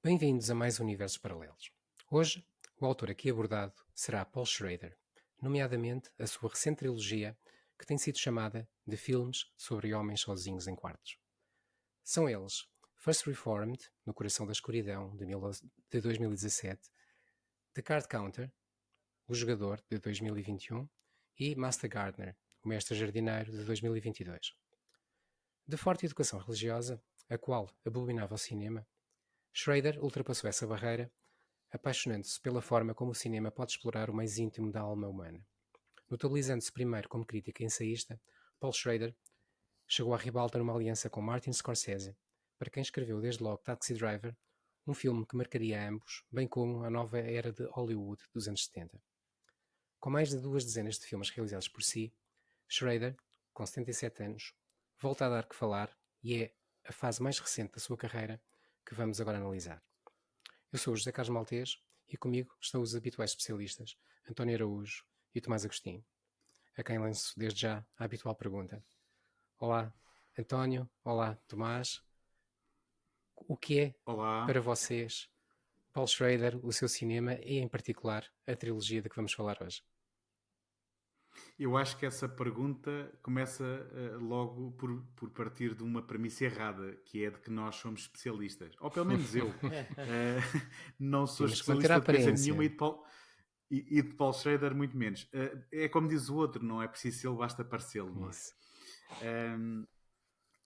Bem-vindos a mais Universos Paralelos. Hoje, o autor aqui abordado será Paul Schrader, nomeadamente a sua recente trilogia, que tem sido chamada de filmes sobre homens sozinhos em quartos. São eles First Reformed, No Coração da Escuridão, de 2017, The Card Counter, O Jogador, de 2021, e Master Gardener, O Mestre Jardineiro, de 2022. De forte educação religiosa, a qual abominava o cinema, Schrader ultrapassou essa barreira, apaixonando-se pela forma como o cinema pode explorar o mais íntimo da alma humana. Notabilizando-se primeiro como crítico e ensaísta, Paul Schrader chegou à ribalta numa aliança com Martin Scorsese, para quem escreveu desde logo Taxi Driver, um filme que marcaria ambos, bem como a nova era de Hollywood dos anos 70. Com mais de 2 dezenas de filmes realizados por si, Schrader, com 77 anos, volta a dar que falar e é a fase mais recente da sua carreira que vamos agora analisar. Eu sou o José Carlos Maltês e comigo estão os habituais especialistas António Araújo e Tomás Agostinho, a quem lanço desde já a habitual pergunta. Olá, António. Olá, Tomás. O que é, Olá, para vocês, Paul Schrader, o seu cinema e, em particular, a trilogia de que vamos falar hoje? eu acho que essa pergunta começa logo por partir de uma premissa errada, que é de que nós somos especialistas. Ou pelo menos eu. Não sou Temos que manter a especialista de coisa nenhuma aparência. e de Paul Schrader muito menos. É como diz o outro, não é preciso ser, basta parecê-lo, não é? Isso. Um,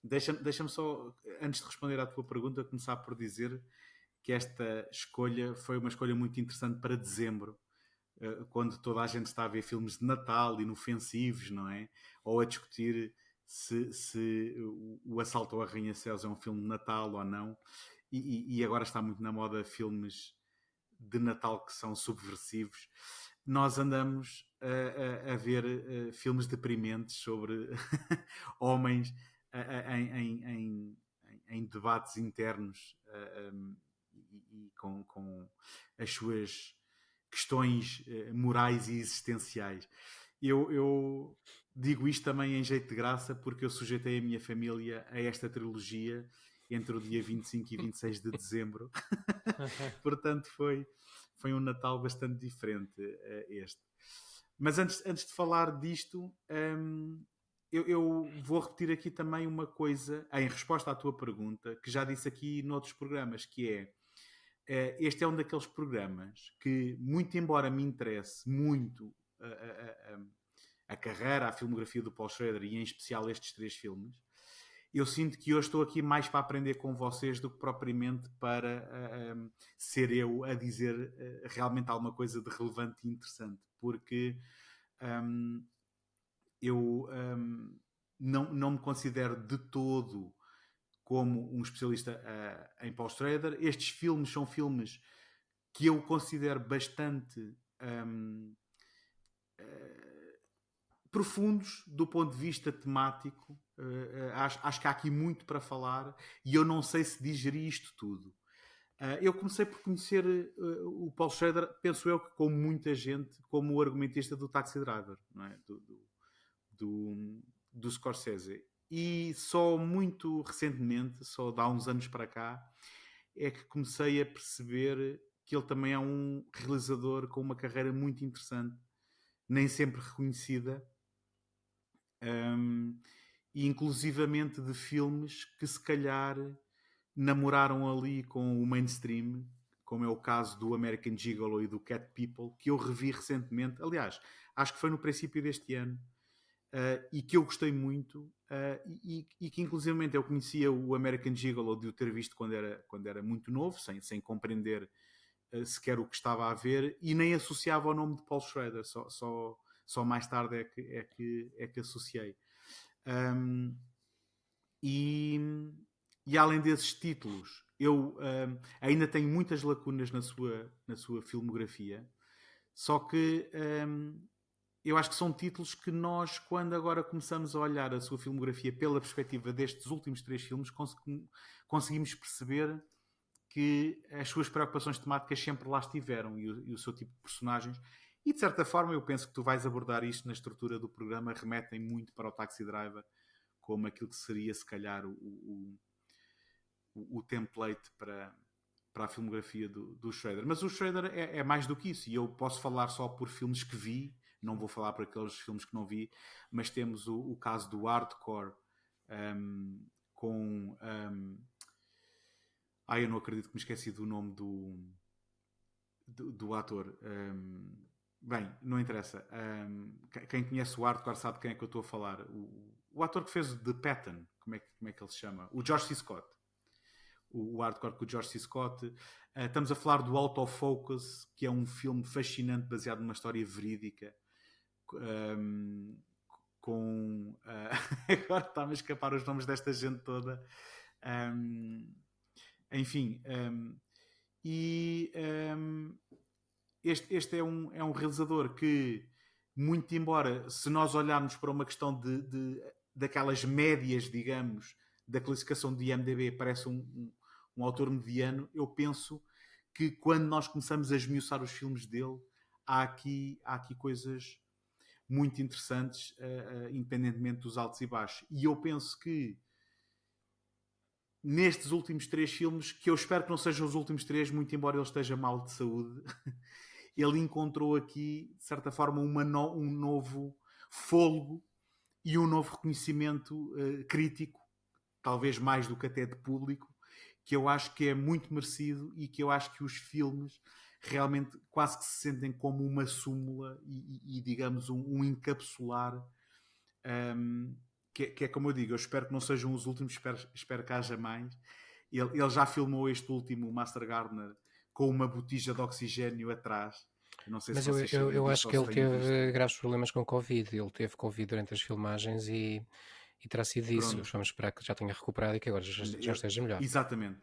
deixa-me só, antes de responder à tua pergunta, começar por dizer que esta escolha foi uma escolha muito interessante para dezembro, quando toda a gente está a ver filmes de Natal inofensivos, não é? Ou a discutir se o Assalto ao Arranha-Céus é um filme de Natal ou não. E agora está muito na moda filmes de Natal que são subversivos. Nós andamos a ver filmes deprimentes sobre homens em debates internos e com as suas questões morais e existenciais. Eu digo isto também em jeito de graça porque eu sujeitei a minha família a esta trilogia entre o dia 25 e 26 de dezembro. Portanto, foi um Natal bastante diferente este. Mas antes de falar disto, eu vou repetir aqui também uma coisa, em resposta à tua pergunta, que já disse aqui noutros programas, que é este é um daqueles programas que, muito embora me interesse muito a carreira, a filmografia do Paul Schrader e em especial estes 3 filmes, eu sinto que hoje estou aqui mais para aprender com vocês do que propriamente para ser eu a dizer realmente alguma coisa de relevante e interessante, porque eu não me considero de todo como um especialista em Paul Schrader. Estes filmes são filmes que eu considero bastante profundos do ponto de vista temático. Acho que há aqui muito para falar e eu não sei se digeri isto tudo. Eu comecei por conhecer o Paul Schrader, penso eu que como muita gente, como o argumentista do Taxi Driver, não é? Do Scorsese. E só muito recentemente, só de há uns anos para cá, é que comecei a perceber que ele também é um realizador com uma carreira muito interessante, nem sempre reconhecida, e inclusivamente de filmes que se calhar namoraram ali com o mainstream, como é o caso do American Gigolo e do Cat People, que eu revi recentemente. Aliás, acho que foi no princípio deste ano. E que eu gostei muito e que inclusivamente eu conhecia o American Gigolo de o ter visto quando era muito novo, sem compreender sequer o que estava a ver e nem associava ao nome de Paul Schrader, só mais tarde é que associei. Um, e, e além desses títulos, eu ainda tenho muitas lacunas na sua filmografia, só que eu acho que são títulos que nós, quando agora começamos a olhar a sua filmografia pela perspectiva destes últimos 3 filmes, conseguimos perceber que as suas preocupações temáticas sempre lá estiveram e o seu tipo de personagens. E de certa forma, eu penso que tu vais abordar isto na estrutura do programa, remetem muito para o Taxi Driver, como aquilo que seria, se calhar, o template para para a filmografia do Schrader. Mas o Schrader é mais do que isso, e eu posso falar só por filmes que vi, não vou falar por aqueles filmes que não vi, mas temos o caso do Hardcore, com... eu não acredito que me esqueci do nome do ator. Bem, não interessa. Quem conhece o Hardcore sabe quem é que eu estou a falar. O ator que fez The Patton, como é que ele se chama? O George C. Scott. O Hardcore com o George C. Scott. Estamos a falar do Out of Focus, que é um filme fascinante baseado numa história verídica. Agora está-me a escapar os nomes desta gente toda. Enfim. Este é um realizador que, muito embora, se nós olharmos para uma questão daquelas médias, digamos, da classificação do IMDb, parece um autor mediano, eu penso que quando nós começamos a esmiuçar os filmes dele, há aqui coisas muito interessantes, independentemente dos altos e baixos. E eu penso que nestes últimos 3 filmes, que eu espero que não sejam os últimos 3, muito embora ele esteja mal de saúde, ele encontrou aqui, de certa forma, um novo fôlego e um novo reconhecimento crítico, talvez mais do que até de público, que eu acho que é muito merecido e que eu acho que os filmes realmente quase que se sentem como uma súmula e digamos, um encapsular, que é como eu digo, eu espero que não sejam os últimos, espero que haja mais. Ele já filmou este último, o Master Gardener, com uma botija de oxigênio atrás. Eu não sei Mas se vocês sabem eu disso acho ou que se ele têm teve visto. graves problemas com Covid. Ele teve Covid durante as filmagens e terá sido isso. Pronto. Vamos esperar que já tenha recuperado e que agora já esteja melhor. Exatamente.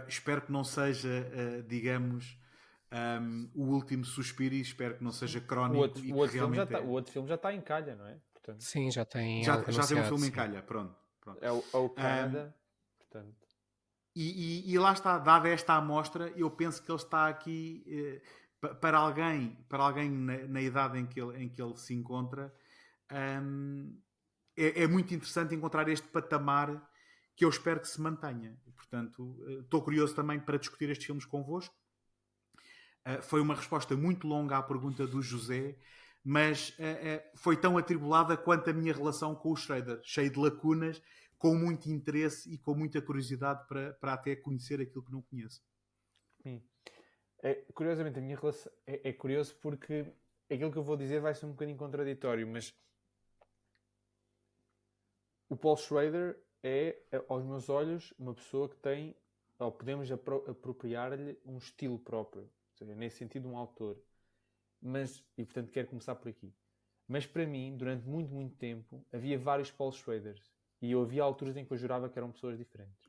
Espero que não seja, digamos, o último suspiro, e espero que não seja crónico e que realmente o outro filme já está em calha, não é? Portanto, Sim, já tem já algo tem um anunciado, filme em sim. calha. Pronto. é o Canada, portanto... E lá está, dada esta amostra, eu penso que ele está aqui para alguém na idade em que ele se encontra. É muito interessante encontrar este patamar que eu espero que se mantenha. Portanto, estou curioso também para discutir estes filmes convosco. Foi uma resposta muito longa à pergunta do José, mas foi tão atribulada quanto a minha relação com o Schrader, cheio de lacunas, com muito interesse e com muita curiosidade para até conhecer aquilo que não conheço. Curiosamente, a minha relação é curioso porque aquilo que eu vou dizer vai ser um bocadinho contraditório, mas o Paul Schrader é, aos meus olhos, uma pessoa que tem, ou podemos apropriar-lhe um estilo próprio, ou seja, nesse sentido, um autor. E portanto, quero começar por aqui. Mas para mim, durante muito, muito tempo, havia vários Paul Schraders. E eu havia alturas em que eu jurava que eram pessoas diferentes.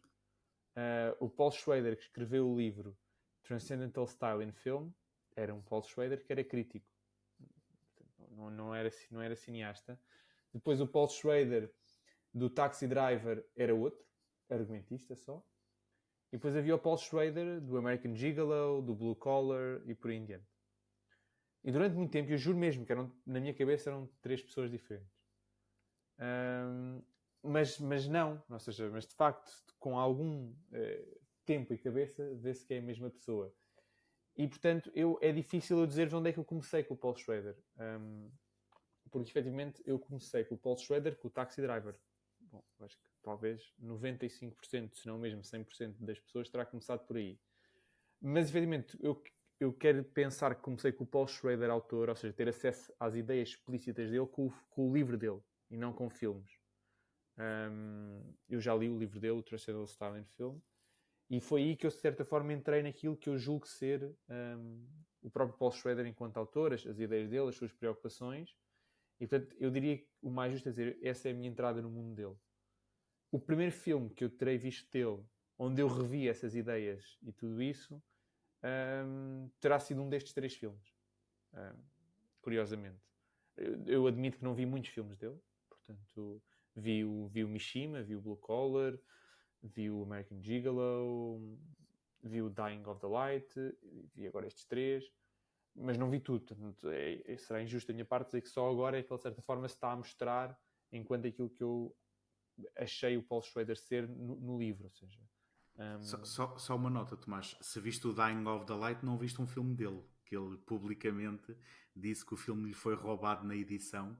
O Paul Schrader, que escreveu o livro Transcendental Style in Film, era um Paul Schrader que era crítico. Não era cineasta. Depois o Paul Schrader do Taxi Driver era outro, argumentista só. E depois havia o Paul Schrader do American Gigolo, do Blue Collar e por aí em diante. E durante muito tempo, eu juro mesmo que na minha cabeça eram 3 pessoas diferentes. Mas não, ou seja, mas de facto, com algum tempo e cabeça, vê-se que é a mesma pessoa. E portanto, é difícil eu dizer de onde é que eu comecei com o Paul Schrader. Porque efetivamente eu comecei com o Paul Schrader com o Taxi Driver. Bom, acho que talvez 95%, se não mesmo 100% das pessoas terá começado por aí. Mas efetivamente, eu quero pensar que comecei com o Paul Schrader autor, ou seja, ter acesso às ideias explícitas dele com o livro dele e não com filmes. Eu já li o livro dele, o Transcendental Style in Film, e foi aí que eu, de certa forma, entrei naquilo que eu julgo ser o próprio Paul Schrader enquanto autor, as ideias dele, as suas preocupações. E, portanto, eu diria que o mais justo é dizer, essa é a minha entrada no mundo dele. O primeiro filme que eu terei visto dele, onde eu revi essas ideias e tudo isso, terá sido um destes 3 filmes. Curiosamente. Eu admito que não vi muitos filmes dele. Portanto, vi o Mishima, vi o Blue Collar, vi o American Gigolo, vi o Dying of the Light, vi agora estes 3. Mas não vi tudo. Portanto, será injusto da minha parte dizer que só agora é que ele, de certa forma, se está a mostrar enquanto aquilo que eu achei o Paul Schrader ser no livro. Ou seja, Só uma nota, Tomás. Se viste o Dying of the Light, não viste um filme dele. Que ele publicamente disse que o filme lhe foi roubado na edição.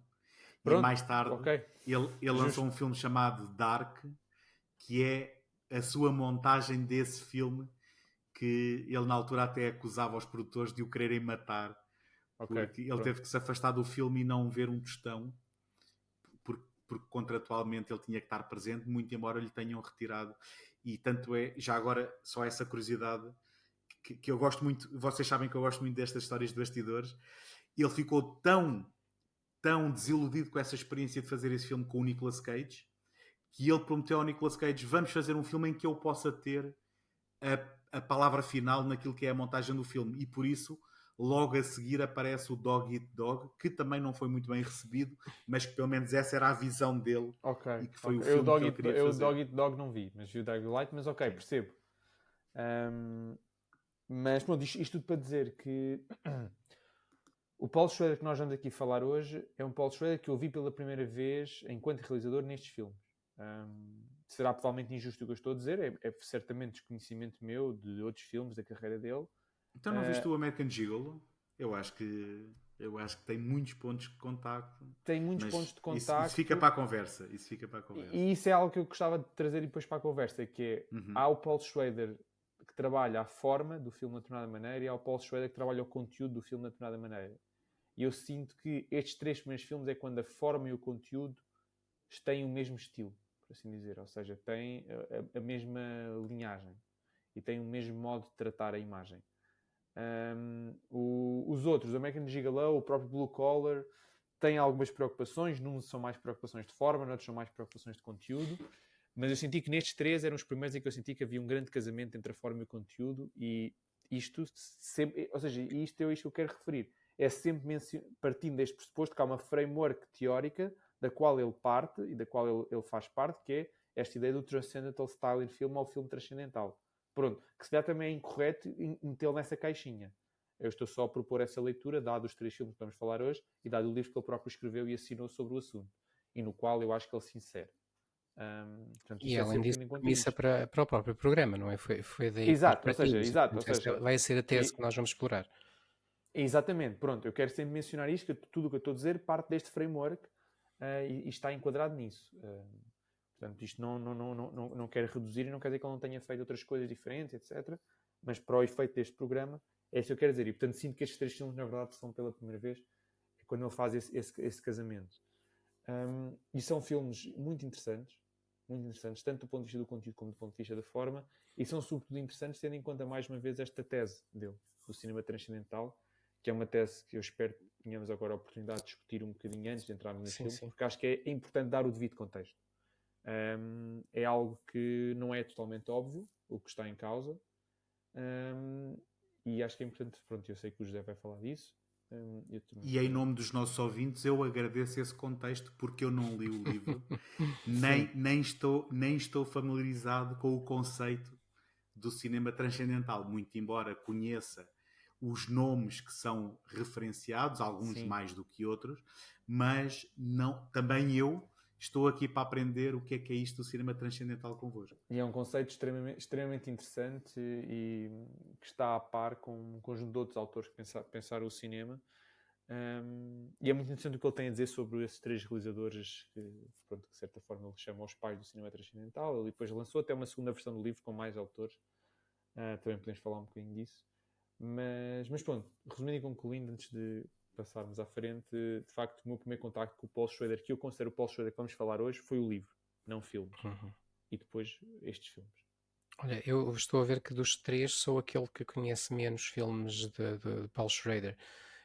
E Pronto, mais tarde ok. ele lançou Justo. um filme chamado Dark, que é a sua montagem desse filme, que ele na altura até acusava os produtores de o quererem matar, Ok, porque ele pronto. teve que se afastar do filme e não ver um tostão, porque contratualmente ele tinha que estar presente, muito embora lhe tenham retirado. E tanto é, já agora, só essa curiosidade, que eu gosto muito, vocês sabem que eu gosto muito destas histórias de bastidores, ele ficou tão desiludido com essa experiência de fazer esse filme com o Nicolas Cage, que ele prometeu ao Nicolas Cage: vamos fazer um filme em que eu possa ter a palavra final naquilo que é a montagem do filme. E por isso, logo a seguir aparece o Dog Eat Dog, que também não foi muito bem recebido, mas que pelo menos essa era a visão dele Ok, e que foi o Eu filme que ele queria o fazer. Dog Eat Dog não vi, mas vi o Dog Light, mas ok, Sim. percebo. Mas pronto, isto tudo para dizer que o Paul Schrader que nós vamos aqui falar hoje é um Paul Schrader que eu vi pela primeira vez enquanto realizador nestes filmes. Será provavelmente injusto o que eu estou a dizer, é certamente desconhecimento meu de outros filmes da carreira dele. Então não viste o American Gigolo? Eu acho que tem muitos pontos de contacto. Tem muitos Mas pontos de isso fica contacto. para a conversa. Isso fica para a conversa. E isso é algo que eu gostava de trazer depois para a conversa, que é, há o Paul Schrader que trabalha a forma do filme de determinada maneira e há o Paul Schrader que trabalha o conteúdo do filme de determinada maneira. E eu sinto que estes 3 primeiros filmes é quando a forma e o conteúdo têm o mesmo estilo, por assim dizer. Ou seja, têm a mesma linhagem e têm o mesmo modo de tratar a imagem. Os outros, o American Gigolo, o próprio Blue Collar, têm algumas preocupações. Num são mais preocupações de forma, noutros são mais preocupações de conteúdo. Mas eu senti que nestes 3 eram os primeiros em que eu senti que havia um grande casamento entre a forma e o conteúdo. E isto sempre, ou seja, isto é isto que eu quero referir. É sempre partindo deste pressuposto que há uma framework teórica da qual ele parte e da qual ele faz parte, que é esta ideia do Transcendental Style in Film ou filme transcendental. Pronto, que se der também é incorreto metê-lo nessa caixinha. Eu estou só a propor essa leitura, dado os 3 filmes que vamos falar hoje, e dado o livro que ele próprio escreveu e assinou sobre o assunto, e no qual eu acho que ele se insere. Portanto, E isso é além sempre disso, tendo em conta premissa isto. para o próprio programa, não é? Foi daí que nós Exato, ou seja, partimos. Portanto, essa vai ser a tese que nós vamos explorar. Exatamente, pronto, eu quero sempre mencionar isto, que tudo o que eu estou a dizer parte deste framework e está enquadrado nisso. Portanto, isto não quero reduzir e não quer dizer que ele não tenha feito outras coisas diferentes, etc. Mas para o efeito deste programa, é isso que eu quero dizer. E, portanto, sinto que estes 3 filmes, na verdade, são pela primeira vez quando ele faz esse casamento. E são filmes muito interessantes, tanto do ponto de vista do conteúdo como do ponto de vista da forma, e são sobretudo interessantes tendo em conta, mais uma vez, esta tese dele, do cinema transcendental, que é uma tese que eu espero que tenhamos agora a oportunidade de discutir um bocadinho antes de entrarmos nesse filme, porque acho que é importante dar o devido contexto. É algo que não é totalmente óbvio, o que está em causa, e acho que é importante, pronto, eu sei que o José vai falar disso. E em nome dos nossos ouvintes, eu agradeço esse contexto, porque eu não li o livro, nem estou familiarizado com o conceito do cinema transcendental, muito embora conheça os nomes que são referenciados, alguns Sim. mais do que outros, mas não, também eu estou aqui para aprender o que é isto do cinema transcendental convosco. E é um conceito extremamente interessante e que está a par com um conjunto de outros autores que pensaram o cinema. E é muito interessante o que ele tem a dizer sobre esses 3 realizadores que, pronto, de certa forma, ele chama os pais do cinema transcendental. Ele depois lançou até uma segunda versão do livro com mais autores. Também podemos falar um bocadinho disso. Mas pronto, resumindo e concluindo, antes de passarmos à frente, de facto, o meu primeiro contacto com o Paul Schrader, que eu considero o Paul Schrader que vamos falar hoje, foi o livro, não filmes. E depois estes filmes. Olha, eu estou a ver que dos 3 sou aquele que conhece menos filmes de Paul Schrader.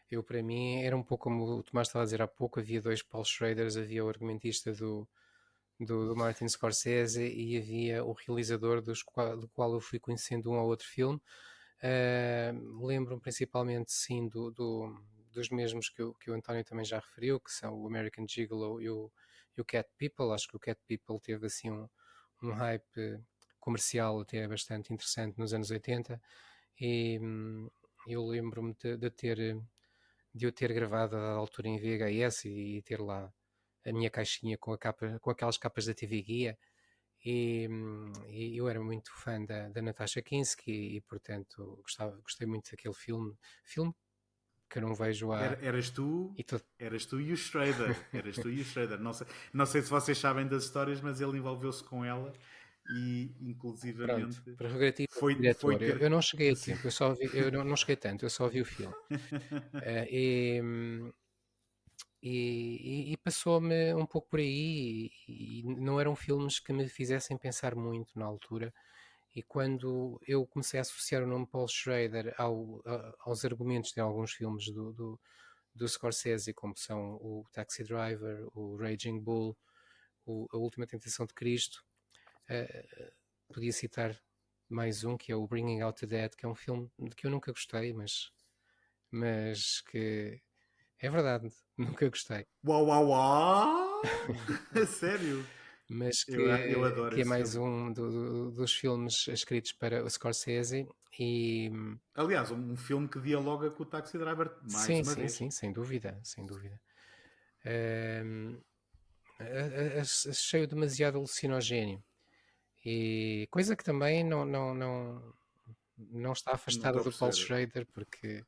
Eu, para mim, era um pouco como o Tomás estava a dizer há pouco, havia 2 Paul Schraders, havia o argumentista do Martin Scorsese e havia o realizador do qual eu fui conhecendo um ou outro filme. Lembro-me principalmente, sim, dos mesmos que o António também já referiu, que são o American Gigolo e o Cat People. Acho que o Cat People teve assim um hype comercial até bastante interessante nos anos 80 e eu lembro-me de eu ter gravado a altura em VHS e ter lá a minha caixinha com aquelas capas da TV Guia E eu era muito fã da Natasha Kinski e portanto, gostei muito daquele filme que eu não vejo há... Eras tu, E to- eras tu e o Schrader. Eras tu e o Schrader. Não sei se vocês sabem das histórias, mas ele envolveu-se com ela e, Pronto, inclusivamente, prerrogativa do foi diretor. Eu ter. não cheguei a tempo, eu não cheguei tanto, eu só vi o filme. Eh, e, e passou-me um pouco por aí e não eram filmes que me fizessem pensar muito na altura. E quando eu comecei a associar o nome Paul Schrader aos argumentos de alguns filmes do Scorsese, como são o Taxi Driver, o Raging Bull, A Última Tentação de Cristo, uh, podia citar mais um que é o Bringing Out the Dead, que é um filme de que eu nunca gostei, mas que é verdade, nunca gostei. Uau, uau, uau! Sério? Mas Eu adoro que é esse mais filme. um dos filmes escritos para o Scorsese e Aliás, um filme que dialoga com o Taxi Driver mais sim, uma sim, vez. sim, sem dúvida, sem dúvida. Ehm, Achei-o demasiado alucinogénio e coisa que também não está Não afastada estou a do Paul perceber. Schrader porque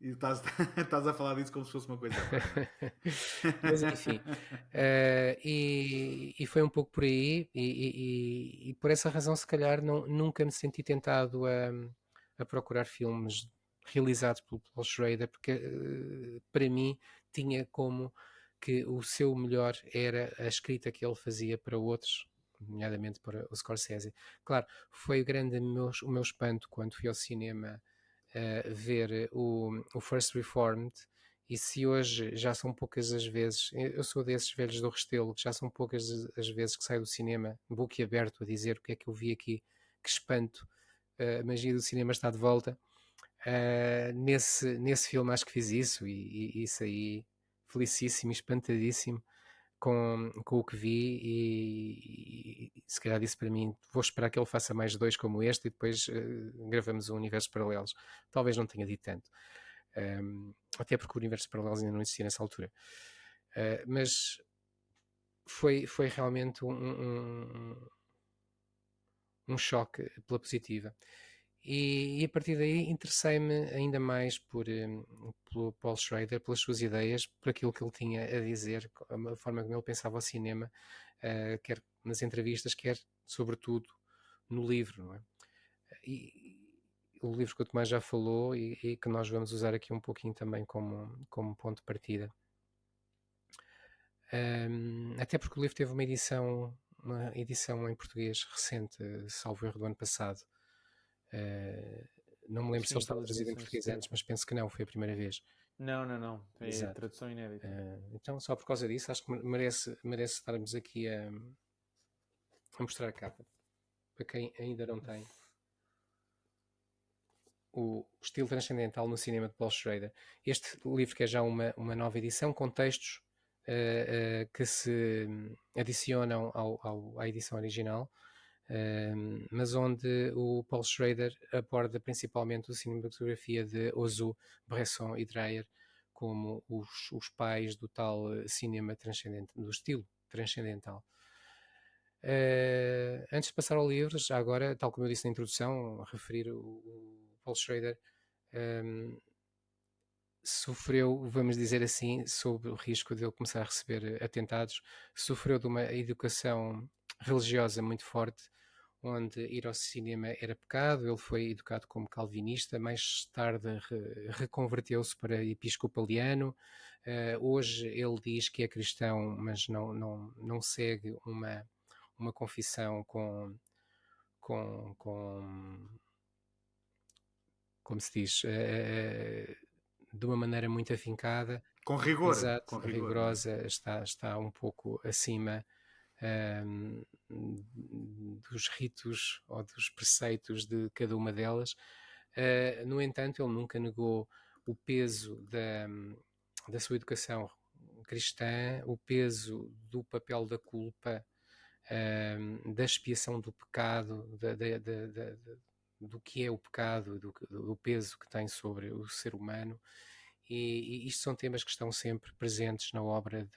E estás a falar disso como se fosse uma coisa à parte. mas enfim, e foi um pouco por aí, e por essa razão, se calhar, nunca me senti tentado a procurar filmes realizados pelo Paul Schrader, porque para mim tinha como que o seu melhor era a escrita que ele fazia para outros, nomeadamente para o Scorsese. Claro, foi grande o meu espanto quando fui ao cinema ver o First Reformed. E se hoje já são poucas as vezes, eu sou desses velhos do Restelo, que já são poucas as vezes que saio do cinema, boquiaberto, a dizer o que é que eu vi aqui, que espanto, a magia do cinema está de volta. Nesse filme acho que fiz isso e saí felicíssimo, espantadíssimo com o que vi e se calhar disse para mim, vou esperar que ele faça mais dois como este e depois gravamos um Universos Paralelos. Talvez não tenha dito tanto. Até porque o Universo Paralelos ainda não existia nessa altura. Mas foi realmente um choque pela positiva. E a partir daí interessei-me ainda mais pelo Paul Schrader, pelas suas ideias, por aquilo que ele tinha a dizer, a forma como ele pensava o cinema, quer nas entrevistas, quer sobretudo no livro, não é? E o livro que o Tomás já falou e que nós vamos usar aqui um pouquinho também como ponto de partida. Até porque o livro teve uma edição em português recente, salvo erro do ano passado. Não me lembro se Sim, ele estava pelas traduzido em edições português antes, 70. mas penso que não, foi a primeira vez. Não. É Exato. tradução inédita. Então, só por causa disso, acho que merece estarmos aqui a mostrar a capa. Para quem ainda não tem o estilo transcendental no cinema de Paul Schrader. Este livro que é já uma nova edição com textos que se adicionam à edição original, mas onde o Paul Schrader aborda principalmente a cinematografia de Ozu, Bresson e Dreyer como os pais do tal cinema transcendental, do estilo transcendental. Antes de passar ao livro, já agora, tal como eu disse na introdução, a referir o Paul Schrader sofreu, vamos dizer assim, sob o risco de ele começar a receber atentados, sofreu de uma educação religiosa muito forte, onde ir ao cinema era pecado. Ele foi educado como calvinista, mais tarde reconverteu-se para episcopaliano. Hoje ele diz que é cristão, mas não segue uma confissão com como se diz, de uma maneira muito afincada, Com rigor. exato, Com rigor, não é? rigorosa, está um pouco acima um, dos ritos ou dos preceitos de cada uma delas. No entanto, ele nunca negou o peso da sua educação cristã, o peso do papel da culpa, da expiação do pecado, do que é o pecado, do peso que tem sobre o ser humano. E isto são temas que estão sempre presentes na obra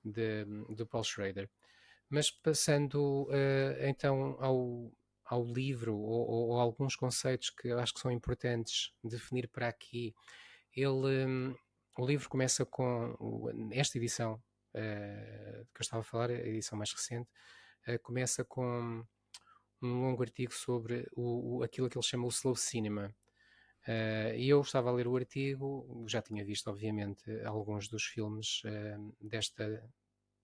de Paul Schrader. Mas passando então ao livro ou alguns conceitos que eu acho que são importantes definir para aqui, o livro começa com esta edição que eu estava a falar, a edição mais recente, começa com um longo artigo sobre aquilo que ele chama o slow cinema. E eu estava a ler o artigo, já tinha visto, obviamente, alguns dos filmes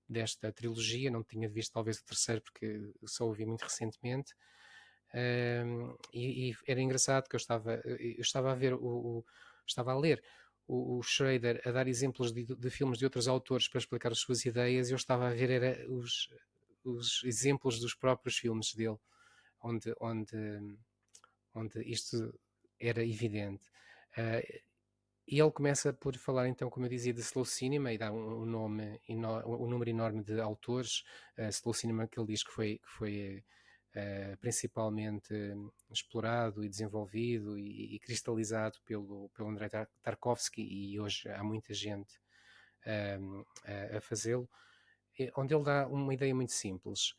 desta trilogia, não tinha visto talvez o terceiro porque só o vi muito recentemente. E era engraçado que eu estava a ver estava a ler o Schrader a dar exemplos de filmes de outros autores para explicar as suas ideias, e eu estava a ver os exemplos dos próprios filmes dele, onde isto era evidente. E ele começa por falar, então, como eu dizia, de slow cinema, e dá um número enorme de autores. Slow cinema que ele diz que foi principalmente explorado e desenvolvido e cristalizado pelo Andrei Tarkovsky, e hoje há muita gente a fazê-lo, onde ele dá uma ideia muito simples,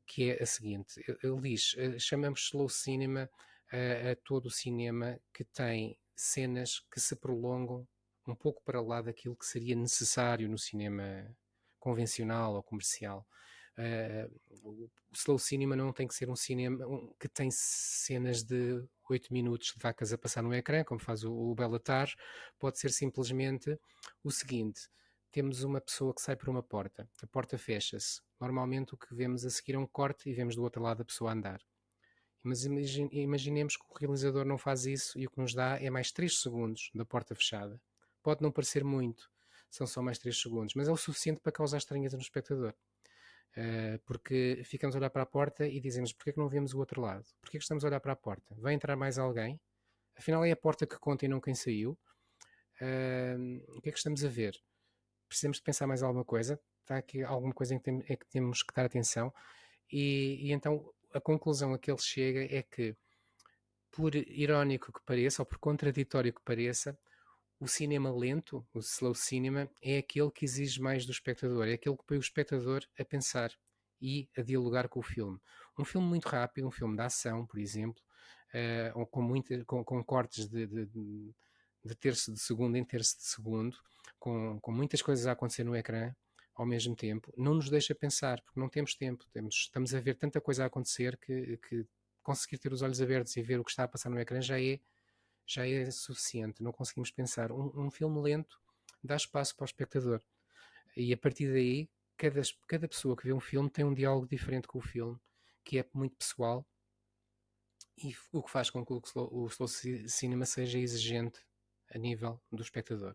que é a seguinte. Ele diz, chamamos slow cinema a todo o cinema que tem cenas que se prolongam um pouco para lá daquilo que seria necessário no cinema convencional ou comercial. O slow cinema não tem que ser um cinema que tem cenas de 8 minutos de vacas a passar no ecrã, como faz o Bellatar. Pode ser simplesmente o seguinte: temos uma pessoa que sai por uma porta, a porta fecha-se. Normalmente o que vemos a seguir é um corte e vemos do outro lado a pessoa a andar. Mas imaginemos que o realizador não faz isso, e o que nos dá é mais 3 segundos da porta fechada. Pode não parecer muito, são só mais 3 segundos, mas é o suficiente para causar estranheza no espectador. Porque ficamos a olhar para a porta e dizemos: porquê que não vemos o outro lado? Porquê que estamos a olhar para a porta? Vai entrar mais alguém? Afinal é a porta que conta e não quem saiu. O que é que estamos a ver? Precisamos de pensar mais alguma coisa? Está aqui alguma coisa em que temos que dar atenção? E então a conclusão a que ele chega é que, por irónico que pareça, ou por contraditório que pareça, o cinema lento, o slow cinema, é aquele que exige mais do espectador, é aquele que põe o espectador a pensar e a dialogar com o filme. Um filme muito rápido, um filme de ação, por exemplo, ou com cortes de terço de segundo em terço de segundo, com muitas coisas a acontecer no ecrã ao mesmo tempo, não nos deixa pensar, porque não temos tempo. Estamos a ver tanta coisa a acontecer que conseguir ter os olhos abertos e ver o que está a passar no ecrã já é suficiente. Não conseguimos pensar. Um filme lento dá espaço para o espectador, e a partir daí cada pessoa que vê um filme tem um diálogo diferente com o filme, que é muito pessoal, e o que faz com que o slow cinema seja exigente a nível do espectador.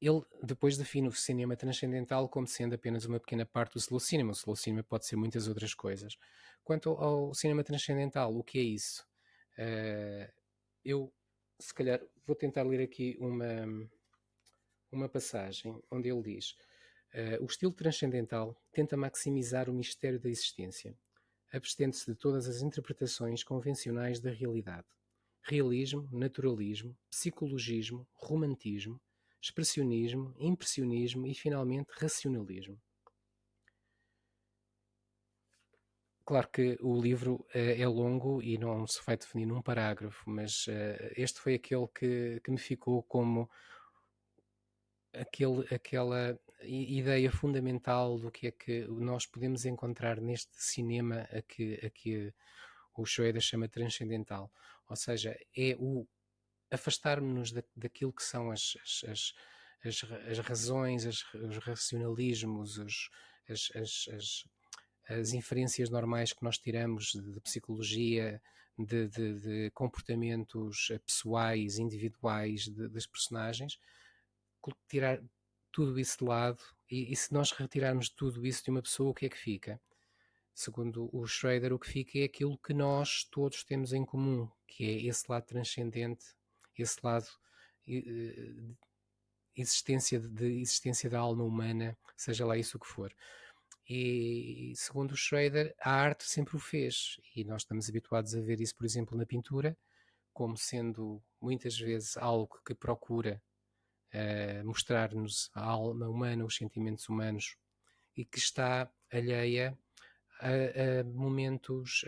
Ele depois define o cinema transcendental como sendo apenas uma pequena parte do slow cinema. O slow cinema pode ser muitas outras coisas. Quanto ao cinema transcendental, o que é isso? Eu, se calhar, vou tentar ler aqui uma passagem onde ele diz: o estilo transcendental tenta maximizar o mistério da existência, abstendo-se de todas as interpretações convencionais da realidade. Realismo, naturalismo, psicologismo, romantismo, expressionismo, impressionismo e, finalmente, racionalismo. Claro que o livro é longo e não se vai definir num parágrafo, mas este foi aquele que me ficou como aquela ideia fundamental do que é que nós podemos encontrar neste cinema a que o Schrader chama transcendental. Ou seja, é o afastar-nos daquilo que são as razões, os racionalismos, as inferências normais que nós tiramos de psicologia, de comportamentos pessoais, individuais das personagens, tirar tudo isso de lado, e se nós retirarmos tudo isso de uma pessoa, o que é que fica? Segundo o Schrader, o que fica é aquilo que nós todos temos em comum, que é esse lado transcendente, esse lado existência da alma humana, seja lá isso o que for. E segundo o Schrader, a arte sempre o fez, e nós estamos habituados a ver isso, por exemplo, na pintura, como sendo muitas vezes algo que procura mostrar-nos a alma humana, os sentimentos humanos, e que está alheia a momentos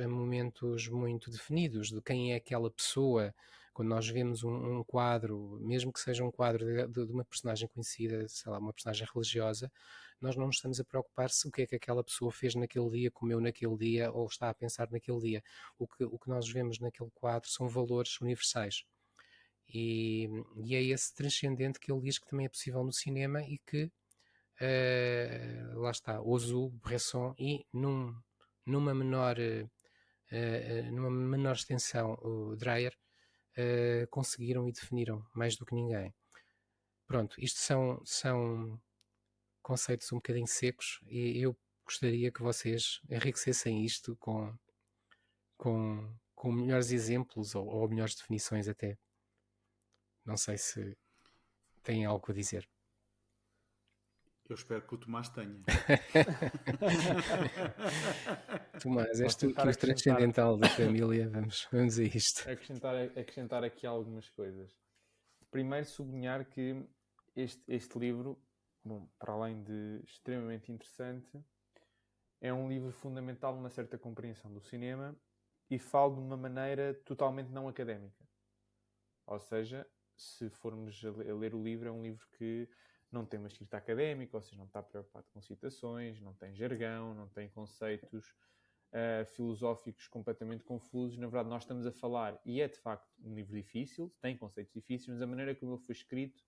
muito definidos de quem é aquela pessoa. Quando nós vemos um quadro, mesmo que seja um quadro de uma personagem conhecida, sei lá, uma personagem religiosa, nós não nos estamos a preocupar se o que é que aquela pessoa fez naquele dia, comeu naquele dia ou está a pensar naquele dia. O que nós vemos naquele quadro são valores universais. E é esse transcendente que ele diz que também é possível no cinema e que lá está, Ozu, Bresson e numa menor extensão o Dreyer conseguiram e definiram mais do que ninguém. Pronto, isto são conceitos um bocadinho secos e eu gostaria que vocês enriquecessem isto com melhores exemplos ou melhores definições até. Não sei se têm algo a dizer. Eu espero que o Tomás tenha. Tomás, és tu que o transcendental da família. Vamos a isto. Acrescentar aqui algumas coisas. Primeiro, sublinhar que este livro, bom, para além de extremamente interessante, é um livro fundamental numa certa compreensão do cinema e falo de uma maneira totalmente não académica. Ou seja, se formos a ler o livro, é um livro que não tem uma escrita académica, ou seja, não está preocupado com citações, não tem jargão, não tem conceitos filosóficos completamente confusos. Na verdade, nós estamos a falar, e é de facto um livro difícil, tem conceitos difíceis, mas a maneira como ele foi escrito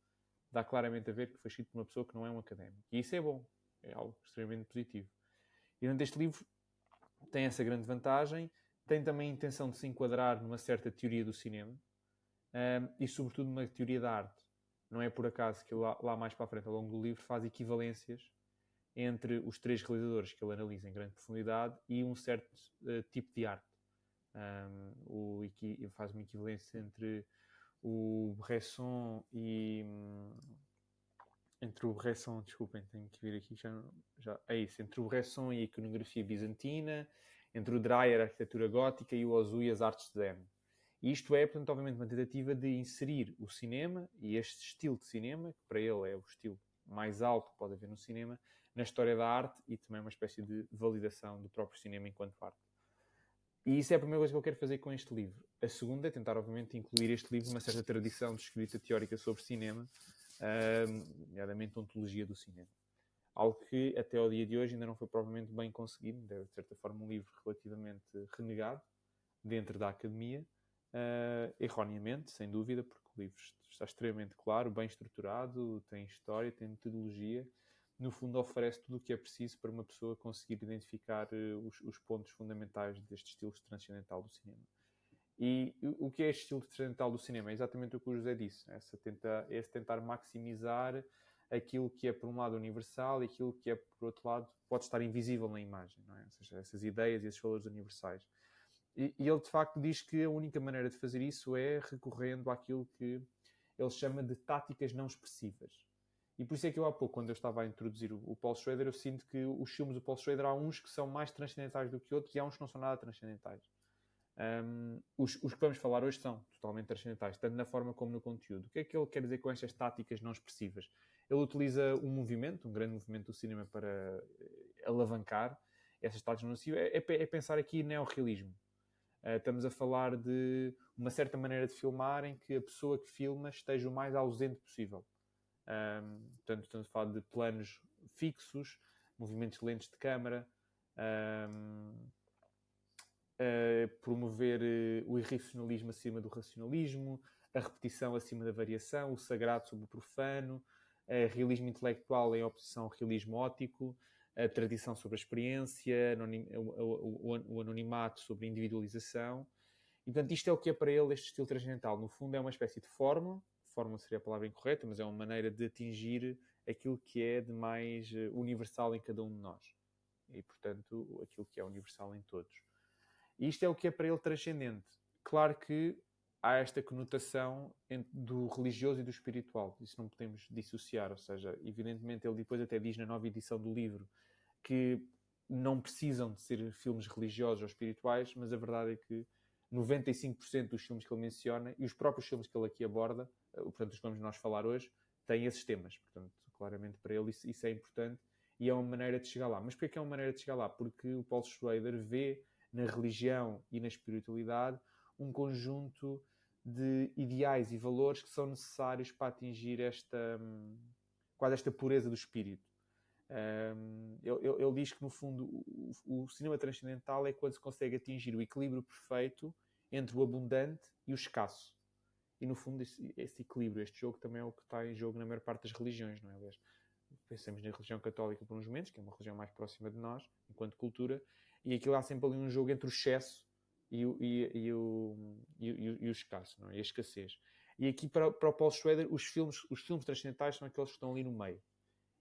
dá claramente a ver que foi escrito por uma pessoa que não é um académico. E isso é bom, é algo extremamente positivo. E durante este livro tem essa grande vantagem, tem também a intenção de se enquadrar numa certa teoria do cinema e sobretudo numa teoria da arte. Não é por acaso que lá mais para a frente, ao longo do livro, faz equivalências entre os três realizadores que ele analisa em grande profundidade e um certo tipo de arte. Faz uma equivalência entre o Bresson e... desculpem, tenho que vir aqui, é isso, entre o Bresson e a iconografia bizantina, entre o Dreyer, a arquitetura gótica, e o Ozu e as artes de Zen. E isto é, portanto, obviamente, uma tentativa de inserir o cinema e este estilo de cinema, que para ele é o estilo mais alto que pode haver no cinema, na história da arte e também uma espécie de validação do próprio cinema enquanto arte. E isso é a primeira coisa que eu quero fazer com este livro. A segunda é tentar, obviamente, incluir este livro numa certa tradição de escrita teórica sobre cinema, nomeadamente ontologia do cinema. Algo que até ao dia de hoje ainda não foi propriamente bem conseguido, de certa forma um livro relativamente renegado dentro da academia, erroneamente, sem dúvida, porque o livro está extremamente claro, bem estruturado, tem história, tem metodologia, no fundo oferece tudo o que é preciso para uma pessoa conseguir identificar os pontos fundamentais deste estilo transcendental do cinema. E o que é este estilo transcendental do cinema? É exatamente o que o José disse, é esse tentar maximizar aquilo que é por um lado universal e aquilo que é por outro lado pode estar invisível na imagem, não é? Ou seja, essas ideias e esses valores universais. E ele de facto diz que a única maneira de fazer isso é recorrendo àquilo que ele chama de táticas não expressivas. E por isso é que eu há pouco, quando eu estava a introduzir o Paul Schrader, eu sinto que os filmes do Paul Schrader há uns que são mais transcendentais do que outros e há uns que não são nada transcendentais. Os que vamos falar hoje são totalmente transcendentais, tanto na forma como no conteúdo. O que é que ele quer dizer com estas táticas não expressivas? Ele utiliza um movimento, um grande movimento do cinema para alavancar essas táticas não expressivas. É pensar aqui neorrealismo. Estamos a falar de uma certa maneira de filmar em que a pessoa que filma esteja o mais ausente possível. Portanto, estamos a falar de planos fixos, movimentos lentos de câmara, promover o irracionalismo acima do racionalismo, a repetição acima da variação, o sagrado sobre o profano, realismo intelectual em oposição ao realismo óptico, a tradição sobre a experiência, o anonimato sobre a individualização. E, portanto, isto é o que é para ele este estilo transcendental. No fundo, é uma espécie de fórmula seria a palavra incorreta, mas é uma maneira de atingir aquilo que é de mais universal em cada um de nós. E, portanto, aquilo que é universal em todos. E isto é o que é para ele transcendente. Claro que há esta conotação do religioso e do espiritual. Isso não podemos dissociar. Ou seja, evidentemente, ele depois até diz na nova edição do livro que não precisam de ser filmes religiosos ou espirituais, mas a verdade é que 95% dos filmes que ele menciona e os próprios filmes que ele aqui aborda, portanto, os que vamos nós falar hoje, tem esses temas. Portanto, claramente para ele isso é importante e é uma maneira de chegar lá. Mas porquê que é uma maneira de chegar lá? Porque o Paul Schrader vê na religião e na espiritualidade um conjunto de ideais e valores que são necessários para atingir quase esta pureza do espírito. Ele diz que, no fundo, o cinema transcendental é quando se consegue atingir o equilíbrio perfeito entre o abundante e o escasso. E, no fundo, esse equilíbrio, este jogo, também é o que está em jogo na maior parte das religiões, não é? Aliás, pensamos na religião católica por uns momentos, que é uma religião mais próxima de nós, enquanto cultura, e aquilo há sempre ali um jogo entre o excesso e o escasso, não é? E a escassez. E aqui, para o Paul Schrader, os filmes transcendentais são aqueles que estão ali no meio.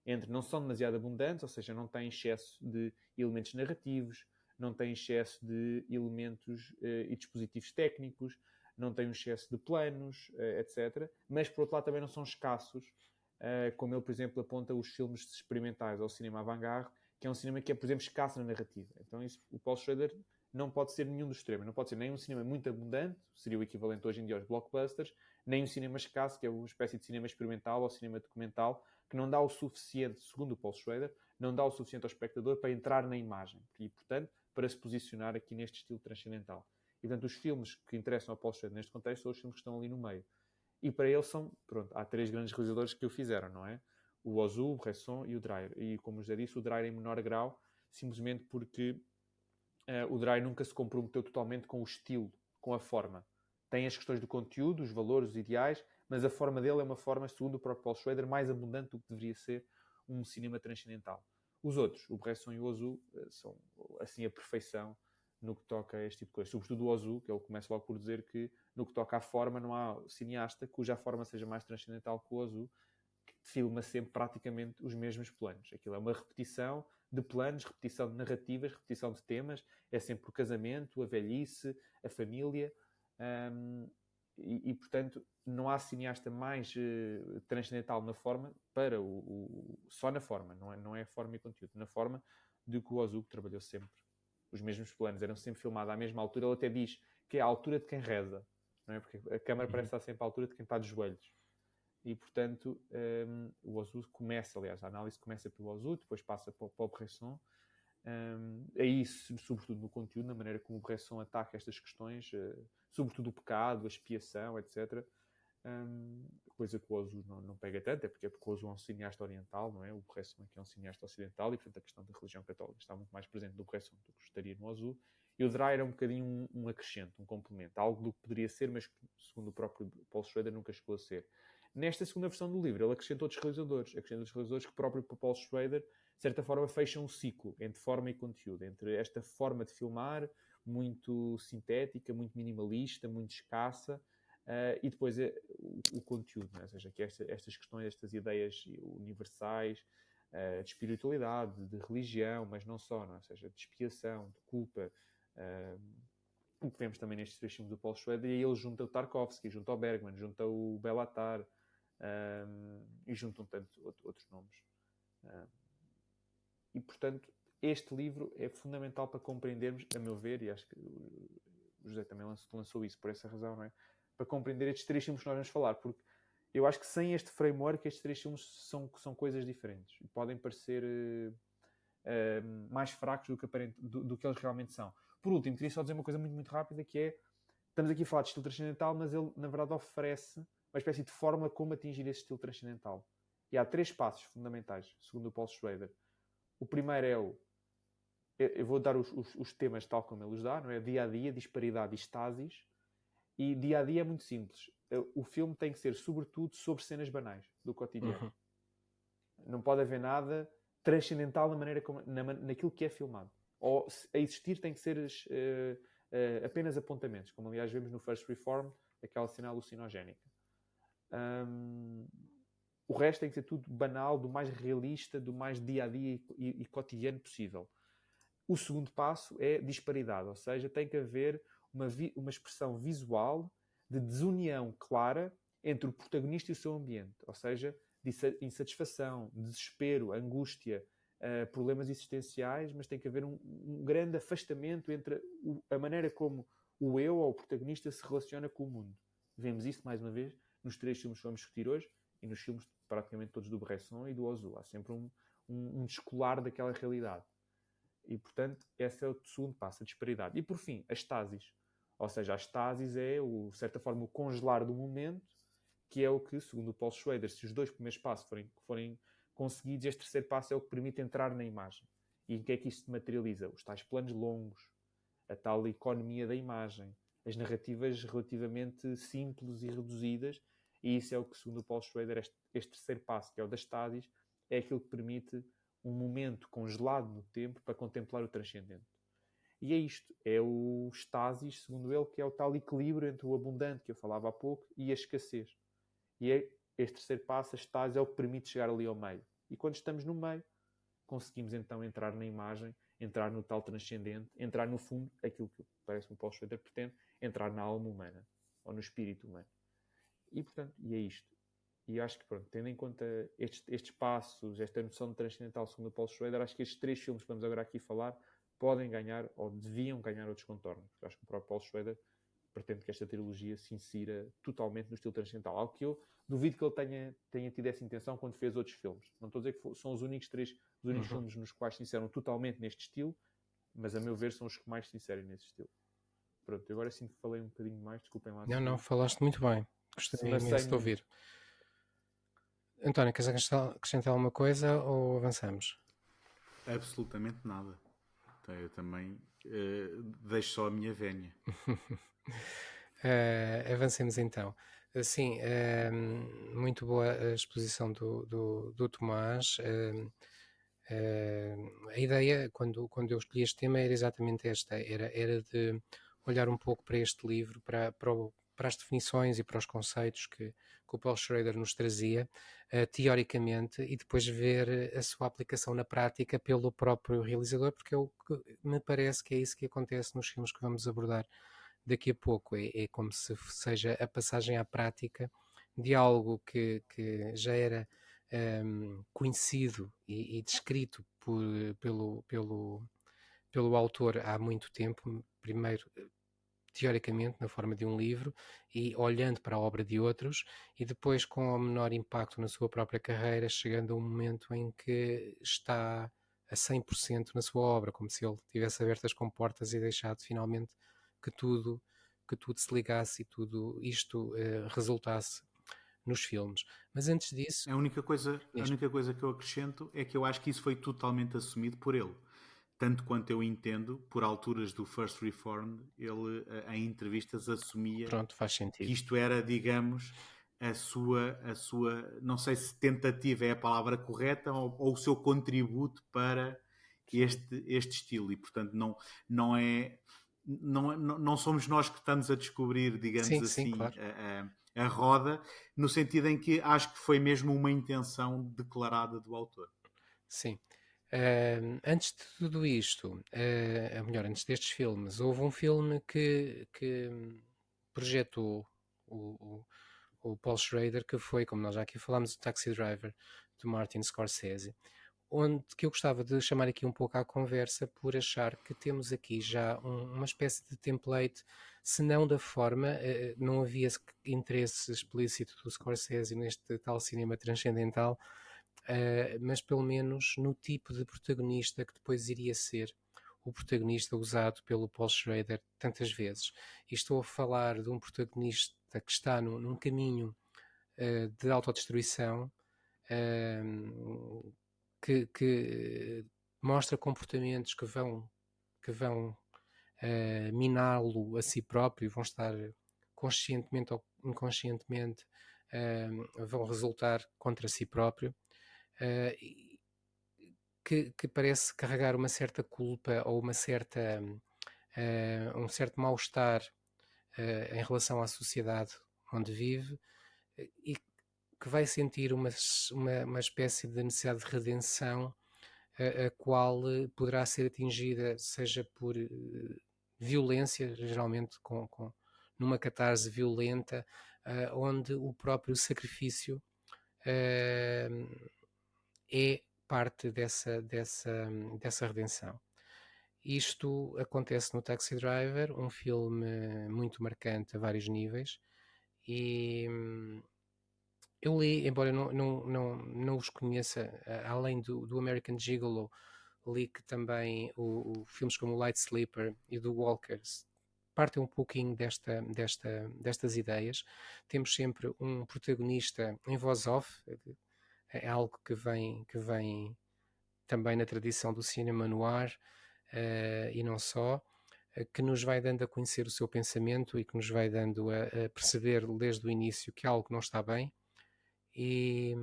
Entre não são demasiado abundantes, ou seja, não têm excesso de elementos narrativos, não têm excesso de elementos e dispositivos técnicos, não têm um excesso de planos, etc. Mas, por outro lado, também não são escassos, como ele, por exemplo, aponta os filmes experimentais ao cinema avant-garde, que é um cinema que é, por exemplo, escasso na narrativa. Então, o Paul Schrader não pode ser nenhum dos extremos. Não pode ser nem um cinema muito abundante, seria o equivalente hoje em dia aos blockbusters, nem um cinema escasso, que é uma espécie de cinema experimental ou cinema documental, que não dá o suficiente, segundo o Paul Schrader, não dá o suficiente ao espectador para entrar na imagem e, portanto, para se posicionar aqui neste estilo transcendental. E, portanto, os filmes que interessam ao Paul Schrader neste contexto são os filmes que estão ali no meio. E para ele há 3 grandes realizadores que o fizeram, não é? O Ozu, o Bresson e o Dreyer. E, como já disse, o Dreyer em menor grau, simplesmente porque o Dreyer nunca se comprometeu totalmente com o estilo, com a forma. Tem as questões do conteúdo, os valores, os ideais, mas a forma dele é uma forma, segundo o próprio Paul Schrader, mais abundante do que deveria ser um cinema transcendental. Os outros, o Bresson e o Ozu, são assim a perfeição no que toca a este tipo de coisa. Sobretudo o Ozu, que ele começa logo por dizer que no que toca à forma não há cineasta cuja forma seja mais transcendental que o Ozu, que filma sempre praticamente os mesmos planos. Aquilo é uma repetição de planos, repetição de narrativas, repetição de temas. É sempre o casamento, a velhice, a família. Portanto, não há cineasta mais transcendental na forma para só na forma, não é forma e conteúdo, na forma do que o Ozu, que trabalhou sempre os mesmos planos, eram sempre filmados à mesma altura. Ele até diz que é a altura de quem reza, não é? Porque a câmara parece estar sempre à altura de quem está de joelhos. E, portanto, o Ozu começa, aliás, a análise começa pelo Ozu, depois passa para o Bresson. Aí, sobretudo no conteúdo, na maneira como o Bresson ataca estas questões, sobretudo o pecado, a expiação, etc. Coisa que o Ozu não pega tanto, é porque o Ozu é um cineasta oriental, não é? O Bresson aqui é um cineasta ocidental, e portanto a questão da religião católica está muito mais presente no Bresson do que estaria no Ozu. E o Dreyer é um bocadinho um acrescento, um complemento, algo do que poderia ser, mas que, segundo o próprio Paul Schrader, nunca chegou a ser. Nesta segunda versão do livro, ele acrescenta outros realizadores que o próprio Paul Schrader, de certa forma, fecha um ciclo entre forma e conteúdo, entre esta forma de filmar muito sintética, muito minimalista, muito escassa, e depois o conteúdo, não é? Ou seja, que estas questões, estas ideias universais de espiritualidade, de religião, mas não só, não é? Ou seja, de expiação, de culpa, o que vemos também nestes 3 filmes do Paul Schrader, e aí ele junta o Tarkovsky, junta o Bergman, junta o Belatar, e juntam tantos outros nomes. E, portanto, este livro é fundamental para compreendermos, a meu ver, e acho que o José também lançou isso por essa razão, não é? Para compreender estes 3 filmes que nós vamos falar, porque eu acho que sem este framework estes 3 filmes são coisas diferentes e podem parecer mais fracos do que eles realmente são. Por último, queria só dizer uma coisa muito, muito rápida, que é, estamos aqui a falar de estilo transcendental, mas ele, na verdade, oferece uma espécie de forma como atingir esse estilo transcendental. E há 3 passos fundamentais, segundo o Paul Schrader. O primeiro eu vou dar os temas tal como ele os dá, não é? Dia a dia, disparidade e estasis. E dia a dia é muito simples. O filme tem que ser, sobretudo, sobre cenas banais do cotidiano. Não pode haver nada transcendental na maneira naquilo que é filmado. Ou a existir tem que ser apenas apontamentos, como aliás vemos no First Reform, aquela cena alucinogénica. O resto tem que ser tudo banal, do mais realista, do mais dia-a-dia e cotidiano possível. O segundo passo é disparidade, ou seja, tem que haver uma expressão visual de desunião clara entre o protagonista e o seu ambiente, ou seja, de insatisfação, desespero, angústia, problemas existenciais, mas tem que haver um grande afastamento entre a maneira como o eu ou o protagonista se relaciona com o mundo. Vemos isso, mais uma vez, nos 3 filmes que vamos discutir hoje e nos filmes praticamente todos do Bresson e do Ozu. Há sempre um descolar daquela realidade. E, portanto, esse é o segundo passo, a disparidade. E, por fim, a estasis. Ou seja, a estasis é, de certa forma, o congelar do momento, que é o que, segundo o Paul Schrader, se os 2 primeiros passos forem conseguidos, este terceiro passo é o que permite entrar na imagem. E em que é que isto se materializa? Os tais planos longos, a tal economia da imagem, as narrativas relativamente simples e reduzidas, e isso é o que, segundo o Paul Schrader, este terceiro passo, que é o da estasis, é aquilo que permite um momento congelado no tempo para contemplar o transcendente. E é isto, é o estasis, segundo ele, que é o tal equilíbrio entre o abundante, que eu falava há pouco, e a escassez. E este terceiro passo, a estasis, é o que permite chegar ali ao meio. E quando estamos no meio, conseguimos então entrar na imagem, entrar no tal transcendente, entrar no fundo, aquilo que parece que o Paul Schrader pretende, entrar na alma humana, ou no espírito humano. E, portanto, é isto. E acho que, pronto, tendo em conta estes passos, esta noção de transcendental segundo o Paul Schrader, acho que estes 3 filmes que vamos agora aqui falar podem ganhar, ou deviam ganhar, outros contornos. Acho que o próprio Paul Schrader pretende que esta trilogia se insira totalmente no estilo transcendental. Algo que eu duvido que ele tenha tido essa intenção quando fez outros filmes. Não estou a dizer que são os únicos filmes nos quais se inseram totalmente neste estilo, mas a meu ver são os que mais se inserem nesse estilo. Pronto, agora sim que falei um bocadinho mais, desculpem lá. Não, falaste muito bem. Gostei imenso de ouvir. António, queres acrescentar alguma coisa ou avançamos? Absolutamente nada. Então, eu também deixo só a minha vénia. Avancemos então. Sim, muito boa a exposição do Tomás. A ideia, quando eu escolhi este tema, era exatamente esta: era de olhar um pouco para este livro, para as definições e para os conceitos que o Paul Schrader nos trazia, teoricamente, e depois ver a sua aplicação na prática pelo próprio realizador, porque me parece que é isso que acontece nos filmes que vamos abordar daqui a pouco. É como se seja a passagem à prática de algo que já era conhecido e descrito pelo autor há muito tempo, primeiro teoricamente na forma de um livro e olhando para a obra de outros, e depois com o menor impacto na sua própria carreira, chegando a um momento em que está a 100% na sua obra, como se ele tivesse aberto as comportas e deixado finalmente que tudo se ligasse e tudo isto resultasse nos filmes. Mas antes disso... A única coisa que eu acrescento é que eu acho que isso foi totalmente assumido por ele. Tanto quanto eu entendo, por alturas do First Reformed, ele em entrevistas assumia faz sentido. que isto era, digamos, a sua não sei se tentativa é a palavra correta, ou o seu contributo para este estilo. E, portanto, não somos nós que estamos a descobrir, digamos assim, claro. a roda, no sentido em que acho que foi mesmo uma intenção declarada do autor. Sim. Antes de tudo isto, melhor, antes destes filmes, houve um filme que projetou o Paul Schrader, que foi, como nós já aqui falámos, o Taxi Driver, de Martin Scorsese, que eu gostava de chamar aqui um pouco à conversa, por achar que temos aqui já uma espécie de template, se não da forma, não havia interesse explícito do Scorsese neste tal cinema transcendental, mas pelo menos no tipo de protagonista que depois iria ser o protagonista usado pelo Paul Schrader tantas vezes. E estou a falar de um protagonista que está num caminho de autodestruição, que mostra comportamentos que vão miná-lo a si próprio, vão estar conscientemente ou inconscientemente, vão resultar contra si próprio. Que parece carregar uma certa culpa ou um certo mal-estar em relação à sociedade onde vive, e que vai sentir uma espécie de necessidade de redenção, a qual poderá ser atingida, seja por violência, geralmente numa catarse violenta, onde o próprio sacrifício é parte dessa redenção. Isto acontece no Taxi Driver, um filme muito marcante a vários níveis, e Eu li, embora eu não os conheça, além do American Gigolo, li que também filmes como o Light Sleeper e do Walkers partem um pouquinho destas ideias. Temos sempre um protagonista em voz off, é algo que vem também na tradição do cinema noir, e não só, que nos vai dando a conhecer o seu pensamento e que nos vai dando a perceber desde o início que algo não está bem. E,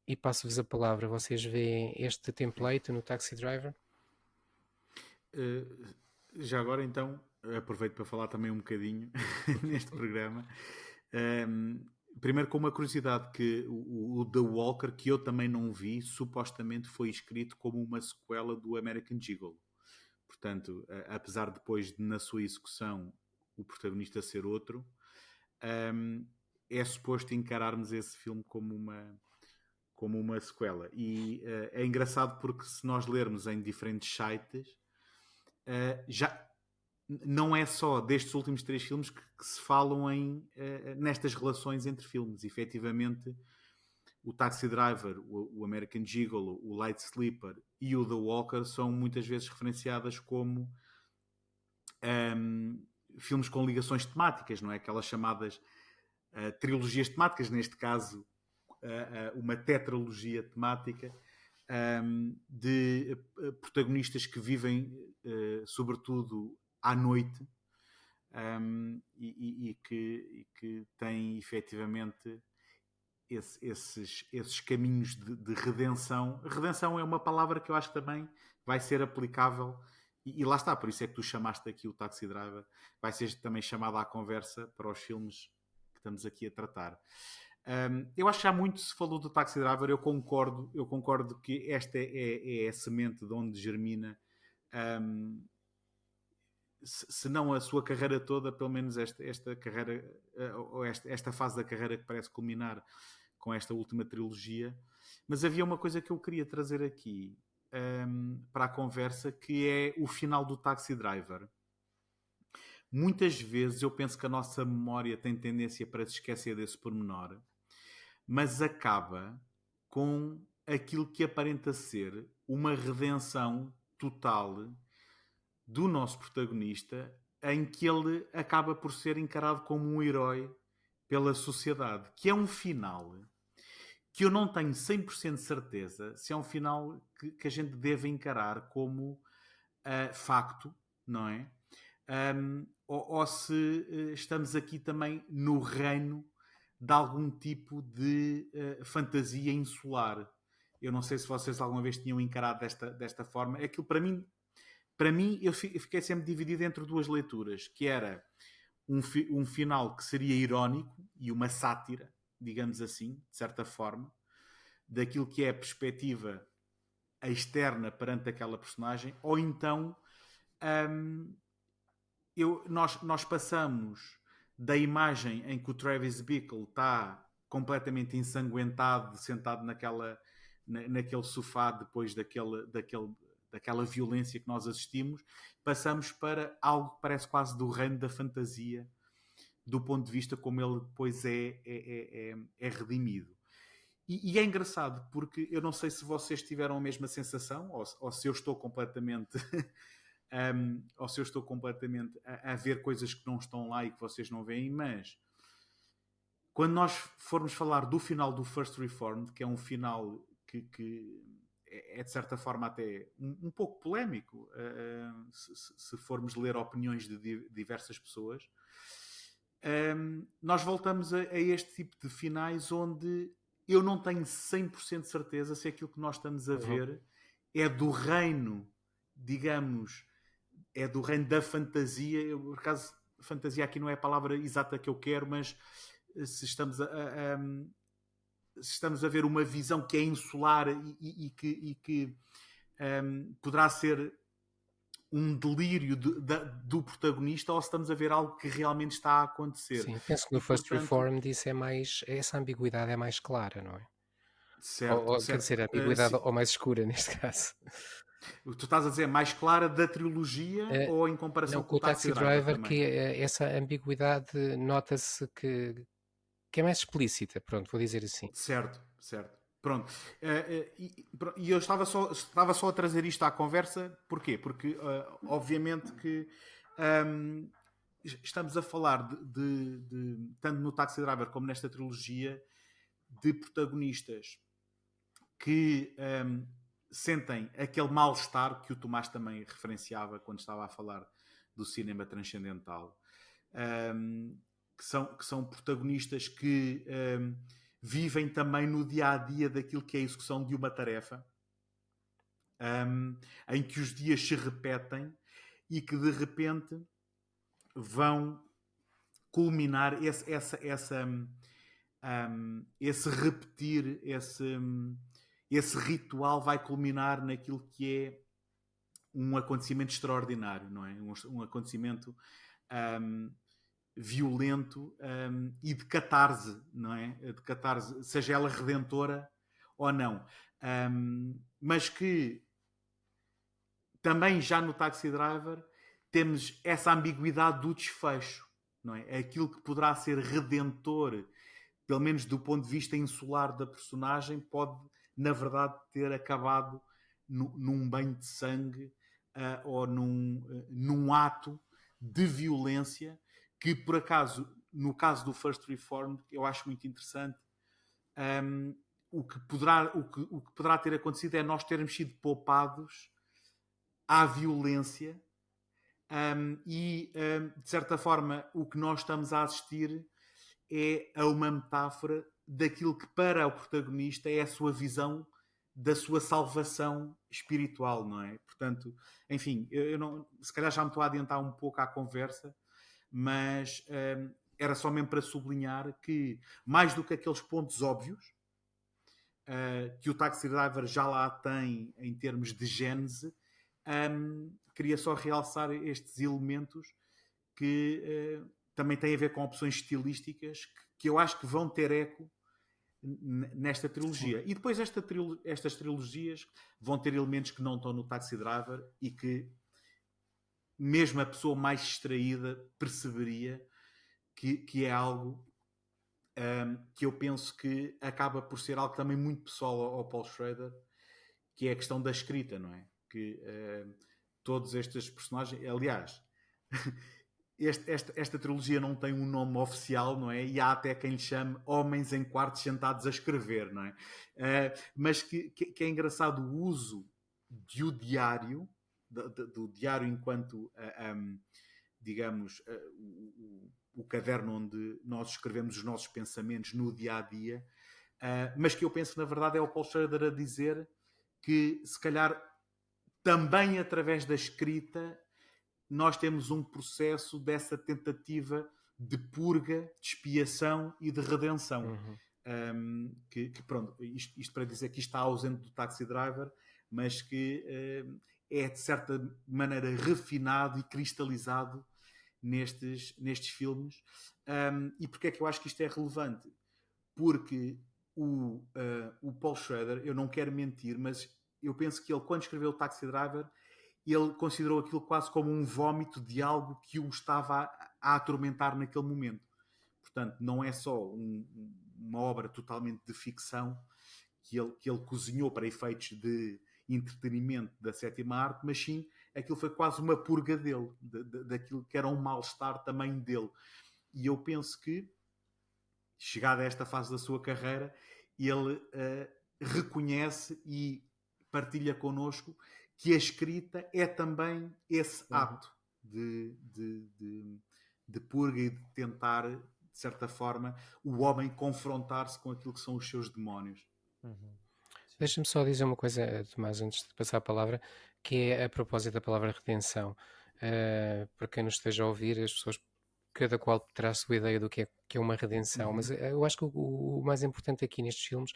e passo-vos a palavra. Vocês veem este template no Taxi Driver? Já agora, então, aproveito para falar também um bocadinho neste programa. Primeiro, com uma curiosidade, que o The Walker, que eu também não vi, supostamente foi escrito como uma sequela do American Gigolo. Portanto, apesar de depois, na sua execução, o protagonista ser outro, é suposto encararmos esse filme como uma sequela. E é engraçado porque, se nós lermos em diferentes sites, já não é só destes últimos 3 filmes que se falam nestas relações entre filmes. Efetivamente, o Taxi Driver, o American Gigolo, o Light Sleeper e o The Walker são muitas vezes referenciadas como filmes com ligações temáticas, não é? Aquelas chamadas trilogias temáticas, neste caso uma tetralogia temática, de protagonistas que vivem sobretudo à noite, e que têm efetivamente esses caminhos de redenção. Redenção é uma palavra que eu acho que também vai ser aplicável, e lá está, por isso é que tu chamaste aqui o Taxi Driver, vai ser também chamada à conversa para os filmes que estamos aqui a tratar. Eu acho que já muito se falou do Taxi Driver. Eu concordo que esta é a semente de onde germina, se não a sua carreira toda, pelo menos esta carreira, ou esta fase da carreira que parece culminar com esta última trilogia. Mas havia uma coisa que eu queria trazer aqui para a conversa, que é o final do Taxi Driver. Muitas vezes eu penso que a nossa memória tem tendência para se esquecer desse pormenor, mas acaba com aquilo que aparenta ser uma redenção total do nosso protagonista, em que ele acaba por ser encarado como um herói pela sociedade, que é um final que eu não tenho 100% de certeza se é um final que a gente deve encarar como facto, não é? Ou se estamos aqui também no reino de algum tipo de fantasia insular. Eu não sei se vocês alguma vez tinham encarado desta forma. Aquilo, para mim, eu fiquei sempre dividido entre 2 leituras, que era um final que seria irónico e uma sátira, digamos assim, de certa forma, daquilo que é a perspectiva externa perante aquela personagem, ou então nós passamos da imagem em que o Travis Bickle está completamente ensanguentado, sentado naquele sofá depois daquela violência que nós assistimos, passamos para algo que parece quase do reino da fantasia, do ponto de vista como ele depois é redimido. E é engraçado, porque eu não sei se vocês tiveram a mesma sensação, ou se eu estou completamente ou se eu estou completamente a ver coisas que não estão lá e que vocês não veem, mas quando nós formos falar do final do First Reformed, que é um final que é de certa forma até um pouco polémico, se formos ler opiniões de diversas pessoas, nós voltamos a este tipo de finais onde eu não tenho 100% de certeza se aquilo que nós estamos a ver é do reino, digamos, é do reino da fantasia. Por acaso, fantasia aqui não é a palavra exata que eu quero, mas se estamos a ver uma visão que é insular e que poderá ser um delírio do protagonista, ou se estamos a ver algo que realmente está a acontecer. Sim, penso que no First Reformed essa ambiguidade é mais clara, não é? Certo, Quer dizer, a ambiguidade ou mais escura neste caso. Tu estás a dizer mais clara da trilogia ou em comparação não, com o Taxi Driver Driver, também? que essa ambiguidade nota-se que que é mais explícita, pronto, vou dizer assim. Certo, certo. Pronto. E eu estava só a trazer isto à conversa, porquê? Porque, obviamente, que estamos a falar tanto no Taxi Driver como nesta trilogia, de protagonistas que sentem aquele mal-estar que o Tomás também referenciava quando estava a falar do cinema transcendental. Que são protagonistas que vivem também no dia-a-dia daquilo que é a execução de uma tarefa, em que os dias se repetem e que de repente vão culminar esse repetir, esse ritual vai culminar naquilo que é um acontecimento extraordinário, não é? Um acontecimento violento e de catarse, não é? De catarse, seja ela redentora ou não. Mas que também já no Taxi Driver temos essa ambiguidade do desfecho, não é? Aquilo que poderá ser redentor, pelo menos do ponto de vista insular da personagem, pode, na verdade, ter acabado num banho de sangue ou num ato de violência que, por acaso, no caso do First Reformed, eu acho muito interessante. O que poderá ter acontecido é nós termos sido poupados à violência de certa forma, o que nós estamos a assistir é a uma metáfora daquilo que para o protagonista é a sua visão da sua salvação espiritual, não é? Portanto, enfim, eu não, se calhar já me estou a adiantar um pouco à conversa, mas era só mesmo para sublinhar que, mais do que aqueles pontos óbvios que o Taxi Driver já lá tem em termos de gênese, queria só realçar estes elementos que também têm a ver com opções estilísticas que eu acho que vão ter eco nesta trilogia. Sim. E depois estas trilogias vão ter elementos que não estão no Taxi Driver e que mesmo a pessoa mais distraída perceberia que é algo que eu penso que acaba por ser algo também muito pessoal ao Paul Schrader, que é a questão da escrita, não é? Que todos estes personagens, aliás, esta trilogia não tem um nome oficial, não é? E há até quem lhe chame homens em quartos sentados a escrever, não é? Mas que é engraçado o uso do diário, do diário enquanto, digamos, o caderno onde nós escrevemos os nossos pensamentos no dia-a-dia, mas que eu penso que, na verdade, é o Paul Schrader a dizer que, se calhar, também através da escrita, nós temos um processo dessa tentativa de purga, de expiação e de redenção. Uhum. Pronto, isto para dizer que isto está ausente do Taxi Driver, mas que é, de certa maneira, refinado e cristalizado nestes filmes. E porquê é que eu acho que isto é relevante? Porque o Paul Schrader, eu não quero mentir, mas eu penso que ele, quando escreveu o Taxi Driver, ele considerou aquilo quase como um vómito de algo que o estava a atormentar naquele momento. Portanto, não é só uma obra totalmente de ficção que ele cozinhou para efeitos de entretenimento da sétima arte, mas sim, aquilo foi quase uma purga dele, daquilo que era um mal-estar também dele. E eu penso que, chegada a esta fase da sua carreira, ele reconhece e partilha connosco que a escrita é também esse ato de purga e de tentar, de certa forma, o homem confrontar-se com aquilo que são os seus demónios. Deixa-me só dizer uma coisa, Tomás, antes de passar a palavra, que é a propósito da palavra redenção. Para quem nos esteja a ouvir, as pessoas, cada qual terá a sua ideia do que é uma redenção, mas eu acho que o mais importante aqui nestes filmes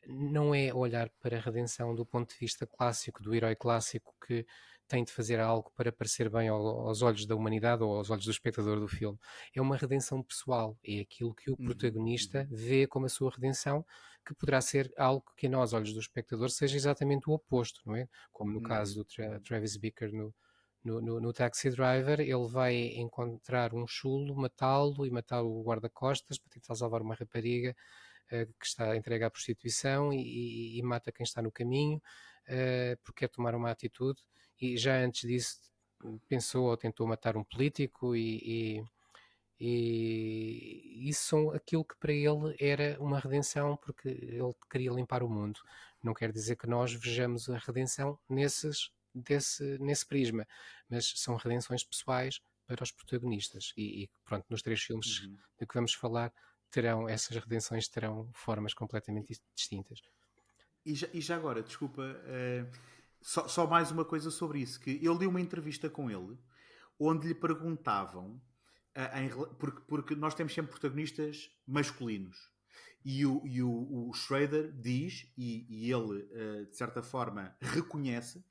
não é olhar para a redenção do ponto de vista clássico, do herói clássico que tem de fazer algo para parecer bem aos olhos da humanidade ou aos olhos do espectador do filme. É uma redenção pessoal, é aquilo que o protagonista vê como a sua redenção, que poderá ser algo que a nós, olhos do espectador, seja exatamente o oposto, não é? Como no caso do Travis Bickle No Taxi Driver, ele vai encontrar um chulo, matá-lo e matar o guarda-costas para tentar salvar uma rapariga que está entregue à prostituição e mata quem está no caminho porque quer tomar uma atitude. E já antes disso pensou ou tentou matar um político e isso são aquilo que para ele era uma redenção, porque ele queria limpar o mundo. Não quer dizer que nós vejamos a redenção nesse prisma, mas são redenções pessoais para os protagonistas. E pronto, nos 3 filmes de que vamos falar, essas redenções terão formas completamente distintas. E já agora, desculpa, só mais uma coisa sobre isso, que eu li uma entrevista com ele, onde lhe perguntavam, porque nós temos sempre protagonistas masculinos, e o Schrader diz, e ele, de certa forma, reconhece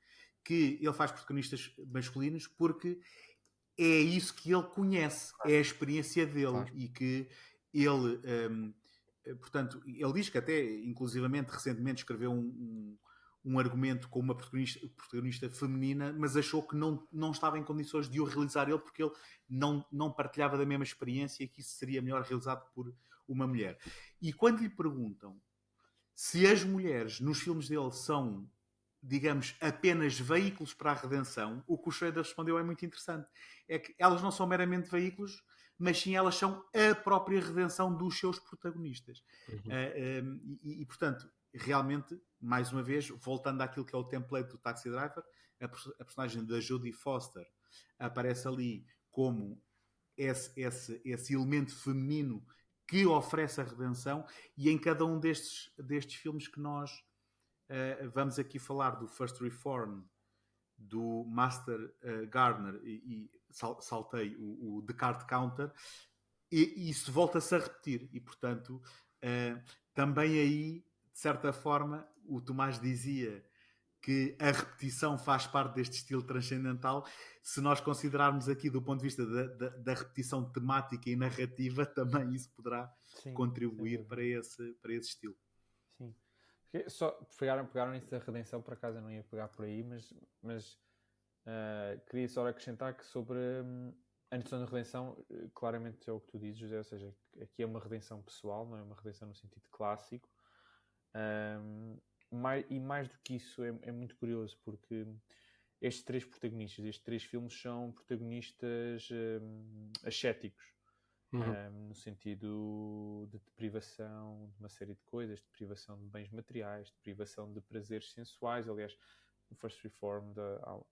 que ele faz protagonistas masculinos porque é isso que ele conhece, é a experiência dele, claro. E que ele... portanto, ele diz que até, inclusivamente, recentemente escreveu um argumento com uma protagonista feminina, mas achou que não estava em condições de o realizar ele, porque ele não partilhava da mesma experiência e que isso seria melhor realizado por uma mulher. E quando lhe perguntam se as mulheres nos filmes dele são, digamos, apenas veículos para a redenção, o que o Schrader respondeu é muito interessante. É que elas não são meramente veículos, mas sim elas são a própria redenção dos seus protagonistas. E, portanto, realmente, mais uma vez, voltando àquilo que é o template do Taxi Driver, a personagem da Jodie Foster aparece ali como esse elemento feminino que oferece a redenção, e em cada um destes filmes que nós vamos aqui falar, do First Reform, do Master Gardener e saltei o The Card Counter, e isso volta-se a repetir, e portanto também aí, de certa forma, o Tomás dizia que a repetição faz parte deste estilo transcendental. Se nós considerarmos aqui do ponto de vista da repetição temática e narrativa, também isso poderá contribuir para esse estilo. Sim. Só pegaram nisso da redenção, por acaso eu não ia pegar por aí, mas queria só acrescentar que sobre a noção de redenção, claramente é o que tu dizes, José, ou seja, aqui é uma redenção pessoal, não é uma redenção no sentido clássico. E mais do que isso, é muito curioso, porque estes 3 protagonistas, estes 3 filmes são protagonistas ascéticos, no sentido de privação de uma série de coisas, de privação de bens materiais, de privação de prazeres sensuais. Aliás, no First Reformed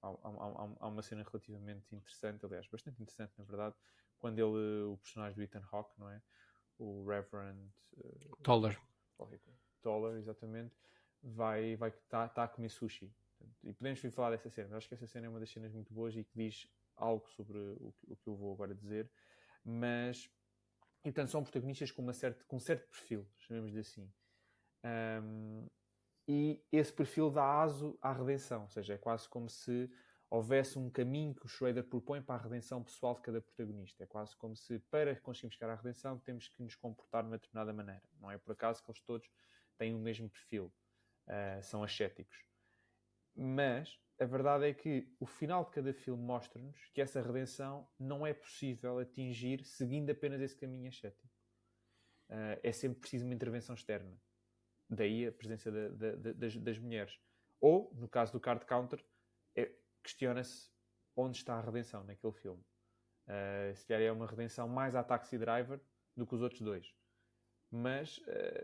há uma cena relativamente interessante, aliás, bastante interessante, na verdade, quando o personagem do Ethan Hawke, não é? O Reverend Toller, exatamente, está a comer sushi. E podemos vir falar dessa cena, mas acho que essa cena é uma das cenas muito boas e que diz algo sobre o que eu vou agora dizer. Mas, então, são protagonistas com um certo perfil, chamemos-lhe assim. E esse perfil dá aso à redenção, ou seja, é quase como se houvesse um caminho que o Schrader propõe para a redenção pessoal de cada protagonista. É quase como se, para conseguirmos chegar à redenção, temos que nos comportar de uma determinada maneira. Não é por acaso que eles todos têm o mesmo perfil. São ascéticos. Mas a verdade é que o final de cada filme mostra-nos que essa redenção não é possível atingir seguindo apenas esse caminho ascético. É sempre preciso uma intervenção externa. Daí a presença das mulheres. Ou, no caso do Card Counter, questiona-se onde está a redenção naquele filme. Se calhar é uma redenção mais à Taxi Driver do que os outros 2. Mas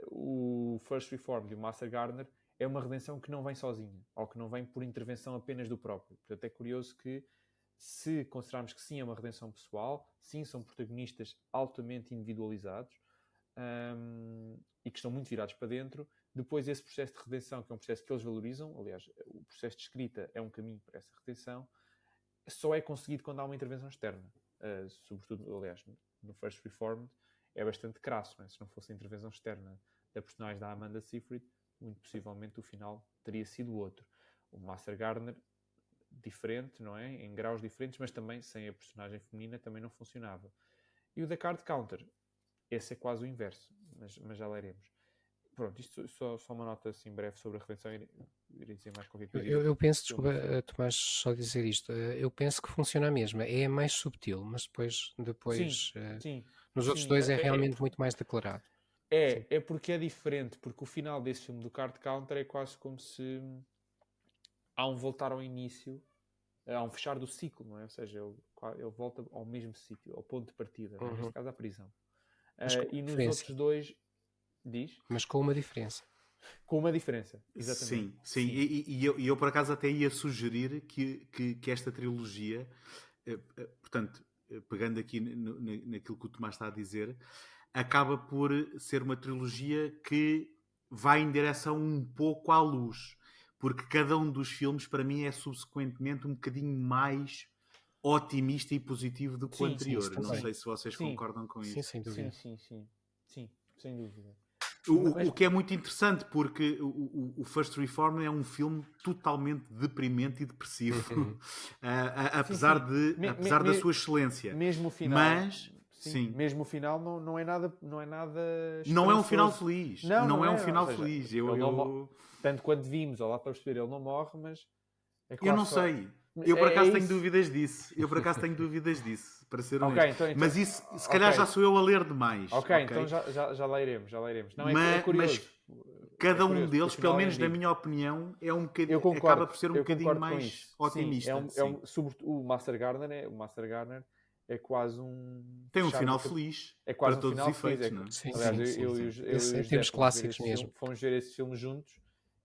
o First Reformed e o Master Gardener é uma redenção que não vem sozinha, ou que não vem por intervenção apenas do próprio. Portanto, é curioso que, se considerarmos que sim, é uma redenção pessoal, sim, são protagonistas altamente individualizados, e que estão muito virados para dentro, depois esse processo de redenção, que é um processo que eles valorizam, aliás, o processo de escrita é um caminho para essa redenção, só é conseguido quando há uma intervenção externa. Sobretudo, aliás, no First Reformed é bastante crasso, não é? Se não fosse a intervenção externa da personagem da Amanda Seyfried, muito possivelmente o final teria sido outro. O Master Gardener, diferente, não é? Em graus diferentes, mas também sem a personagem feminina também não funcionava. E o The Card Counter, esse é quase o inverso, mas já leremos. Pronto, isto só uma nota assim breve sobre a redenção. Irei dizer mais qualquer coisa. Eu penso, desculpa, Tomás, só dizer isto. Eu penso que funciona a mesma. É mais subtil, mas depois Sim, nos outros sim. dois é realmente muito mais declarado. Sim. É porque é diferente, porque o final desse filme do Card Counter é quase como se há um voltar ao início, há um fechar do ciclo, não é? Ou seja, ele volta ao mesmo sítio, ao ponto de partida, não é? Neste caso à prisão. Mas com E nos diferença. outros dois, diz? Mas com uma diferença. Com uma diferença, exatamente. Sim. E eu por acaso até ia sugerir que esta trilogia, portanto, pegando aqui naquilo que o Tomás está a dizer, acaba por ser uma trilogia que vai em direção um pouco à luz, porque cada um dos filmes para mim é subsequentemente um bocadinho mais otimista e positivo do que o anterior. Não sei se vocês concordam com isso. Sim, sem dúvida. Sim, sem dúvida. O que é muito interessante, porque o First Reform é um filme totalmente deprimente e depressivo, apesar da sua excelência. Mesmo o final, mas mesmo o final não é nada não é um esperançoso. final feliz. Não é um final seja, feliz. Tanto quando vimos, ou lá para perceber, ele não morre, mas é eu não sei. Eu por acaso tenho dúvidas disso. Para ser honesto. Então, mas isso, se calhar já sou eu a ler demais. Então já lá iremos. Não, é curioso. Mas cada um deles, pelo menos na minha opinião, é um bocadinho, acaba por ser um bocadinho mais otimista. Sobretudo o Master Gardener é quase um... Tem um final feliz. É quase para um todos final os efeitos. feliz. Sim. Aliás, eu e os temos clássicos mesmo. Fomos ver esse filme juntos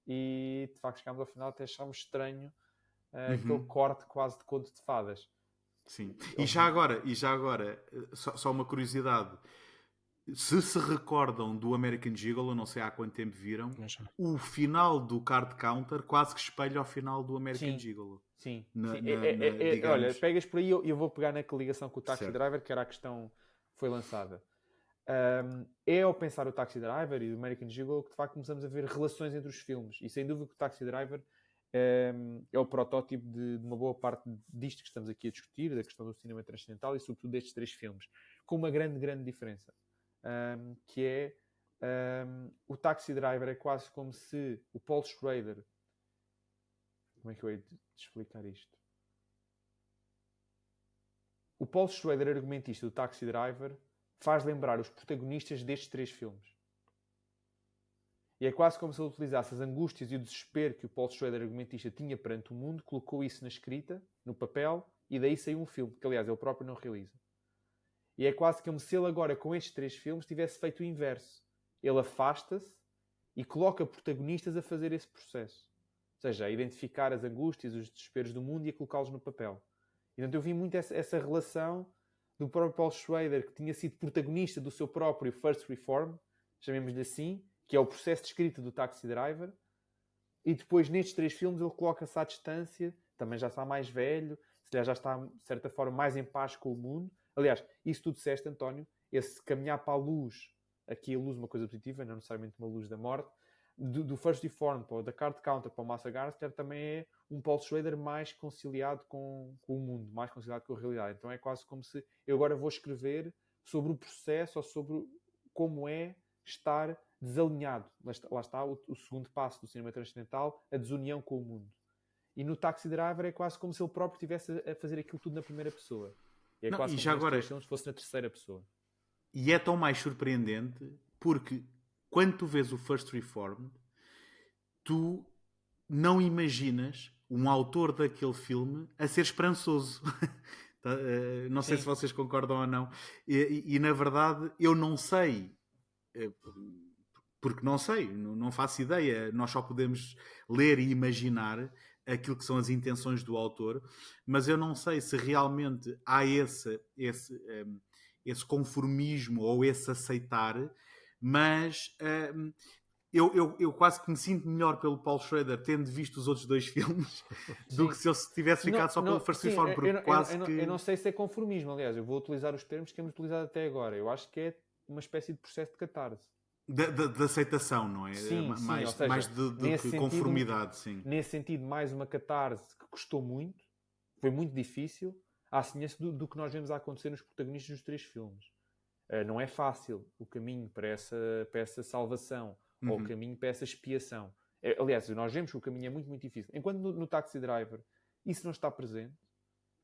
e de facto chegámos ao final até achámos estranho aquele corte quase de conto de fadas. Sim. E já agora, só uma curiosidade. Se recordam do American Gigolo, não sei há quanto tempo viram, o final do Card Counter quase que espelha ao final do American Gigolo. Sim. Olha, pegas por aí e eu vou pegar na ligação com o Taxi Driver, que era a questão que foi lançada. É ao pensar o Taxi Driver e o American Gigolo que de facto começamos a ver relações entre os filmes. E sem dúvida que o Taxi Driver é o protótipo de uma boa parte disto que estamos aqui a discutir, da questão do cinema transcendental e sobretudo destes 3 filmes, com uma grande diferença, que é o Taxi Driver é quase como se o Paul Schrader, como é que eu hei de explicar isto? O Paul Schrader, argumentista do Taxi Driver, faz lembrar os protagonistas destes 3 filmes. E é quase como se ele utilizasse as angústias e o desespero que o Paul Schrader, argumentista, tinha perante o mundo, colocou isso na escrita, no papel, e daí saiu um filme, que aliás ele próprio não realiza. E é quase como se ele agora, com estes 3 filmes, tivesse feito o inverso. Ele afasta-se e coloca protagonistas a fazer esse processo. Ou seja, a identificar as angústias, os desesperos do mundo e a colocá-los no papel. E portanto eu vi muito essa relação do próprio Paul Schrader, que tinha sido protagonista do seu próprio First Reform, chamemos-lhe assim, que é o processo de escrita do Taxi Driver, e depois nestes 3 filmes ele coloca-se à distância, também já está mais velho, se calhar já está, de certa forma, mais em paz com o mundo. Aliás, isso tu disseste, António, esse caminhar para a luz, aqui a luz uma coisa positiva, não necessariamente uma luz da morte, do First Reform, da Card Counter para o Master Gardener, também é um Paul Schrader mais conciliado com o mundo, mais conciliado com a realidade. Então é quase como se eu agora vou escrever sobre o processo ou sobre como é estar desalinhado. Lá está o segundo passo do cinema transcendental, a desunião com o mundo. E no Taxi Driver é quase como se ele próprio estivesse a fazer aquilo tudo na primeira pessoa. E é quase como se os 3 filmes fosse na terceira pessoa. E é tão mais surpreendente porque quando tu vês o First Reformed, tu não imaginas um autor daquele filme a ser esperançoso. Não sei se vocês concordam ou não. E na verdade, eu não sei... Porque não sei, não faço ideia. Nós só podemos ler e imaginar aquilo que são as intenções do autor, mas eu não sei se realmente há esse conformismo ou esse aceitar, mas eu quase que me sinto melhor pelo Paul Schrader tendo visto os outros 2 filmes do que se eu tivesse ficado só pelo First Reform, porque eu não sei se é conformismo, aliás, eu vou utilizar os termos que temos utilizado até agora. Eu acho que é uma espécie de processo de catarse. De aceitação, não é? Mais do que conformidade, sim. Nesse sentido, mais uma catarse que custou muito, foi muito difícil, à semelhança do que nós vemos a acontecer nos protagonistas dos 3 filmes. Não é fácil o caminho para essa salvação ao caminho para essa expiação. Aliás, nós vemos que o caminho é muito, muito difícil. Enquanto no Taxi Driver isso não está presente,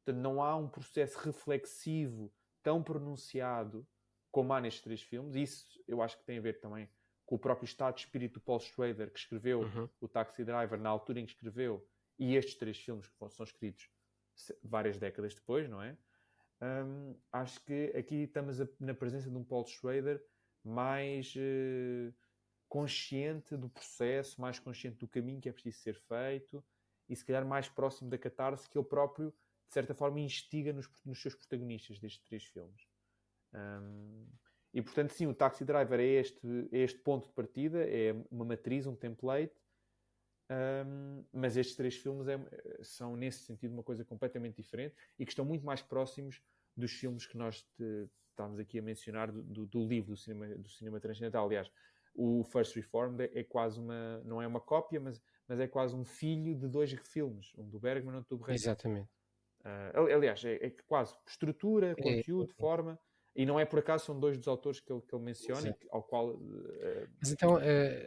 portanto, não há um processo reflexivo tão pronunciado como há nestes 3 filmes. Isso eu acho que tem a ver também com o próprio estado de espírito do Paul Schrader, que escreveu o Taxi Driver na altura em que escreveu, e estes 3 filmes que são escritos várias décadas depois, não é? Acho que aqui estamos na presença de um Paul Schrader mais consciente do processo, mais consciente do caminho que é preciso ser feito e se calhar mais próximo da catarse que ele próprio, de certa forma, instiga nos seus protagonistas destes 3 filmes. E, portanto, sim, o Taxi Driver é este ponto de partida, é uma matriz, um template, mas estes 3 filmes são, nesse sentido, uma coisa completamente diferente e que estão muito mais próximos dos filmes que nós estamos aqui a mencionar do livro do cinema transcendental. Aliás, o First Reformed é quase não é uma cópia, mas é quase um filho de 2 filmes, um do Bergman e outro do Bresson. Exatamente. Aliás, é quase estrutura, conteúdo, forma, e não é por acaso, são 2 dos autores que ele menciona, ao qual mas então,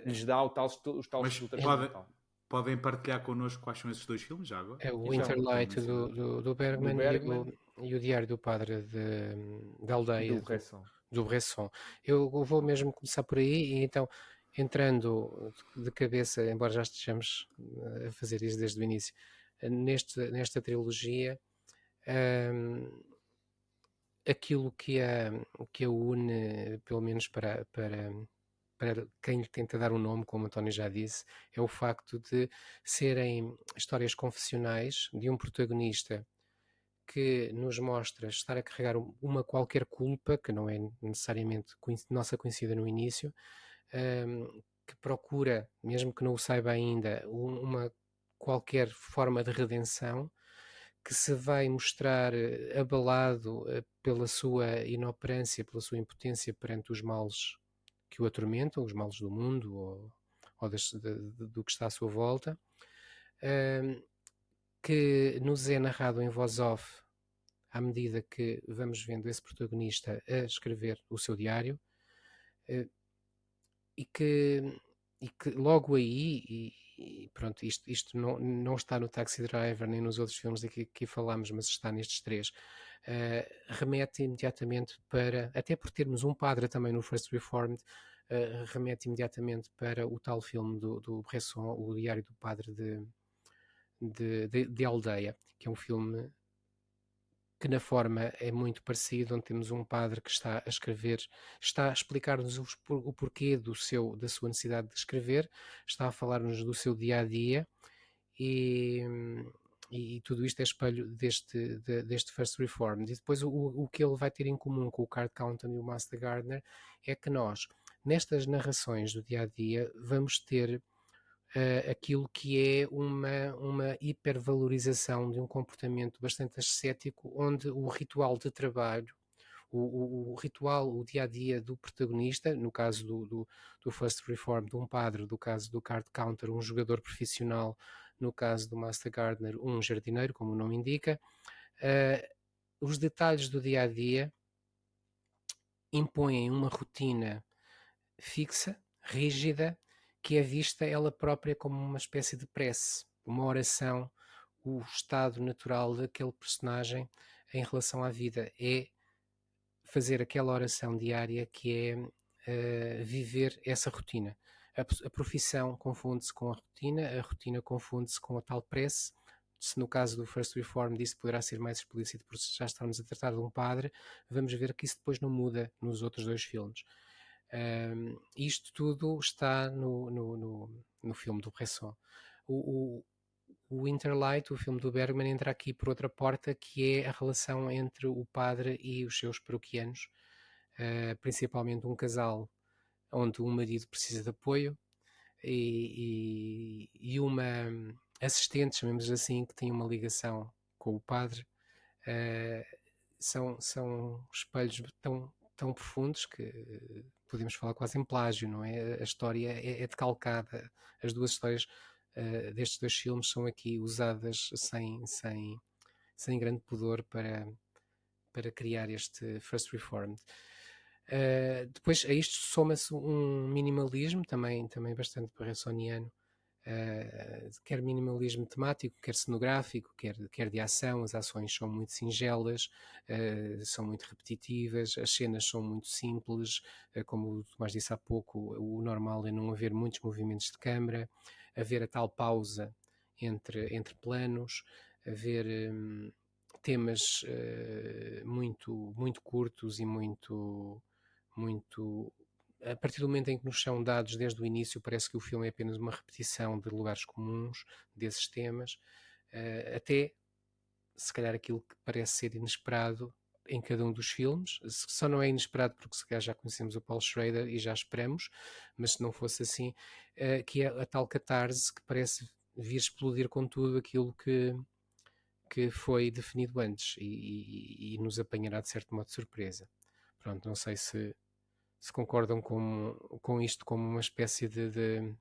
lhes dá os tais do transcendental. Podem partilhar connosco quais são esses 2 filmes já agora? É o Winterlight do Bergman, e o Diário do Padre da Aldeia do Bresson. Eu vou mesmo começar por aí, e então, entrando de cabeça, embora já estejamos a fazer isso desde o início, nesta trilogia, aquilo que a une, pelo menos para quem tenta dar um nome, como o António já disse, é o facto de serem histórias confessionais de um protagonista que nos mostra estar a carregar uma qualquer culpa, que não é necessariamente nossa conhecida no início, que procura, mesmo que não o saiba ainda, uma qualquer forma de redenção, que se vai mostrar abalado pela sua inoperância, pela sua impotência perante os males que o atormentam, os males do mundo ou do que está à sua volta, que nos é narrado em voz off à medida que vamos vendo esse protagonista a escrever o seu diário, e que logo aí, e pronto, isto não está no Taxi Driver nem nos outros filmes que falámos, mas está nestes 3, remete imediatamente para, até por termos um padre também no First Reformed, remete imediatamente para o tal filme do Bresson, o Diário do Padre de Aldeia, que é um filme que na forma é muito parecido, onde temos um padre que está a escrever, está a explicar-nos o porquê da sua necessidade de escrever, está a falar-nos do seu dia-a-dia, e tudo isto é espelho deste First Reform. E depois o que ele vai ter em comum com o Card Counter e o Master Gardener é que nós, nestas narrações do dia-a-dia, vamos ter aquilo que é uma hipervalorização de um comportamento bastante ascético, onde o ritual de trabalho, o ritual, o dia-a-dia do protagonista, no caso do First Reform, de um padre, no caso do Card Counter, um jogador profissional, no caso do Master Gardener, um jardineiro, como o nome indica, os detalhes do dia-a-dia impõem uma rotina fixa, rígida, que é vista ela própria como uma espécie de prece, uma oração, o estado natural daquele personagem em relação à vida. É fazer aquela oração diária que é viver essa rotina. A profissão confunde-se com a rotina confunde-se com a tal prece. Se no caso do First Reform disso poderá ser mais explícito, por já estarmos a tratar de um padre, vamos ver que isso depois não muda nos outros 2 filmes. Isto tudo está no filme do Bresson. O Winterlight, o filme do Bergman, entra aqui por outra porta, que é a relação entre o padre e os seus paroquianos, principalmente um casal onde um marido precisa de apoio e uma assistente, chamemos assim, que tem uma ligação com o padre. São espelhos tão profundos que podemos falar quase em plágio, não é? A história é decalcada. As 2 histórias destes 2 filmes são aqui usadas sem grande pudor para criar este First Reformed. Depois a isto soma-se um minimalismo também bastante parkinsoniano, quer minimalismo temático, quer cenográfico, quer de ação. As ações são muito singelas, são muito repetitivas, as cenas são muito simples, como o Tomás disse há pouco, o normal é não haver muitos movimentos de câmara, haver a tal pausa entre planos, haver temas muito curtos e muito. A partir do momento em que nos são dados desde o início, parece que o filme é apenas uma repetição de lugares comuns desses temas, até se calhar aquilo que parece ser inesperado em cada um dos filmes. Só não é inesperado porque se calhar já conhecemos o Paul Schrader e já esperamos, mas se não fosse assim, que é a tal catarse que parece vir explodir com tudo aquilo que foi definido antes e nos apanhará de certo modo de surpresa. Pronto, não sei se concordam com isto como uma espécie de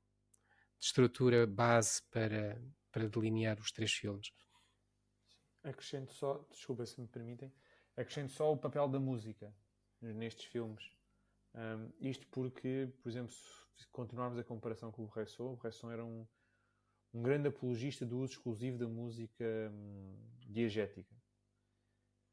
estrutura base para delinear os 3 filmes. Acrescento só, desculpa se me permitem, acrescento só o papel da música nestes filmes. Isto porque, por exemplo, se continuarmos a comparação com o Bresson era um grande apologista do uso exclusivo da música diegética.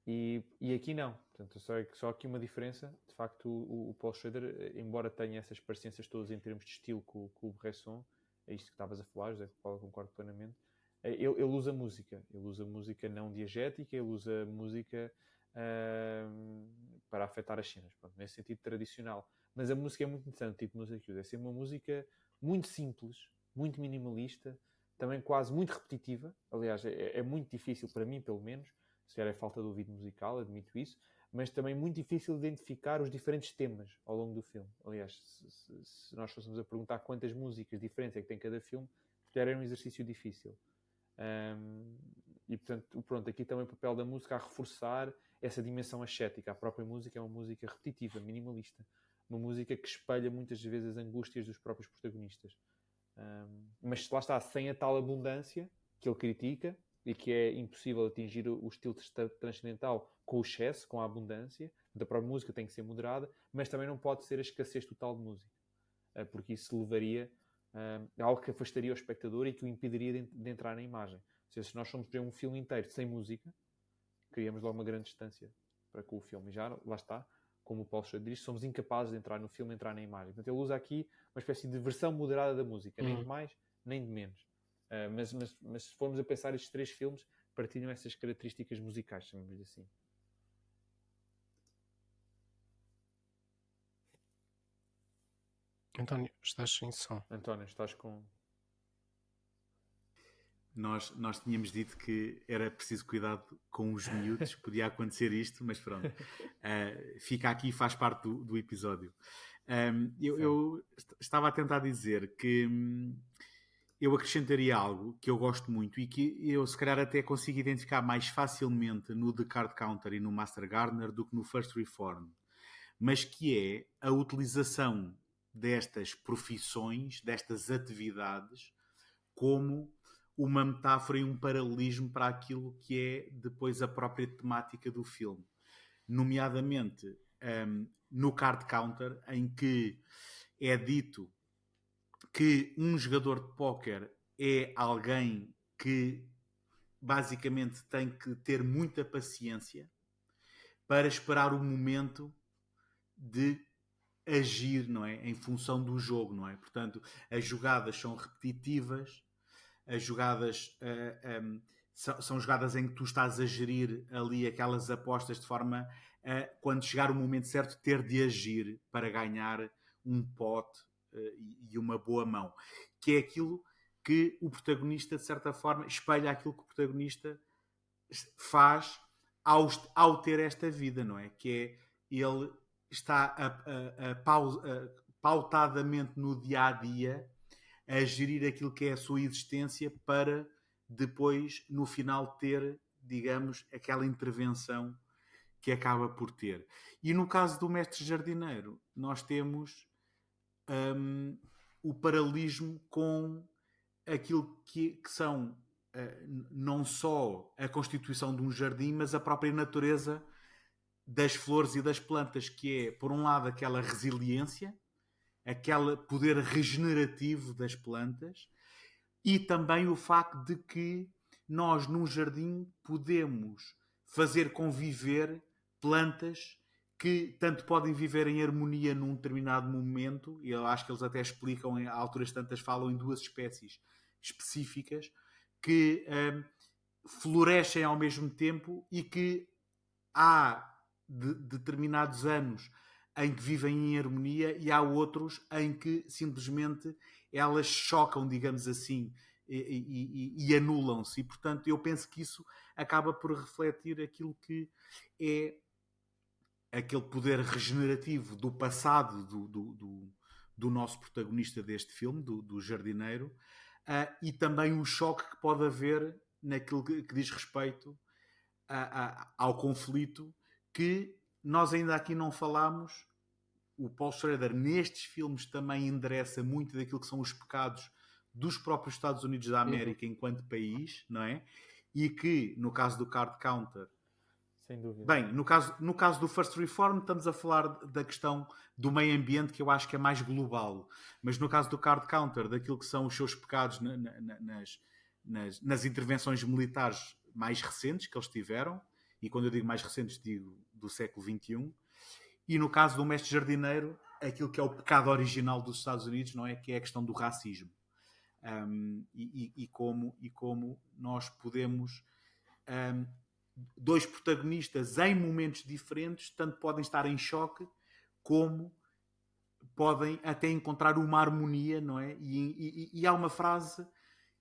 E aqui não. Portanto, só aqui uma diferença. De facto, o Paul Schrader, embora tenha essas parecenças todas em termos de estilo com o Bresson, é isto que estavas a falar, José, com o qual eu concordo plenamente, ele usa música. Ele usa música não diegética, ele usa música para afetar as cenas. Pronto, nesse sentido tradicional. Mas a música é muito interessante, o tipo de música que usa. É sempre uma música muito simples, muito minimalista, também quase muito repetitiva. Aliás, é muito difícil, para mim pelo menos, se calhar é falta de ouvido musical, admito isso, mas também muito difícil de identificar os diferentes temas ao longo do filme. Aliás, se nós fôssemos a perguntar quantas músicas diferentes é que tem cada filme, já era um exercício difícil. E portanto, pronto, aqui também o papel da música a reforçar essa dimensão ascética. A própria música é uma música repetitiva, minimalista. Uma música que espelha muitas vezes as angústias dos próprios protagonistas. Mas lá está, sem a tal abundância que ele critica, e que é impossível atingir o estilo transcendental com o excesso, com a abundância. A própria música tem que ser moderada, mas também não pode ser a escassez total de música, porque isso levaria a algo que afastaria o espectador e que o impediria de entrar na imagem. Ou seja, se nós formos ver um filme inteiro sem música, criamos logo uma grande distância para com o filme. E já, lá está, como o Paulo Schrader diz, somos incapazes de entrar no filme, entrar na imagem. Portanto, ele usa aqui uma espécie de versão moderada da música, nem de mais, nem de menos. Mas se formos a pensar, estes 3 filmes partilham essas características musicais, chamamos assim. António, estás sem som. António, estás com... Nós tínhamos dito que era preciso cuidado com os miúdos, podia acontecer isto, mas pronto. Fica aqui e faz parte do episódio. Eu estava a tentar dizer que eu acrescentaria algo que eu gosto muito e que eu se calhar até consigo identificar mais facilmente no The Card Counter e no Master Gardener do que no First Reform, mas que é a utilização destas profissões, destas atividades, como uma metáfora e um paralelismo para aquilo que é depois a própria temática do filme. Nomeadamente no Card Counter, em que é dito que um jogador de póquer é alguém que basicamente tem que ter muita paciência para esperar o momento de agir, não é? Em função do jogo, não é? Portanto, as jogadas são repetitivas, as jogadas são jogadas em que tu estás a gerir ali aquelas apostas de forma a, quando chegar o momento certo, ter de agir para ganhar um pote e uma boa mão. Que é aquilo que o protagonista, de certa forma, espelha aquilo que o protagonista faz ao ter esta vida, não é? Que é ele está pautadamente no dia-a-dia a gerir aquilo que é a sua existência para depois, no final, ter, digamos, aquela intervenção que acaba por ter. E no caso do mestre jardineiro, nós temos o paralelismo com aquilo que são não só a constituição de um jardim, mas a própria natureza das flores e das plantas, que é, por um lado, aquela resiliência, aquele poder regenerativo das plantas, e também o facto de que nós, num jardim, podemos fazer conviver plantas que tanto podem viver em harmonia num determinado momento, e eu acho que eles até explicam, a alturas tantas falam em 2 espécies específicas, que florescem ao mesmo tempo e que há determinados anos em que vivem em harmonia e há outros em que simplesmente elas chocam, digamos assim, e anulam-se. E, portanto, eu penso que isso acaba por refletir aquilo que é aquele poder regenerativo do passado do nosso protagonista deste filme, do jardineiro, e também o choque que pode haver naquilo que diz respeito ao conflito, que nós ainda aqui não falámos. O Paul Schrader nestes filmes também endereça muito daquilo que são os pecados dos próprios Estados Unidos da América enquanto país, não é? E que, no caso do Card Counter, Sem dúvida. bem, no caso do First Reform estamos a falar da questão do meio ambiente, que eu acho que é mais global, mas no caso do Card Counter, daquilo que são os seus pecados nas intervenções militares mais recentes que eles tiveram, e quando eu digo mais recentes digo do século XXI, e no caso do Mestre Jardineiro, aquilo que é o pecado original dos Estados Unidos, não é? Que é a questão do racismo. Como nós podemos... dois protagonistas em momentos diferentes tanto podem estar em choque como podem até encontrar uma harmonia, não é? E há uma frase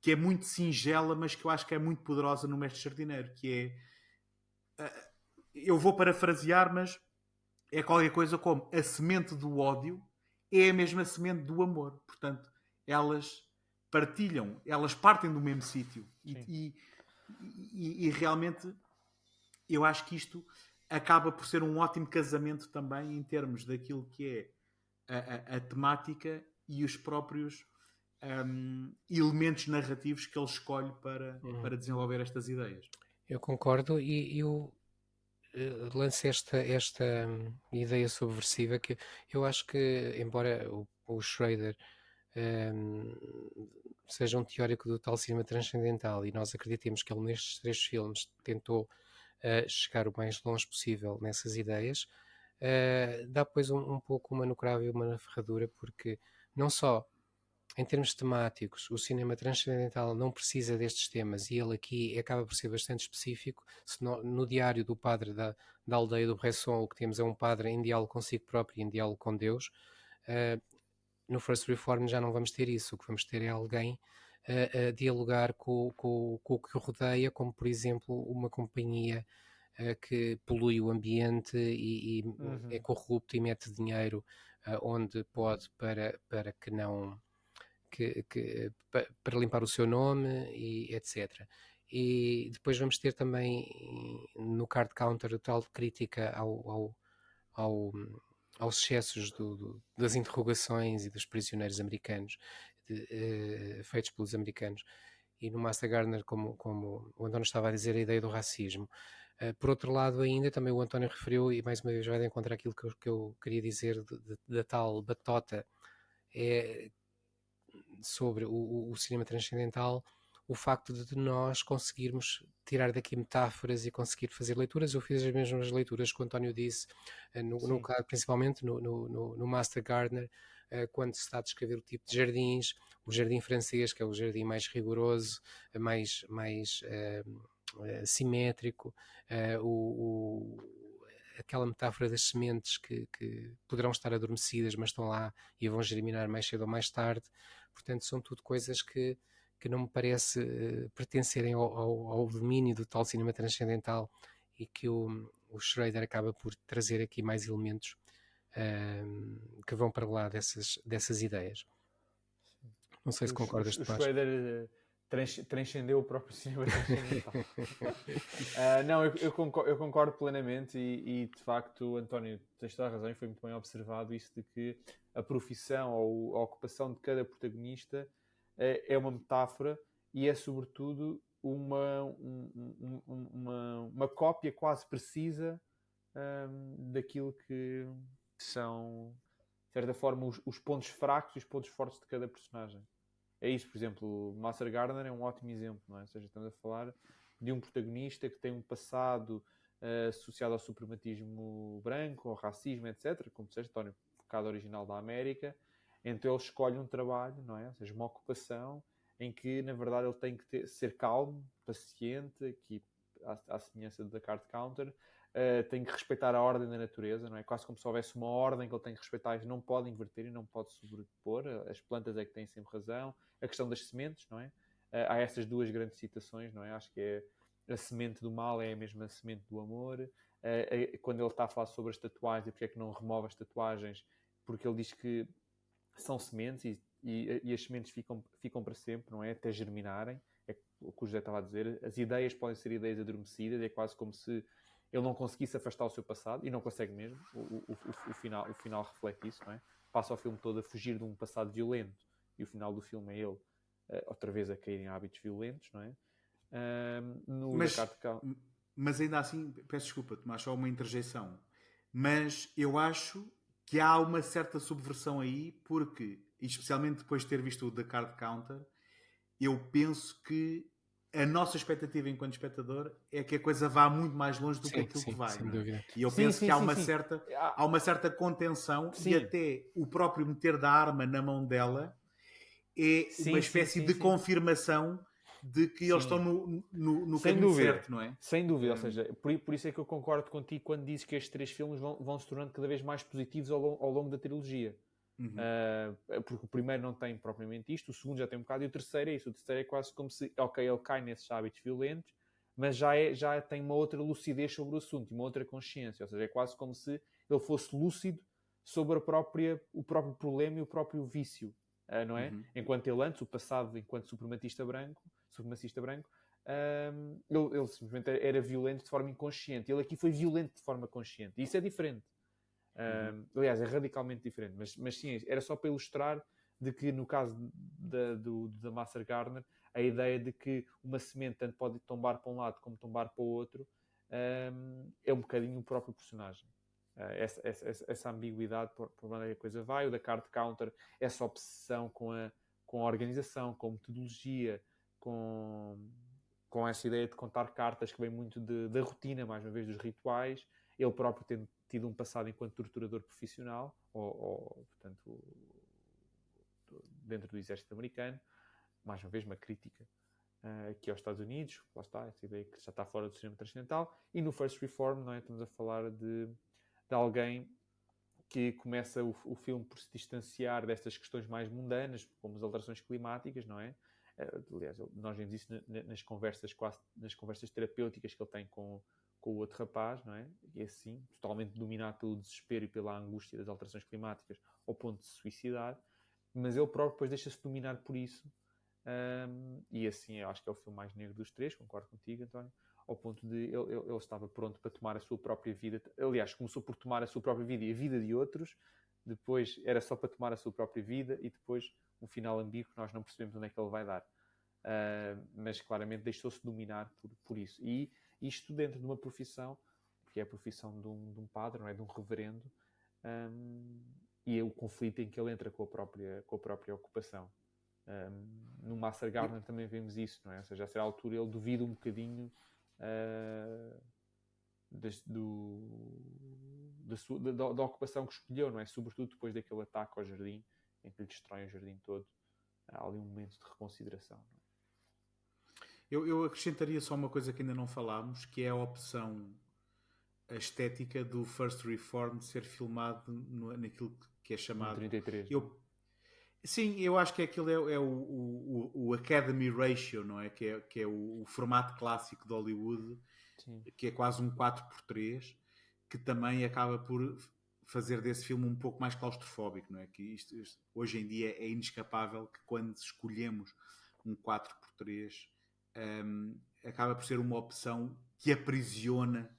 que é muito singela, mas que eu acho que é muito poderosa no Mestre Jardineiro, que é... eu vou parafrasear, mas é qualquer coisa como: a semente do ódio é a mesma semente do amor. Portanto, elas partilham, elas partem do mesmo sítio. E realmente eu acho que isto acaba por ser um ótimo casamento também em termos daquilo que é a temática e os próprios elementos narrativos que ele escolhe para desenvolver estas ideias. Eu concordo e eu lanço esta ideia subversiva que eu acho que, embora o Schrader seja um teórico do tal cinema transcendental e nós acreditemos que ele nestes 3 filmes tentou chegar o mais longe possível nessas ideias, dá depois um pouco uma no cravo e uma na ferradura, porque não só em termos temáticos o cinema transcendental não precisa destes temas e ele aqui acaba por ser bastante específico. Se no diário do padre da aldeia do Bresson o que temos é um padre em diálogo consigo próprio e em diálogo com Deus, no First Reform já não vamos ter isso. O que vamos ter é alguém a dialogar com o que o rodeia, como por exemplo uma companhia que polui o ambiente e é corrupto e mete dinheiro onde pode para que não para limpar o seu nome e etc. E depois vamos ter também no Card Counter a tal crítica aos excessos das interrogações e dos prisioneiros americanos feitos pelos americanos. E no Master Gardener, como o António estava a dizer, a ideia do racismo. Por outro lado, ainda também o António referiu, e mais uma vez vai de encontro àquilo que eu queria dizer da tal batota sobre o cinema transcendental, o facto de nós conseguirmos tirar daqui metáforas e conseguir fazer leituras. Eu fiz as mesmas leituras que o António disse, no caso, principalmente no Master Gardener, quando se está a descrever o tipo de jardins, o jardim francês, que é o jardim mais rigoroso, mais simétrico, aquela metáfora das sementes que poderão estar adormecidas, mas estão lá e vão germinar mais cedo ou mais tarde. Portanto, são tudo coisas que não me parece pertencerem ao domínio do tal cinema transcendental e que o Schrader acaba por trazer aqui mais elementos que vão para lá dessas ideias. Não sei se concordas, o Schrader transcendeu o próprio cinema transcendental. Não, eu concordo plenamente e de facto, António, tens toda a razão e foi muito bem observado isso de que a profissão ou a ocupação de cada protagonista é uma metáfora e é sobretudo uma cópia quase precisa daquilo que são, de certa forma, os pontos fracos e os pontos fortes de cada personagem. É isso, por exemplo, o Master Gardener é um ótimo exemplo, não é? Ou seja, estamos a falar de um protagonista que tem um passado associado ao suprematismo branco, ao racismo, etc., como disseste, António, focado original da América. Então ele escolhe um trabalho, não é? Ou seja, uma ocupação em que, na verdade, ele tem que ser calmo, paciente, aqui à semelhança da Card Counter, tem que respeitar a ordem da natureza, não é? Quase como se houvesse uma ordem que ele tem que respeitar e não pode inverter e não pode sobrepor. As plantas é que têm sempre razão. A questão das sementes, não é? Há essas duas grandes citações, não é? Acho que é a semente do mal é a mesma semente do amor. Quando ele está a falar sobre as tatuagens e porque é que não remove as tatuagens, porque ele diz que são sementes e as sementes ficam para sempre, não é? Até germinarem. É o que o José estava a dizer. As ideias podem ser ideias adormecidas, é quase como se ele não conseguisse afastar o seu passado, e não consegue mesmo. O final reflete isso, não é? Passa o filme todo a fugir de um passado violento, e o final do filme é ele outra vez a cair em hábitos violentos, não é? Mas ainda assim, peço desculpa, Tomás, só uma interjeição. Mas eu acho que há uma certa subversão aí, porque, especialmente depois de ter visto o The Card Counter, eu penso que a nossa expectativa enquanto espectador é que a coisa vá muito mais longe do que aquilo que vai. Sem não é? dúvida. E eu penso que há uma certa contenção e até o próprio meter da arma na mão dela é uma espécie de confirmação de que eles estão no caminho certo, não é? Sem dúvida, ou seja, por isso é que eu concordo contigo quando dizes que estes 3 filmes vão se tornando cada vez mais positivos ao longo da trilogia. Porque o primeiro não tem propriamente isto, o segundo já tem um bocado, e o terceiro é isso. O terceiro é quase como se, ok, ele cai nesses hábitos violentos, mas já tem uma outra lucidez sobre o assunto, uma outra consciência, ou seja, é quase como se ele fosse lúcido sobre o próprio problema e o próprio vício, não é? Enquanto ele antes, o passado, enquanto supremacista branco, ele simplesmente era violento de forma inconsciente. Ele aqui foi violento de forma consciente, e isso é diferente. Aliás, é radicalmente diferente, mas sim, era só para ilustrar de que no caso da Master Gardener, a ideia de que uma semente tanto pode tombar para um lado como tombar para o outro é um bocadinho o próprio personagem. Essa ambiguidade por onde a coisa vai. O da Card Counter, essa obsessão com a organização, com a metodologia, com essa ideia de contar cartas que vem muito da rotina, mais uma vez, dos rituais. Ele próprio tendo tido um passado enquanto torturador profissional, portanto, dentro do exército americano. Mais uma vez, uma crítica aqui aos Estados Unidos. Lá está, essa ideia que já está fora do cinema transcendental. E no First Reform, não é? Estamos a falar de alguém que começa o filme por se distanciar destas questões mais mundanas, como as alterações climáticas, não é? Aliás, nós vemos isso nas conversas terapêuticas que ele tem com o outro rapaz, não é? E assim, totalmente dominado pelo desespero e pela angústia das alterações climáticas, ao ponto de se suicidar, mas ele próprio depois deixa-se dominar por isso, e assim, eu acho que é o filme mais negro dos 3, concordo contigo, António, ao ponto de ele estava pronto para tomar a sua própria vida. Aliás, começou por tomar a sua própria vida e a vida de outros, depois era só para tomar a sua própria vida, e depois um final ambíguo que nós não percebemos onde é que ele vai dar. Mas claramente deixou-se dominar por isso. E isto dentro de uma profissão, que é a profissão de um padre, não é? De um reverendo, e é o conflito em que ele entra com a própria ocupação. No Master Gardener também vemos isso, não é? Ou seja, a certa altura ele duvida um bocadinho da ocupação que escolheu, não é? Sobretudo depois daquele ataque ao jardim, em que lhe destroem o jardim todo. Há ali um momento de reconsideração, não é? Eu acrescentaria só uma coisa que ainda não falámos, que é a opção estética do First Reform ser filmado naquilo que é chamado... 33. Sim, eu acho que aquilo é o Academy Ratio, não é? Que é o formato clássico de Hollywood, sim, que é quase um 4:3, que também acaba por fazer desse filme um pouco mais claustrofóbico, não é? Que isto hoje em dia é inescapável que quando escolhemos um 4:3 acaba por ser uma opção que aprisiona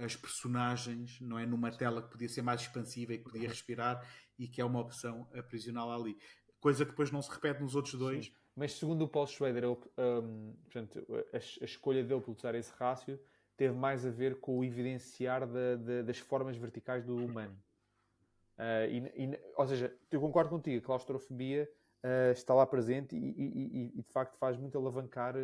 as personagens, não é? Numa tela que podia ser mais expansiva e que podia respirar, e que é uma opção aprisioná-la ali. Coisa que depois não se repete nos outros dois. Sim. Mas segundo o Paul Schrader, portanto, a escolha dele por usar esse rácio teve mais a ver com o evidenciar das formas verticais do humano. Ou seja, eu concordo contigo, a claustrofobia está lá presente e de facto faz muito alavancar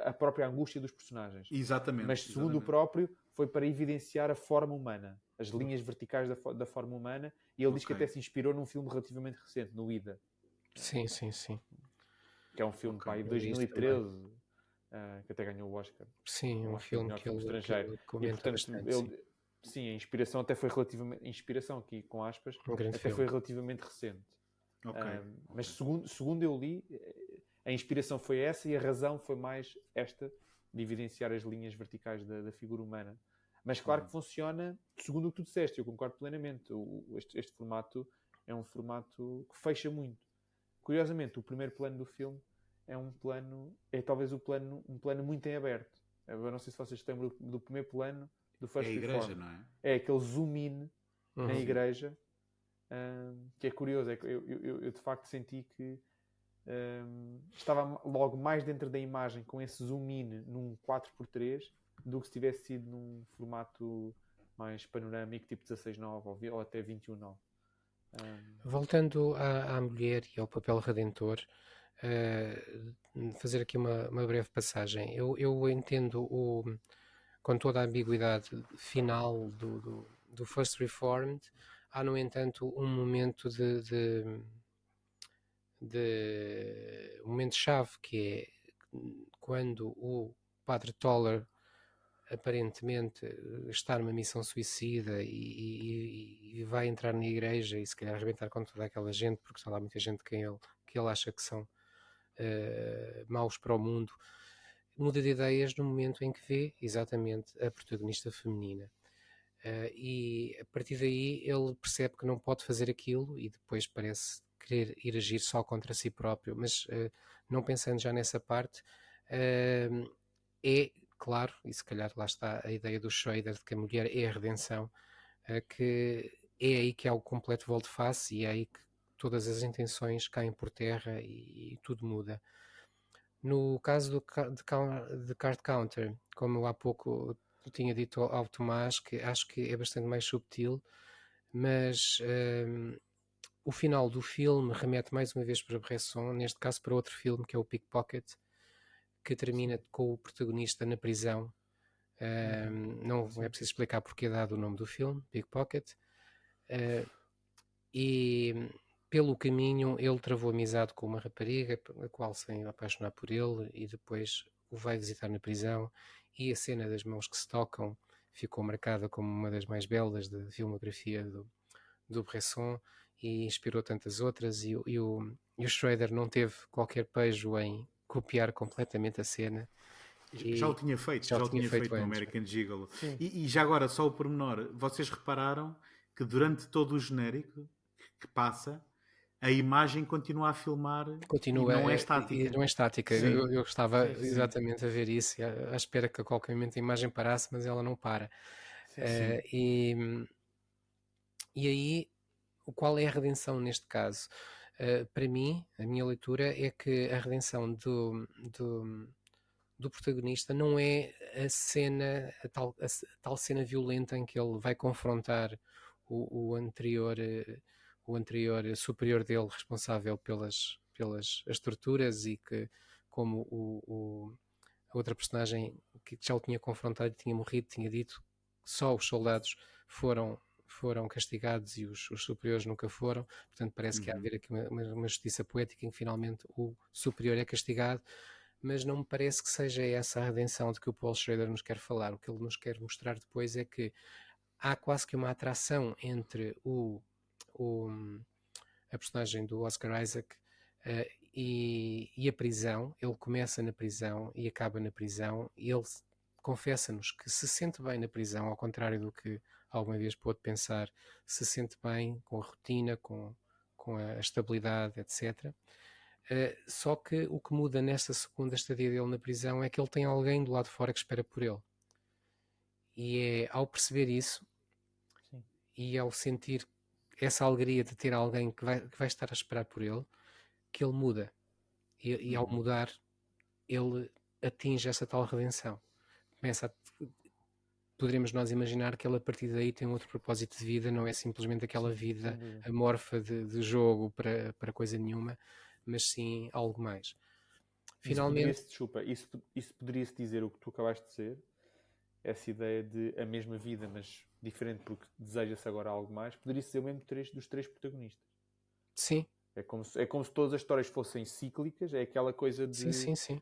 a própria angústia dos personagens. Exatamente. Mas segundo o próprio, foi para evidenciar a forma humana, as linhas verticais da forma humana, e ele diz que até se inspirou num filme relativamente recente, no Ida. Sim. Que é um filme de 2013, que até ganhou o Oscar. Sim, um filme que ele e portanto, bastante, sim, a inspiração até foi relativamente... Inspiração aqui, com aspas, até foi relativamente recente. Mas segundo eu li, a inspiração foi essa e a razão foi mais esta, de evidenciar as linhas verticais da figura humana. Mas claro que funciona, segundo o que tu disseste, eu concordo plenamente. Este formato é um formato que fecha muito. Curiosamente, o primeiro plano do filme é talvez um plano muito em aberto. Eu não sei se vocês lembram do primeiro plano do First Reformed. É a igreja, não é? É aquele zoom in na igreja, que é curioso. Eu de facto senti que estava logo mais dentro da imagem com esse zoom in num 4x3 do que se tivesse sido num formato mais panorâmico, tipo 16:9 ou até 21:9. Voltando à mulher e ao papel redentor, fazer aqui uma breve passagem. Eu entendo com toda a ambiguidade final do First Reformed. Há, no entanto, um momento um momento-chave, que é quando o Padre Toller aparentemente está numa missão suicida e vai entrar na igreja e se calhar arrebentar com toda aquela gente, porque está lá muita gente que ele acha que são maus para o mundo. Muda de ideias no momento em que vê exatamente a protagonista feminina. E a partir daí ele percebe que não pode fazer aquilo e depois parece querer ir agir só contra si próprio, mas não pensando já nessa parte, é claro, e se calhar lá está a ideia do Schrader de que a mulher é a redenção, que é aí que há o completo volte-face e é aí que todas as intenções caem por terra e tudo muda. No caso de Card Counter, como eu há pouco tinha dito ao Tomás, que acho que é bastante mais subtil, mas o final do filme remete mais uma vez para Bresson, neste caso para outro filme que é o Pickpocket, que termina com o protagonista na prisão. Não é preciso explicar porque é dado o nome do filme, Pickpocket. E pelo caminho ele travou amizade com uma rapariga, a qual se apaixonar por ele e depois o vai visitar na prisão, e a cena das mãos que se tocam ficou marcada como uma das mais belas da filmografia do Bresson e inspirou tantas outras, e o Schrader não teve qualquer pejo em copiar completamente a cena. Já o tinha feito no American Gigolo. E já agora, só o pormenor, vocês repararam que durante todo o genérico que passa, a imagem continua a filmar e não é estática. Não é estática. Eu estava exatamente a ver isso, à espera que a qualquer momento a imagem parasse, mas ela não para. E aí, qual é a redenção neste caso? Para mim, a minha leitura é que a redenção do protagonista não é a tal cena violenta em que ele vai confrontar o anterior superior dele, responsável pelas as torturas, e que, como a outra personagem que já o tinha confrontado e tinha morrido, tinha dito que só os soldados foram castigados e os superiores nunca foram. Portanto, parece que há a haver aqui uma justiça poética em que finalmente o superior é castigado, mas não me parece que seja essa a redenção de que o Paul Schrader nos quer falar. O que ele nos quer mostrar depois é que há quase que uma atração entre a personagem do Oscar Isaac e a prisão. Ele começa na prisão e acaba na prisão, e ele confessa-nos que se sente bem na prisão, ao contrário do que alguma vez pôde pensar, se sente bem com a rotina, com a estabilidade, etc. Só que o que muda nesta segunda estadia dele na prisão é que ele tem alguém do lado de fora que espera por ele. E é ao perceber isso, e ao sentir essa alegria de ter alguém que vai estar a esperar por ele, que ele muda. E ao mudar, ele atinge essa tal redenção. poderíamos nós imaginar que ele a partir daí tem outro propósito de vida, não é simplesmente aquela vida amorfa de jogo para coisa nenhuma, mas sim algo mais. Finalmente, Isso poderia-se dizer o que tu acabaste de dizer, essa ideia de a mesma vida, mas diferente porque deseja-se agora algo mais, poderia-se ser o mesmo dos três protagonistas. sim, É como se todas as histórias fossem cíclicas, é aquela coisa de sim.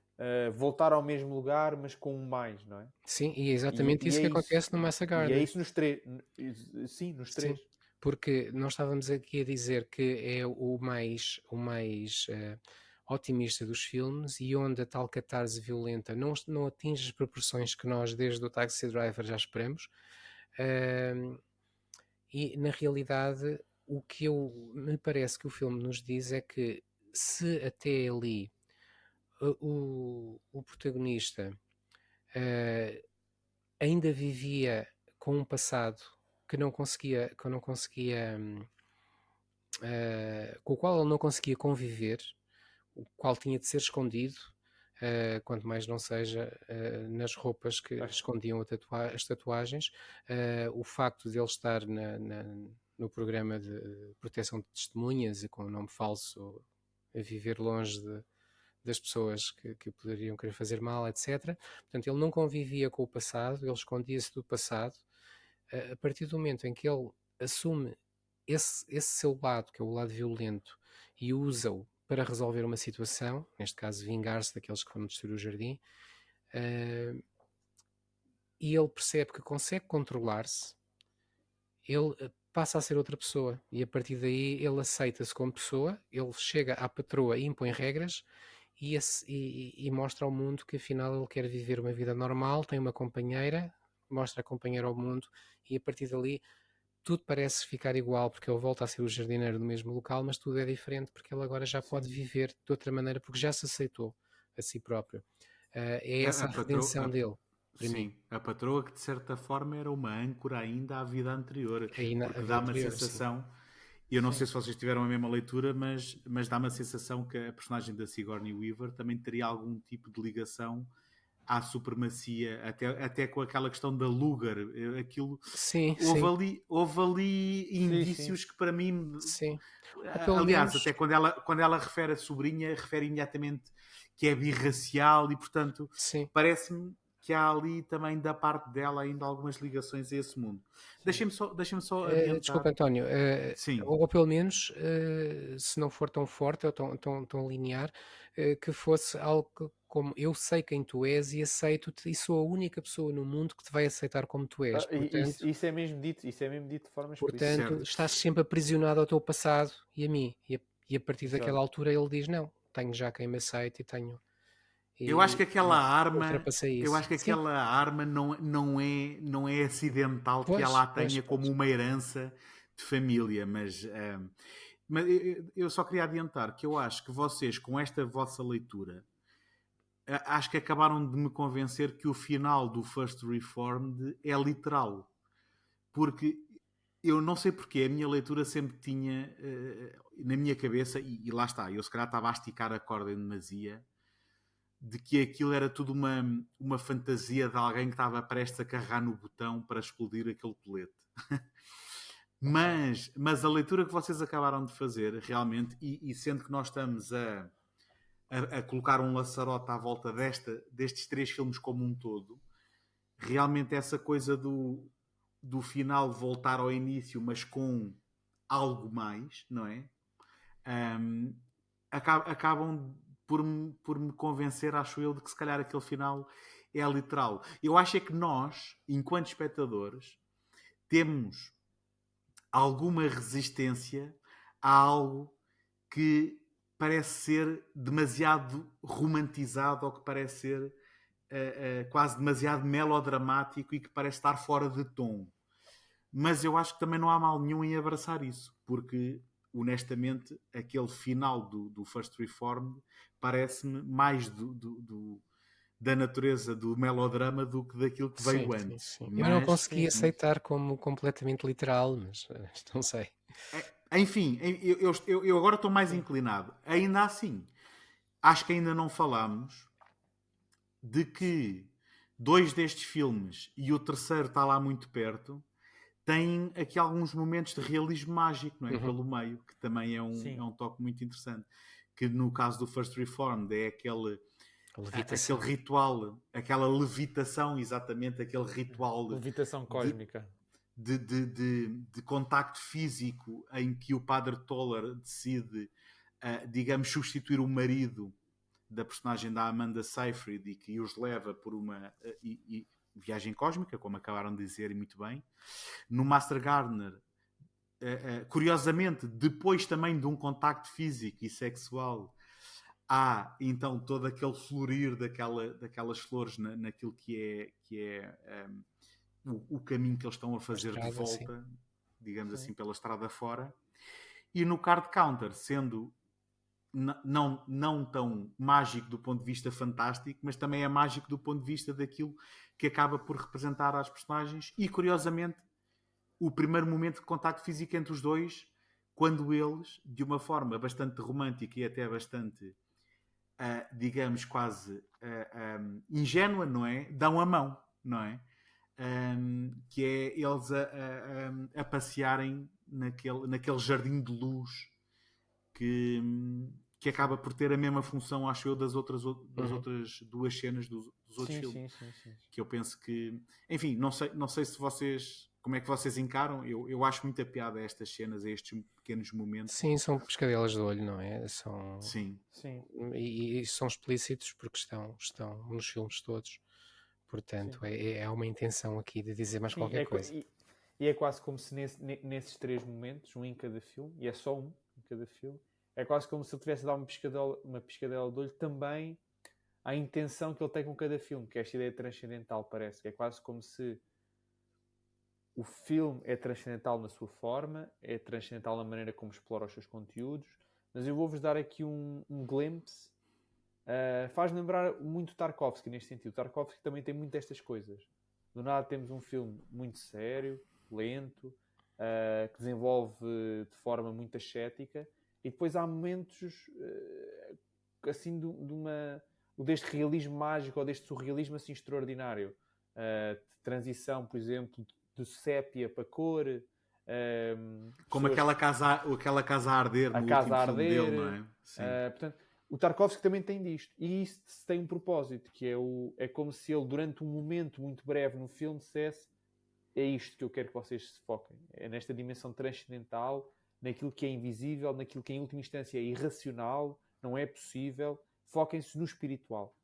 voltar ao mesmo lugar, mas com um mais, não é? Sim, e é exatamente isso é que acontece no Massa E é Garden. isso nos três. Sim, nos três. Porque nós estávamos aqui a dizer que é o mais otimista dos filmes e onde a tal catarse violenta não atinge as proporções que nós desde o Taxi Driver já esperamos. E na realidade o que me parece que o filme nos diz é que se até ali o protagonista ainda vivia com um passado que não conseguia com o qual ele não conseguia conviver, o qual tinha de ser escondido, quanto mais não seja nas roupas que escondiam as tatuagens, o facto de ele estar no programa de proteção de testemunhas e com o nome falso a viver longe das pessoas que poderiam querer fazer mal, etc. Portanto, ele não convivia com o passado, ele escondia-se do passado. A partir do momento em que ele assume esse seu lado, que é o lado violento, e usa-o para resolver uma situação, neste caso vingar-se daqueles que foram destruir o jardim, e ele percebe que consegue controlar-se, ele passa a ser outra pessoa, e a partir daí ele aceita-se como pessoa, ele chega à patroa e impõe regras, e mostra ao mundo que afinal ele quer viver uma vida normal, tem uma companheira, mostra a companheira ao mundo, e a partir dali tudo parece ficar igual, porque ele volta a ser o jardineiro do mesmo local, mas tudo é diferente porque ele agora já pode viver de outra maneira, porque já se aceitou a si próprio. É essa a redenção dele. Sim, a patroa que de certa forma era uma âncora ainda à vida anterior, porque dá-me a sensação, sim. Eu não sei se vocês tiveram a mesma leitura, mas dá-me a sensação que a personagem da Sigourney Weaver também teria algum tipo de ligação à supremacia, até com aquela questão da Lugar, aquilo. Sim, houve ali indícios que para mim. Sim. Aliás, menos... até quando ela refere a sobrinha, refere imediatamente que é birracial e, portanto, parece-me que há ali também da parte dela ainda algumas ligações a esse mundo. Deixem-me só adiantar. Desculpa, António. Ou pelo menos, se não for tão forte ou tão linear, que fosse algo como eu sei quem tu és e aceito-te e sou a única pessoa no mundo que te vai aceitar como tu és. Portanto, isso é mesmo dito de forma explícita. Portanto, estás sempre aprisionado ao teu passado e a mim. E a partir daquela altura ele diz, não, tenho já quem me aceite e tenho... Eu acho que aquela arma não é acidental que ela a tenha como uma herança de família, mas eu só queria adiantar que eu acho que vocês, com esta vossa leitura, acho que acabaram de me convencer que o final do First Reformed é literal. Porque eu não sei porque a minha leitura sempre tinha na minha cabeça, e lá está, eu se calhar estava a esticar a corda em demasia, de que aquilo era tudo uma fantasia de alguém que estava prestes a carregar no botão para explodir aquele colete. Mas a leitura que vocês acabaram de fazer, realmente, e sendo que nós estamos a colocar um laçarote à volta destes três filmes como um todo, realmente essa coisa do final voltar ao início, mas com algo mais, não é? Acabam por me convencer, acho eu, de que se calhar aquele final é literal. Eu acho é que nós, enquanto espectadores, temos alguma resistência a algo que parece ser demasiado romantizado ou que parece ser quase demasiado melodramático e que parece estar fora de tom. Mas eu acho que também não há mal nenhum em abraçar isso, porque honestamente aquele final do First Reformed parece-me mais da natureza do melodrama do que daquilo que veio antes. Sim. Eu não consegui aceitar como completamente literal, mas não sei. Enfim, eu agora estou mais inclinado. Ainda assim, acho que ainda não falámos de que 2 destes filmes e o terceiro está lá muito perto, têm aqui alguns momentos de realismo mágico, não é? Pelo meio, que também é um toque muito interessante. Que no caso do First Reformed é aquele ritual, aquela levitação, exatamente, aquele ritual levitação cósmica de contacto físico em que o Padre Toller decide, digamos, substituir o marido da personagem da Amanda Seyfried e que os leva por uma viagem cósmica, como acabaram de dizer e muito bem. No Master Gardener, curiosamente, depois também de um contacto físico e sexual, há então todo aquele florir daquelas flores naquilo que é o caminho que eles estão a fazer estrada, de volta, sim. digamos assim, pela estrada fora. E no Card Counter, sendo não tão mágico do ponto de vista fantástico, mas também é mágico do ponto de vista daquilo que acaba por representar as personagens e, curiosamente, o primeiro momento de contacto físico entre os dois, quando eles, de uma forma bastante romântica e até bastante, digamos, quase ingênua, não é? Dão a mão, não é? Que é eles a passearem naquele jardim de luz que acaba por ter a mesma função, acho eu, das outras duas cenas dos outros filmes. Sim. Que eu penso que... Enfim, não sei se vocês... Como é que vocês encaram? Eu acho muita piada a estas cenas, a estes pequenos momentos. Sim, são pescadelas de olho, não é? Sim. E são explícitos porque estão nos filmes todos. Portanto, é uma intenção aqui de dizer mais qualquer coisa. E é quase como se nesses 3 momentos, um em cada filme, e é só um em cada filme, é quase como se ele tivesse a dar uma piscadela de olho também à intenção que ele tem com cada filme, que é esta ideia transcendental, parece. Que é quase como se o filme é transcendental na sua forma, é transcendental na maneira como explora os seus conteúdos, mas eu vou-vos dar aqui um glimpse. Faz-me lembrar muito Tarkovsky neste sentido. Tarkovsky também tem muito destas coisas. Do nada temos um filme muito sério, lento, que desenvolve de forma muito ascética, e depois há momentos assim deste realismo mágico ou deste surrealismo assim extraordinário, de transição, por exemplo, de sépia para cor, como aquela casa a arder no último filme dele, não é? Sim. Portanto, o Tarkovsky também tem disto, e isso tem um propósito, que é como se ele, durante um momento muito breve no filme, dissesse: é isto que eu quero que vocês se foquem, é nesta dimensão transcendental, naquilo que é invisível, naquilo que em última instância é irracional, não é possível, foquem-se no espiritual.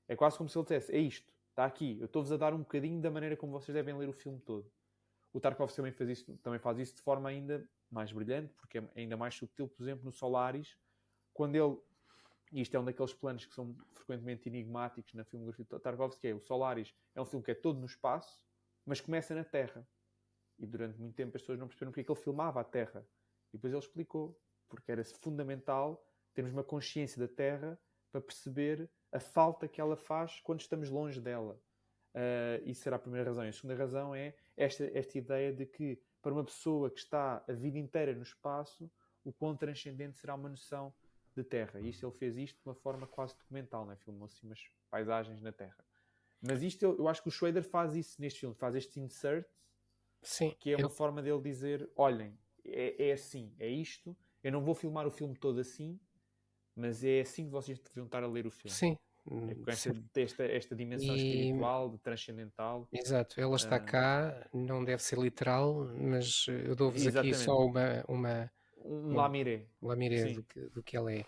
É quase como se ele dissesse: é isto, está aqui, eu estou-vos a dar um bocadinho da maneira como vocês devem ler o filme todo. O Tarkovsky também faz isso de forma ainda mais brilhante, porque é ainda mais subtil, por exemplo, no Solaris, quando ele... E isto é um daqueles planos que são frequentemente enigmáticos na filmografia de Tarkovsky, o Solaris é um filme que é todo no espaço, mas começa na Terra. E durante muito tempo as pessoas não perceberam porque é que ele filmava a Terra. E depois ele explicou, porque era fundamental termos uma consciência da Terra para perceber a falta que ela faz quando estamos longe dela. Isso será a primeira razão. E a segunda razão é esta ideia de que, para uma pessoa que está a vida inteira no espaço, o quão transcendente será uma noção de Terra. E ele fez isto de uma forma quase documental, né? Filmou assim umas paisagens na Terra. Mas isto, eu acho que o Schrader faz isso neste filme, faz este insert, que é uma forma dele dizer: olhem, é assim, é isto, eu não vou filmar o filme todo assim, mas é assim que vocês deviam estar a ler o filme. Sim. Com esta dimensão espiritual, de transcendental. Exato, ela está cá, não deve ser literal, mas eu dou-vos aqui só um lamiré do que ela é.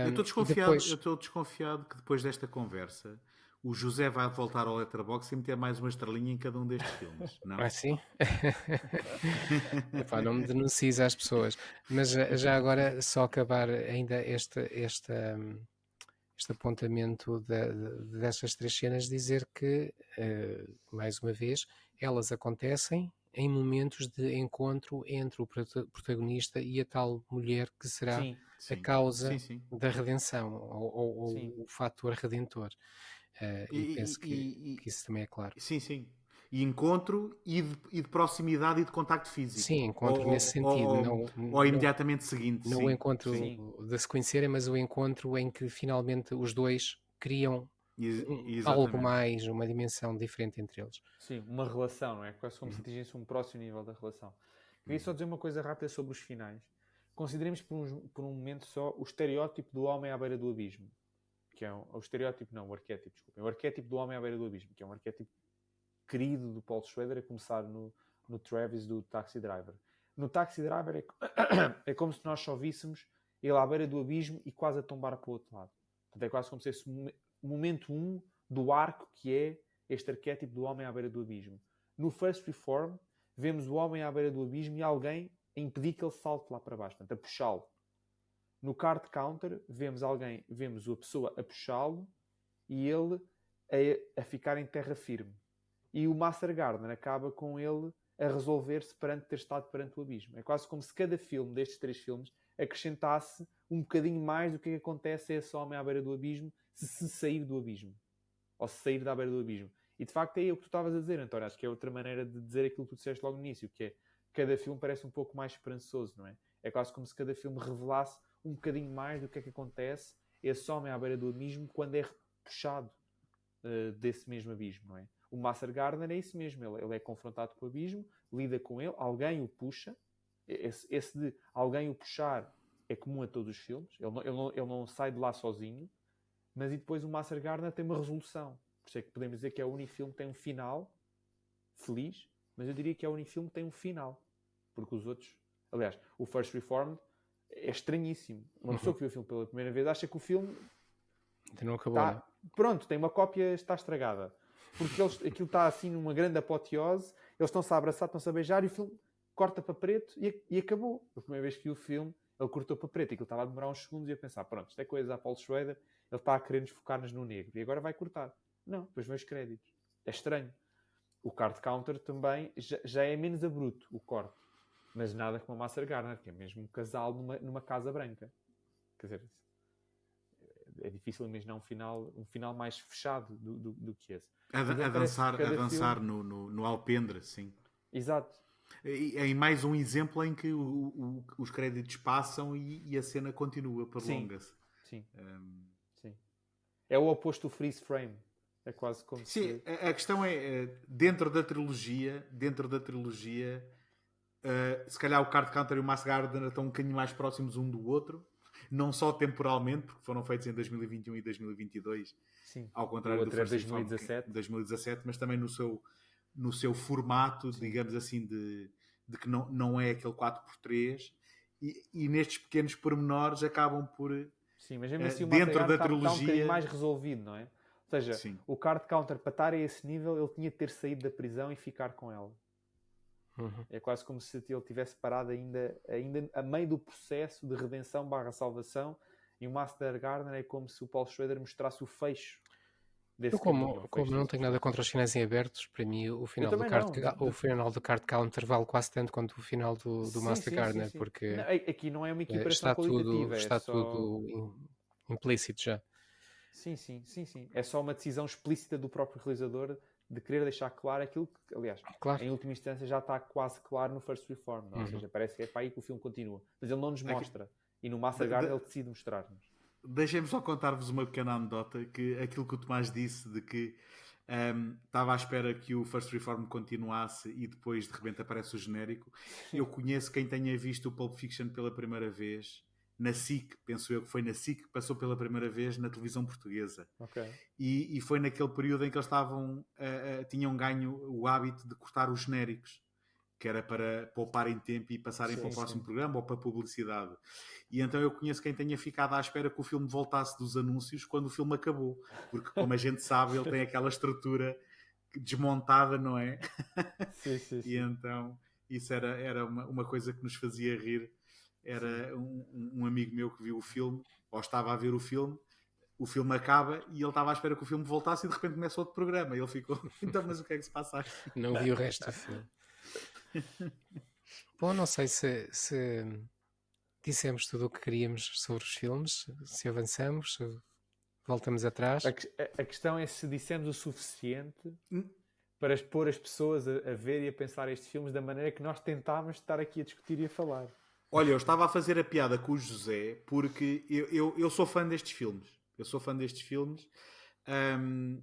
Eu estou desconfiado que depois desta conversa o José vai voltar ao Letterboxd e meter mais uma estrelinha em cada um destes filmes, não? Ah, sim? Epá, não me denuncies às pessoas. Mas já agora, só acabar ainda este apontamento destas 3 cenas, dizer que, mais uma vez, elas acontecem em momentos de encontro entre o protagonista e a tal mulher que será a causa da redenção, ou o fator redentor. E penso que isso também é claro. Sim. E encontro e de proximidade e de contacto físico. Sim, encontro nesse sentido. Ou imediatamente seguinte. Não o encontro de se conhecerem, mas o encontro em que finalmente os dois criam algo Exatamente. mais, uma dimensão diferente entre eles. Sim, uma relação, não é? Quase como se atingisse um próximo nível da relação. Queria só dizer uma coisa rápida sobre os finais. Consideremos por um momento só o estereótipo do homem à beira do abismo. Que é o estereótipo, não, o arquétipo, desculpem. O arquétipo do homem à beira do abismo, que é um arquétipo querido do Paul Schrader, a começar no Travis do Taxi Driver. No Taxi Driver é como se nós só víssemos ele à beira do abismo e quase a tombar para o outro lado. Portanto, é quase como se esse momento 1 do arco que é este arquétipo do homem à beira do abismo. No First Reform, vemos o homem à beira do abismo e alguém a impedir que ele salte lá para baixo, portanto, a puxá-lo. No Card Counter, vemos a pessoa a puxá-lo e ele a ficar em terra firme. E o Master Gardener acaba com ele a resolver-se perante ter estado perante o abismo. É quase como se cada filme destes 3 filmes acrescentasse um bocadinho mais do que acontece a esse homem à beira do abismo se sair do abismo. Ou se sair da beira do abismo. E de facto é o que tu estavas a dizer, António. Acho que é outra maneira de dizer aquilo que tu disseste logo no início, que é cada filme parece um pouco mais esperançoso, não é? É quase como se cada filme revelasse um bocadinho mais do que é que acontece esse homem à beira do abismo quando é puxado desse mesmo abismo, não é? O Master Gardener é isso mesmo, ele é confrontado com o abismo, lida com ele, alguém o puxa, esse de alguém o puxar é comum a todos os filmes, ele não sai de lá sozinho, mas e depois o Master Gardener tem uma resolução, por isso é que podemos dizer que é o único filme que tem um final feliz, mas eu diria que é o único filme que tem um final, porque os outros, aliás, o First Reformed é estranhíssimo. Uma pessoa que viu o filme pela primeira vez acha que o filme Ainda não acabou, né? pronto, tem uma cópia, está estragada. Porque aquilo está assim numa grande apoteose, eles estão-se a abraçar, estão-se a beijar e o filme corta para preto e acabou. A primeira vez que vi o filme, ele cortou para preto e aquilo estava a demorar uns segundos e a pensar, pronto, isto é coisa a Paul Schrader, ele está a querer nos focar-nos no negro e agora vai cortar. Não, depois vem os créditos. É estranho. O Card Counter também já é menos abrupto, o corte. Mas nada como a Master Gardener, que é mesmo um casal numa casa branca. Quer dizer, é difícil imaginar um final mais fechado do que esse. A dançar no alpendre, sim. Exato. É mais um exemplo em que os créditos passam e a cena continua, prolonga-se. Sim. Sim. É o oposto do freeze frame. É quase como sim, se... a questão é, dentro da trilogia, se calhar o Card Counter e o Master Gardener estão um bocadinho mais próximos um do outro, não só temporalmente, porque foram feitos em 2021 e 2022, sim. ao contrário do First 2017, mas também no seu formato, sim, digamos assim, de que não é aquele 4x3, e nestes pequenos pormenores acabam por... Sim, mas mesmo assim o dentro da trilogia está um bocadinho mais trilogia... resolvido, não é? Ou seja, sim, o Card Counter, para estar a esse nível, ele tinha de ter saído da prisão e ficar com ela. Uhum. É quase como se ele tivesse parado ainda a meio do processo de redenção / salvação, e o Master Gardener é como se o Paul Schrader mostrasse o fecho desse caminho. Como não tenho nada contra os finais em abertos, para mim o final do Card Counter vale quase tanto quanto o final do Master Gardener, porque não, aqui não é uma equiparação qualitativa. Está tudo implícito já. Sim. É só uma decisão explícita do próprio realizador de querer deixar claro aquilo que, aliás, em última instância já está quase claro no First Reform. Ou seja, parece que é para aí que o filme continua. Mas ele não nos mostra. E no Master Gardener ele decide mostrar-nos. Deixem-me só contar-vos uma pequena anedota, que aquilo que o Tomás disse de que estava à espera que o First Reform continuasse e depois de repente aparece o genérico. Eu conheço quem tenha visto o Pulp Fiction pela primeira vez na SIC, penso eu que foi na SIC que passou pela primeira vez na televisão portuguesa. Okay. E foi naquele período em que eles tinham ganho o hábito de cortar os genéricos, que era para pouparem tempo e passarem para o próximo programa ou para publicidade. E então eu conheço quem tenha ficado à espera que o filme voltasse dos anúncios quando o filme acabou, porque como a gente sabe ele tem aquela estrutura desmontada, não é? Sim. E então isso era uma coisa que nos fazia rir. Era um amigo meu que viu o filme, ou estava a ver o filme acaba e ele estava à espera que o filme voltasse e de repente começa outro programa. E ele ficou, então, mas o que é que se passa aqui? Não vi o resto do filme. Bom, não sei se dissemos tudo o que queríamos sobre os filmes, se avançamos, se voltamos atrás. A questão é se dissemos o suficiente para pôr as pessoas a ver e a pensar estes filmes da maneira que nós tentámos estar aqui a discutir e a falar. Olha, eu estava a fazer a piada com o José porque eu sou fã destes filmes. Eu sou fã destes filmes.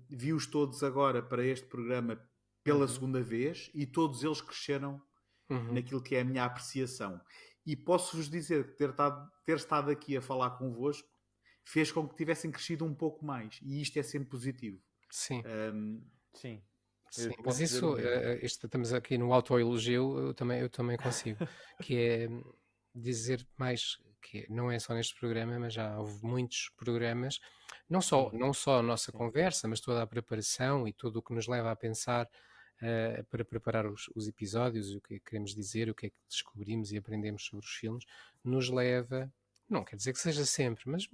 Vi-os todos agora para este programa pela segunda vez e todos eles cresceram naquilo que é a minha apreciação. E posso-vos dizer que ter estado aqui a falar convosco fez com que tivessem crescido um pouco mais. E isto é sempre positivo. Sim. Sim. Sim, Eu mas posso dizer isso, o mesmo. estamos aqui no autoelogio, eu também consigo, que é dizer mais, que não é só neste programa, mas já houve muitos programas, não só a nossa conversa, mas toda a preparação e tudo o que nos leva a pensar para preparar os episódios, o que é que queremos dizer, o que é que descobrimos e aprendemos sobre os filmes, nos leva, não quer dizer que seja sempre, mas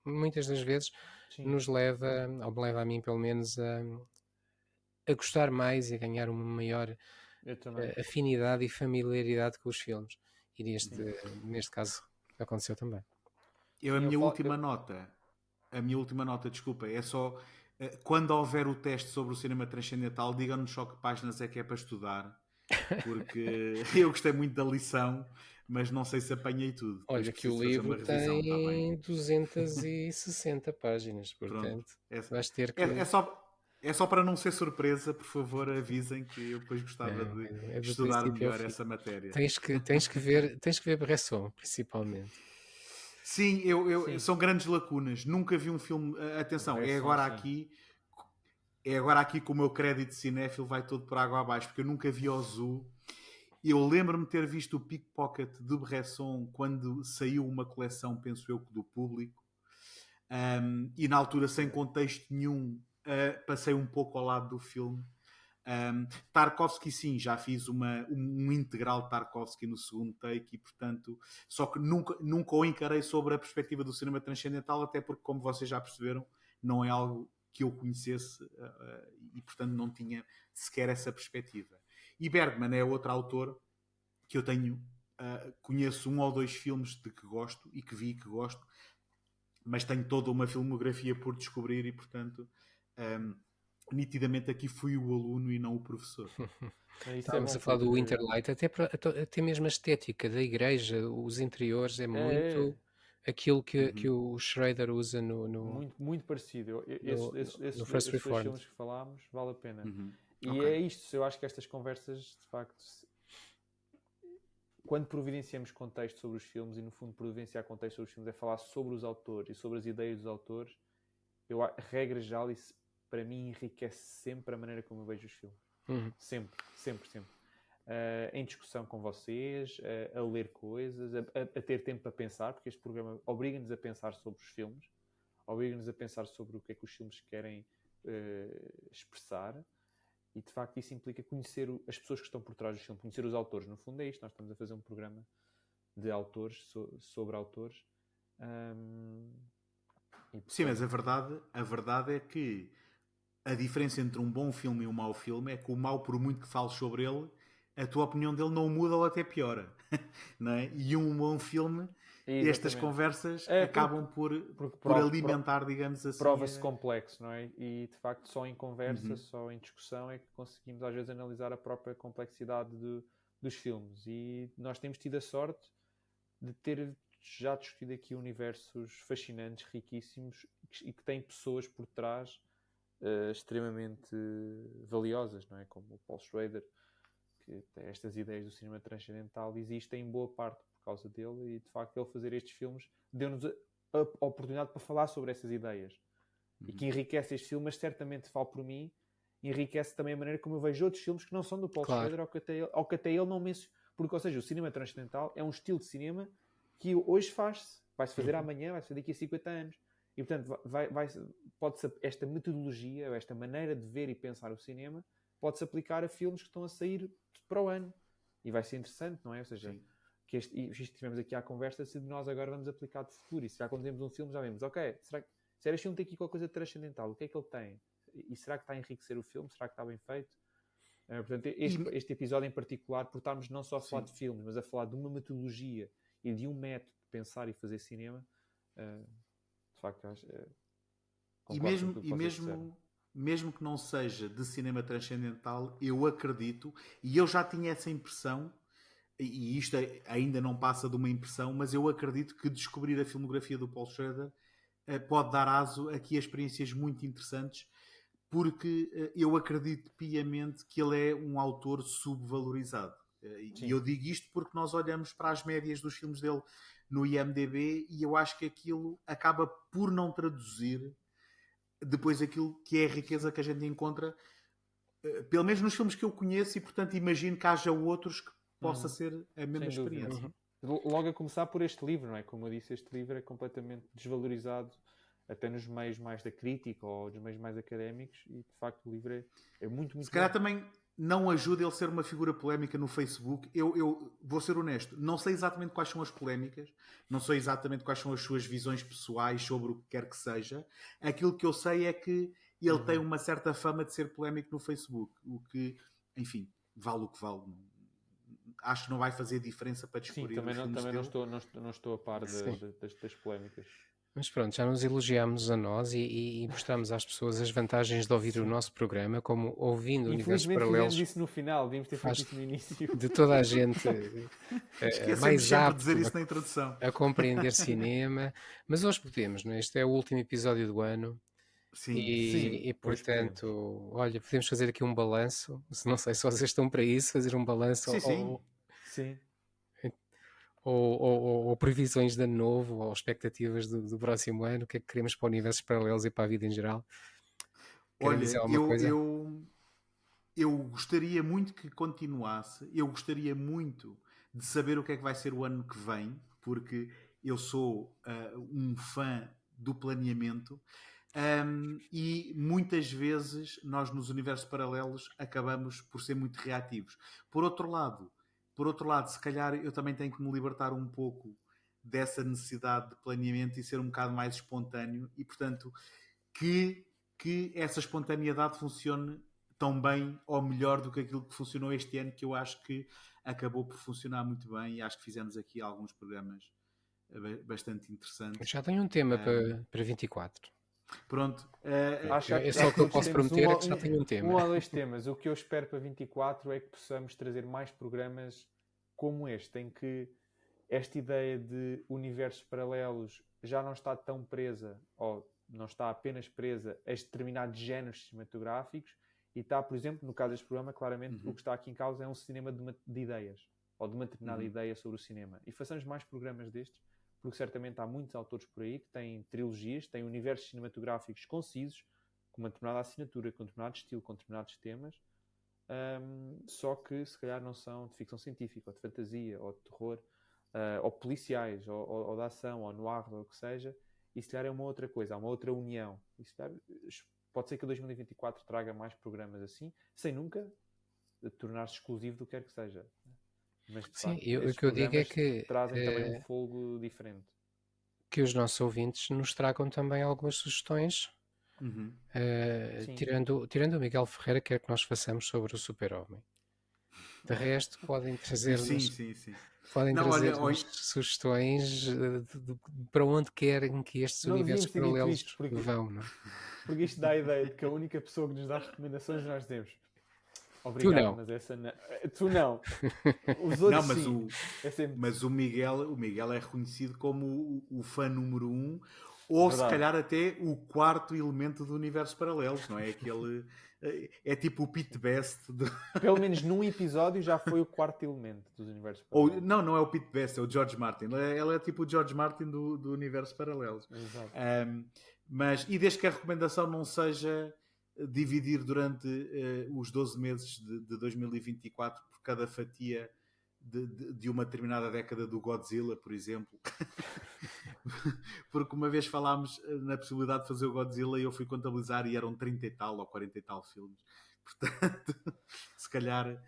muitas das vezes Sim. nos leva, ou me leva a mim pelo menos, a gostar mais e a ganhar uma maior Eu também. afinidade e familiaridade com os filmes. E neste caso aconteceu também. A minha última nota, desculpa, é só quando houver o teste sobre o cinema transcendental, digam-nos só que páginas é que é para estudar, porque eu gostei muito da lição, mas não sei se apanhei tudo. Depois Olha que o preciso fazer uma livro revisão, está bem? tem 260 páginas, Pronto. portanto vais ter que... É só para não ser surpresa, por favor, avisem que eu depois gostava Não, de é do estudar princípio ao melhor fim. essa matéria. Tens que ver Bresson, principalmente. Sim, são grandes lacunas. Nunca vi um filme. Atenção, Bresson, é agora aqui que o meu crédito cinéfilo vai todo por água abaixo, porque eu nunca vi o Zoo. Eu lembro-me de ter visto o Pickpocket de Bresson quando saiu uma coleção, penso eu, do Público. E na altura, sem contexto nenhum, passei um pouco ao lado do filme. Tarkovsky, sim, já fiz um integral de Tarkovsky no segundo take e, portanto, só que nunca o encarei sobre a perspectiva do cinema transcendental, até porque, como vocês já perceberam, não é algo que eu conhecesse e, portanto, não tinha sequer essa perspectiva. E Bergman é outro autor que eu tenho, conheço um ou dois filmes de que gosto e que vi que gosto, mas tenho toda uma filmografia por descobrir e, portanto, nitidamente aqui fui o aluno e não o professor. Estávamos a falar do Interlight, até mesmo a estética da igreja, os interiores, é muito aquilo que o Schrader usa no muito parecido. no First Esses dois Reformed. filmes que falámos, vale a pena. E é isto, eu acho que estas conversas, de facto, quando providenciamos contexto sobre os filmes, e no fundo providenciar contexto sobre os filmes é falar sobre os autores e sobre as ideias dos autores, a regra geral, isso para mim enriquece sempre a maneira como eu vejo os filmes. Sempre. Em discussão com vocês, a ler coisas, a ter tempo para pensar, porque este programa obriga-nos a pensar sobre os filmes, obriga-nos a pensar sobre o que é que os filmes querem expressar, e de facto isso implica conhecer as pessoas que estão por trás dos filmes, conhecer os autores. No fundo é isto, nós estamos a fazer um programa de autores, sobre autores. Sim, mas a verdade é que a diferença entre um bom filme e um mau filme é que o mau, por muito que fales sobre ele, a tua opinião dele não muda ou até piora. Não é? E um bom filme, estas conversas acabam por alimentar, digamos assim. Prova-se complexo, não é? E de facto só em conversa, só em discussão é que conseguimos às vezes analisar a própria complexidade dos filmes. E nós temos tido a sorte de ter já discutido aqui universos fascinantes, riquíssimos, e que têm pessoas por trás extremamente valiosas, não é? Como o Paul Schrader, que tem estas ideias do cinema transcendental, existem em boa parte por causa dele, e de facto ele fazer estes filmes deu-nos a oportunidade para falar sobre essas ideias e que enriquece este filme, mas certamente, falo por mim, enriquece também a maneira como eu vejo outros filmes que não são do Paul Schrader, ou que até ele não menciona, porque, ou seja, o cinema transcendental é um estilo de cinema que hoje faz-se, vai-se fazer amanhã, vai-se fazer daqui a 50 anos. E, portanto, pode-se, esta metodologia, esta maneira de ver e pensar o cinema, pode-se aplicar a filmes que estão a sair para o ano. E vai ser interessante, não é? Ou seja, que isto tivemos aqui à conversa, se nós agora vamos aplicar de futuro. E se já quando vemos um filme, já vemos, ok, será que se este filme tem aqui qualquer coisa transcendental, o que é que ele tem? E será que está a enriquecer o filme? Será que está bem feito? Portanto, este episódio em particular, por estarmos não só a falar de filmes, mas a falar de uma metodologia e de um método de pensar e fazer cinema, de facto, mesmo que não seja de cinema transcendental, eu acredito, e eu já tinha essa impressão, e isto ainda não passa de uma impressão, mas eu acredito que descobrir a filmografia do Paul Schrader pode dar aso aqui a experiências muito interessantes, porque eu acredito piamente que ele é um autor subvalorizado. E eu digo isto porque nós olhamos para as médias dos filmes dele no IMDb e eu acho que aquilo acaba por não traduzir depois aquilo que é a riqueza que a gente encontra, pelo menos nos filmes que eu conheço, e portanto imagino que haja outros que possa ser a mesma Sem dúvida. experiência. Logo a começar por este livro, não é? Como eu disse, este livro é completamente desvalorizado até nos meios mais da crítica ou nos meios mais académicos, e de facto o livro é muito, muito Se calhar bom. também não ajuda ele ser uma figura polémica no Facebook. Eu vou ser honesto, não sei exatamente quais são as polémicas, não sei exatamente quais são as suas visões pessoais sobre o que quer que seja. Aquilo que eu sei é que ele tem uma certa fama de ser polémico no Facebook, o que, enfim, vale o que vale. Acho que não vai fazer diferença para Sim, descobrir também os não, filmes também dele. não estou a par Sim. das polémicas. Mas pronto, já nos elogiámos a nós e mostramos às pessoas as vantagens de ouvir o nosso programa, como ouvindo Universos Infelizmente fizemos Paralelos isso no final, devíamos ter feito faz isso no início. de toda a gente Esquecemos mais sempre de dizer apto isso na introdução. a compreender cinema. Mas hoje podemos, não é? Este é o último episódio do ano Sim, Sim, e hoje portanto, olha, podemos fazer aqui um balanço. Não sei se vocês estão para isso, fazer um balanço sim, sim. Sim. ou previsões de ano novo, ou expectativas do próximo ano, o que é que queremos para Universos Paralelos e para a vida em geral. Querem dizer Olha, alguma coisa? eu gostaria muito que continuasse. Eu gostaria muito de saber o que é que vai ser o ano que vem, porque eu sou um fã do planeamento. E muitas vezes nós nos universos paralelos acabamos por ser muito reativos. Por outro lado, se calhar eu também tenho que me libertar um pouco dessa necessidade de planeamento e ser um bocado mais espontâneo e, portanto, que essa espontaneidade funcione tão bem ou melhor do que aquilo que funcionou este ano, que eu acho que acabou por funcionar muito bem, e acho que fizemos aqui alguns programas bastante interessantes. Já tenho um tema para 24. Pronto. É Acho só o que que eu todos posso temos prometer, é que já tenho um tema. ou dois temas. O que eu espero para 24 é que possamos trazer mais programas como este, em que esta ideia de universos paralelos já não está tão presa, ou não está apenas presa a determinados géneros cinematográficos, e está, por exemplo, no caso deste programa, claramente o que está aqui em causa é um cinema de ideias, ou de uma determinada ideia sobre o cinema. E façamos mais programas destes, porque certamente há muitos autores por aí que têm trilogias, têm universos cinematográficos concisos, com uma determinada assinatura, com um determinado estilo, com determinados temas, só que se calhar não são de ficção científica, ou de fantasia, ou de terror, ou policiais, ou de ação, ou noir, ou o que seja, e se calhar é uma outra coisa, há uma outra união. E se calhar, pode ser que 2024 traga mais programas assim, sem nunca tornar-se exclusivo do que quer que seja. Mas, de Sim, facto, o estes que eu digo é programas trazem também um fogo diferente. que os nossos ouvintes nos tragam também algumas sugestões, Sim. tirando o Miguel Ferreira, quer que nós façamos sobre o Super-Homem. De resto, podem Sim, trazer-nos sim, sim. podem Não, olha, trazer-nos sugestões para onde querem que estes Não universos devíamos ter dito paralelos isto, porque vão, não é? Porque isto dá a ideia de que a única pessoa que nos dá recomendações nós dizemos Tu obrigado, não. mas essa não. Tu não. Os outros não, mas sim. É sempre mas o Miguel é reconhecido como o fã número 1, ou se verdade. calhar até o quarto elemento do universo paralelos, não é? Aquele é tipo o Pete Best Pelo menos num episódio já foi o quarto elemento dos universos ou paralelos. não é o Pete Best, é o George Martin. Ele é tipo o George Martin do universo paralelos. Exato. Mas e desde que a recomendação não seja dividir durante os 12 meses de 2024 por cada fatia de uma determinada década do Godzilla, por exemplo. Porque uma vez falámos na possibilidade de fazer o Godzilla e eu fui contabilizar e eram 30 e tal ou 40 e tal filmes. Portanto, se calhar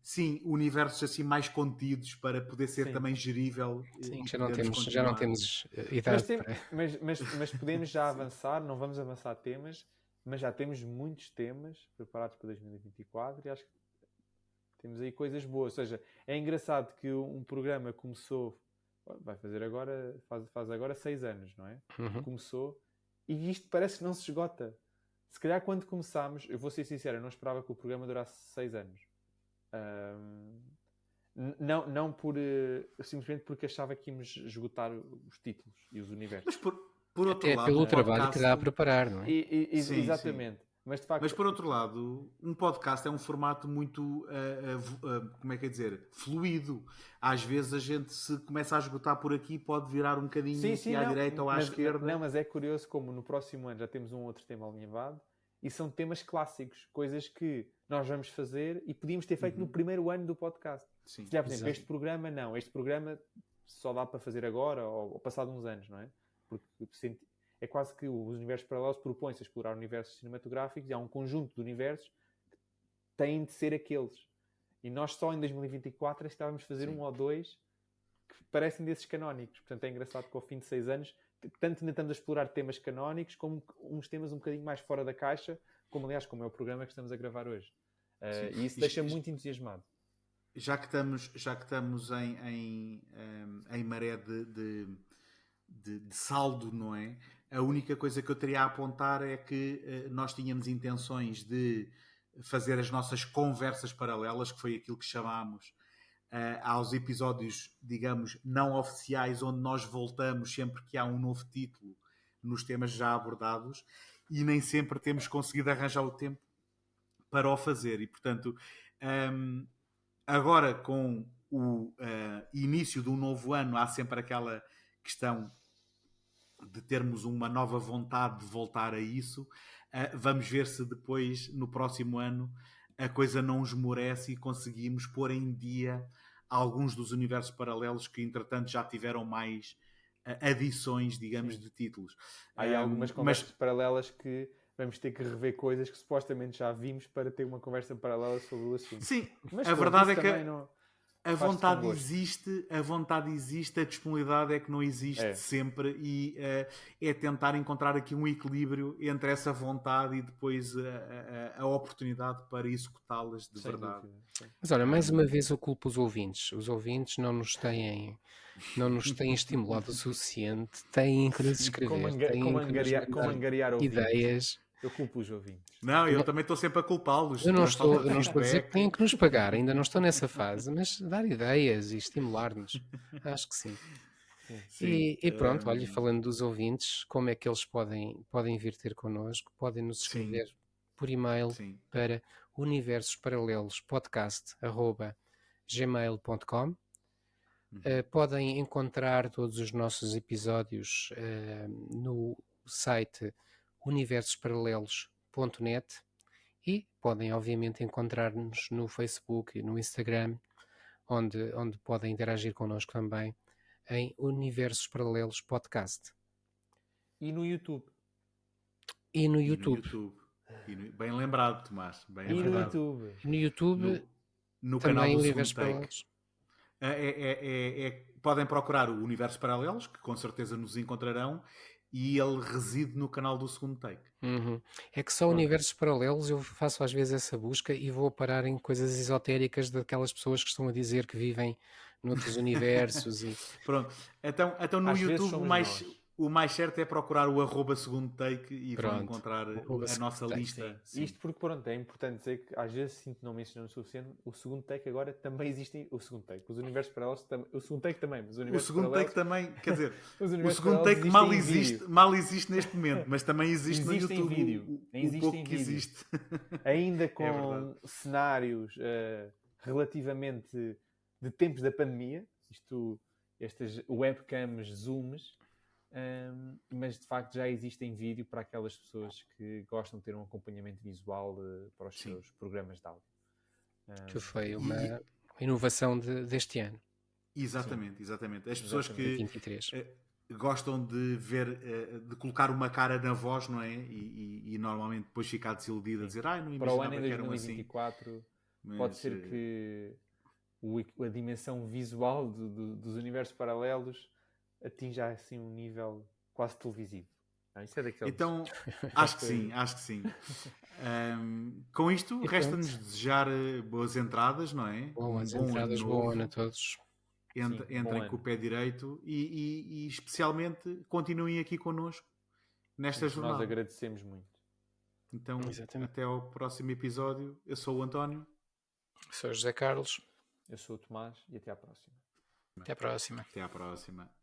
sim, universos assim mais contidos para poder ser Sim. também gerível. Sim, E já não continuar. temos Mas, idade para... mas podemos já avançar, não vamos avançar temas, mas já temos muitos temas preparados para 2024 e acho que temos aí coisas boas. Ou seja, é engraçado que um programa começou, vai fazer agora, faz agora 6 anos, não é? Começou e isto parece que não se esgota. Se calhar quando começámos, eu vou ser sincero, eu não esperava que o programa durasse 6 anos. Não por simplesmente porque achava que íamos esgotar os títulos e os universos. por outro Até lado, pelo um trabalho que dá a podcast... preparar, não é? Sim, Exatamente. Mas de facto, Mas por outro lado, um podcast é um formato muito, como é que é dizer, fluido. Às vezes a gente se começa a esgotar por aqui, pode virar um bocadinho aqui à não, direita ou à esquerda. mas é curioso como no próximo ano já temos um outro tema alinhavado e são temas clássicos, coisas que nós vamos fazer e podíamos ter feito no primeiro ano do podcast. Sim, Se calhar, por exemplo, exato. este programa não, este programa só dá para fazer agora ou passado uns anos, não é? Porque é quase que os universos paralelos propõem-se a explorar universos cinematográficos e há um conjunto de universos que têm de ser aqueles. E nós só em 2024 estávamos a fazer Sim. um ou dois que parecem desses canónicos. Portanto, é engraçado que ao fim de 6 anos, tanto ainda estamos a explorar temas canónicos, como uns temas um bocadinho mais fora da caixa, como aliás, como é o programa que estamos a gravar hoje. E isso deixa muito entusiasmado. Já que estamos em maré de saldo, não é? A única coisa que eu teria a apontar é que nós tínhamos intenções de fazer as nossas conversas paralelas, que foi aquilo que chamámos aos episódios, digamos, não oficiais, onde nós voltamos sempre que há um novo título nos temas já abordados, e nem sempre temos conseguido arranjar o tempo para o fazer. E, portanto, agora com o início de um novo ano, há sempre aquela questão de termos uma nova vontade de voltar a isso. Vamos ver se depois, no próximo ano, a coisa não esmorece e conseguimos pôr em dia alguns dos universos paralelos que, entretanto, já tiveram mais adições, digamos, de títulos. Há aí algumas conversas paralelas que vamos ter que rever coisas que supostamente já vimos para ter uma conversa paralela sobre o assunto. Sim, mas a verdade é que a vontade existe, a disponibilidade é que não existe sempre, e é tentar encontrar aqui um equilíbrio entre essa vontade e depois a oportunidade para executá-las de verdade. Mas olha, mais uma vez eu culpo os ouvintes. Os ouvintes não nos têm estimulado o suficiente, têm que nos escrever, têm que nos mandar ideias. Eu culpo os ouvintes. Não, eu também estou sempre a culpá-los. Eu não estou a dizer que têm que nos pagar, ainda não estou nessa fase, mas dar ideias e estimular-nos, acho que sim. Sim. E pronto, olha, falando dos ouvintes, como é que eles podem vir ter connosco? Podem nos escrever por e-mail para universoparalelospodcast@gmail.com. Podem encontrar todos os nossos episódios no site universosparalelos.net e podem obviamente encontrar-nos no Facebook e no Instagram, onde podem interagir connosco também, em Universos Paralelos Podcast. E no YouTube. Bem lembrado, Tomás. Bem e lembrado. No YouTube no também canal do Universos Segundo Paralelos. Podem procurar o Universos Paralelos, que com certeza nos encontrarão, e ele reside no canal do Segundo Take. É que só universos paralelos eu faço às vezes essa busca e vou parar em coisas esotéricas daquelas pessoas que estão a dizer que vivem noutros universos. Pronto, então no Às YouTube o mais certo é procurar o @Segundo Take e vão encontrar a nossa lista. Sim. Isto porque, pronto, é importante dizer que às vezes sinto que não mencionamos o suficiente. O Segundo Take agora também existe. O Segundo Take, os universos paralelos também. O Segundo Take também, mas os universos o Segundo paralelos... Take também, quer dizer, o Segundo Take mal existe neste momento, mas também existe no YouTube. Em vídeo. O pouco que existe. Ainda com cenários relativamente de tempos da pandemia, estas webcams, zooms, mas de facto já existe em vídeo para aquelas pessoas que gostam de ter um acompanhamento visual para os seus programas de áudio. Que foi uma inovação deste ano. Exatamente. As pessoas que 23. Gostam de ver, de colocar uma cara na voz, não é? E normalmente depois ficar desiludido a dizer não para o imaginava ano em que eram 2024 assim. Pode ser que a dimensão visual dos universos paralelos atinja assim um nível quase televisivo. Isso é daqueles... Então, acho que sim. Com isto, resta-nos desejar boas entradas, não é? Boas entradas, bom ano a todos. Entrem com o pé direito e especialmente continuem aqui connosco nesta jornada. Nós agradecemos muito. Então, até ao próximo episódio. Eu sou o António. Eu sou o José Carlos. Eu sou o Tomás e até à próxima. Até à próxima. Até à próxima.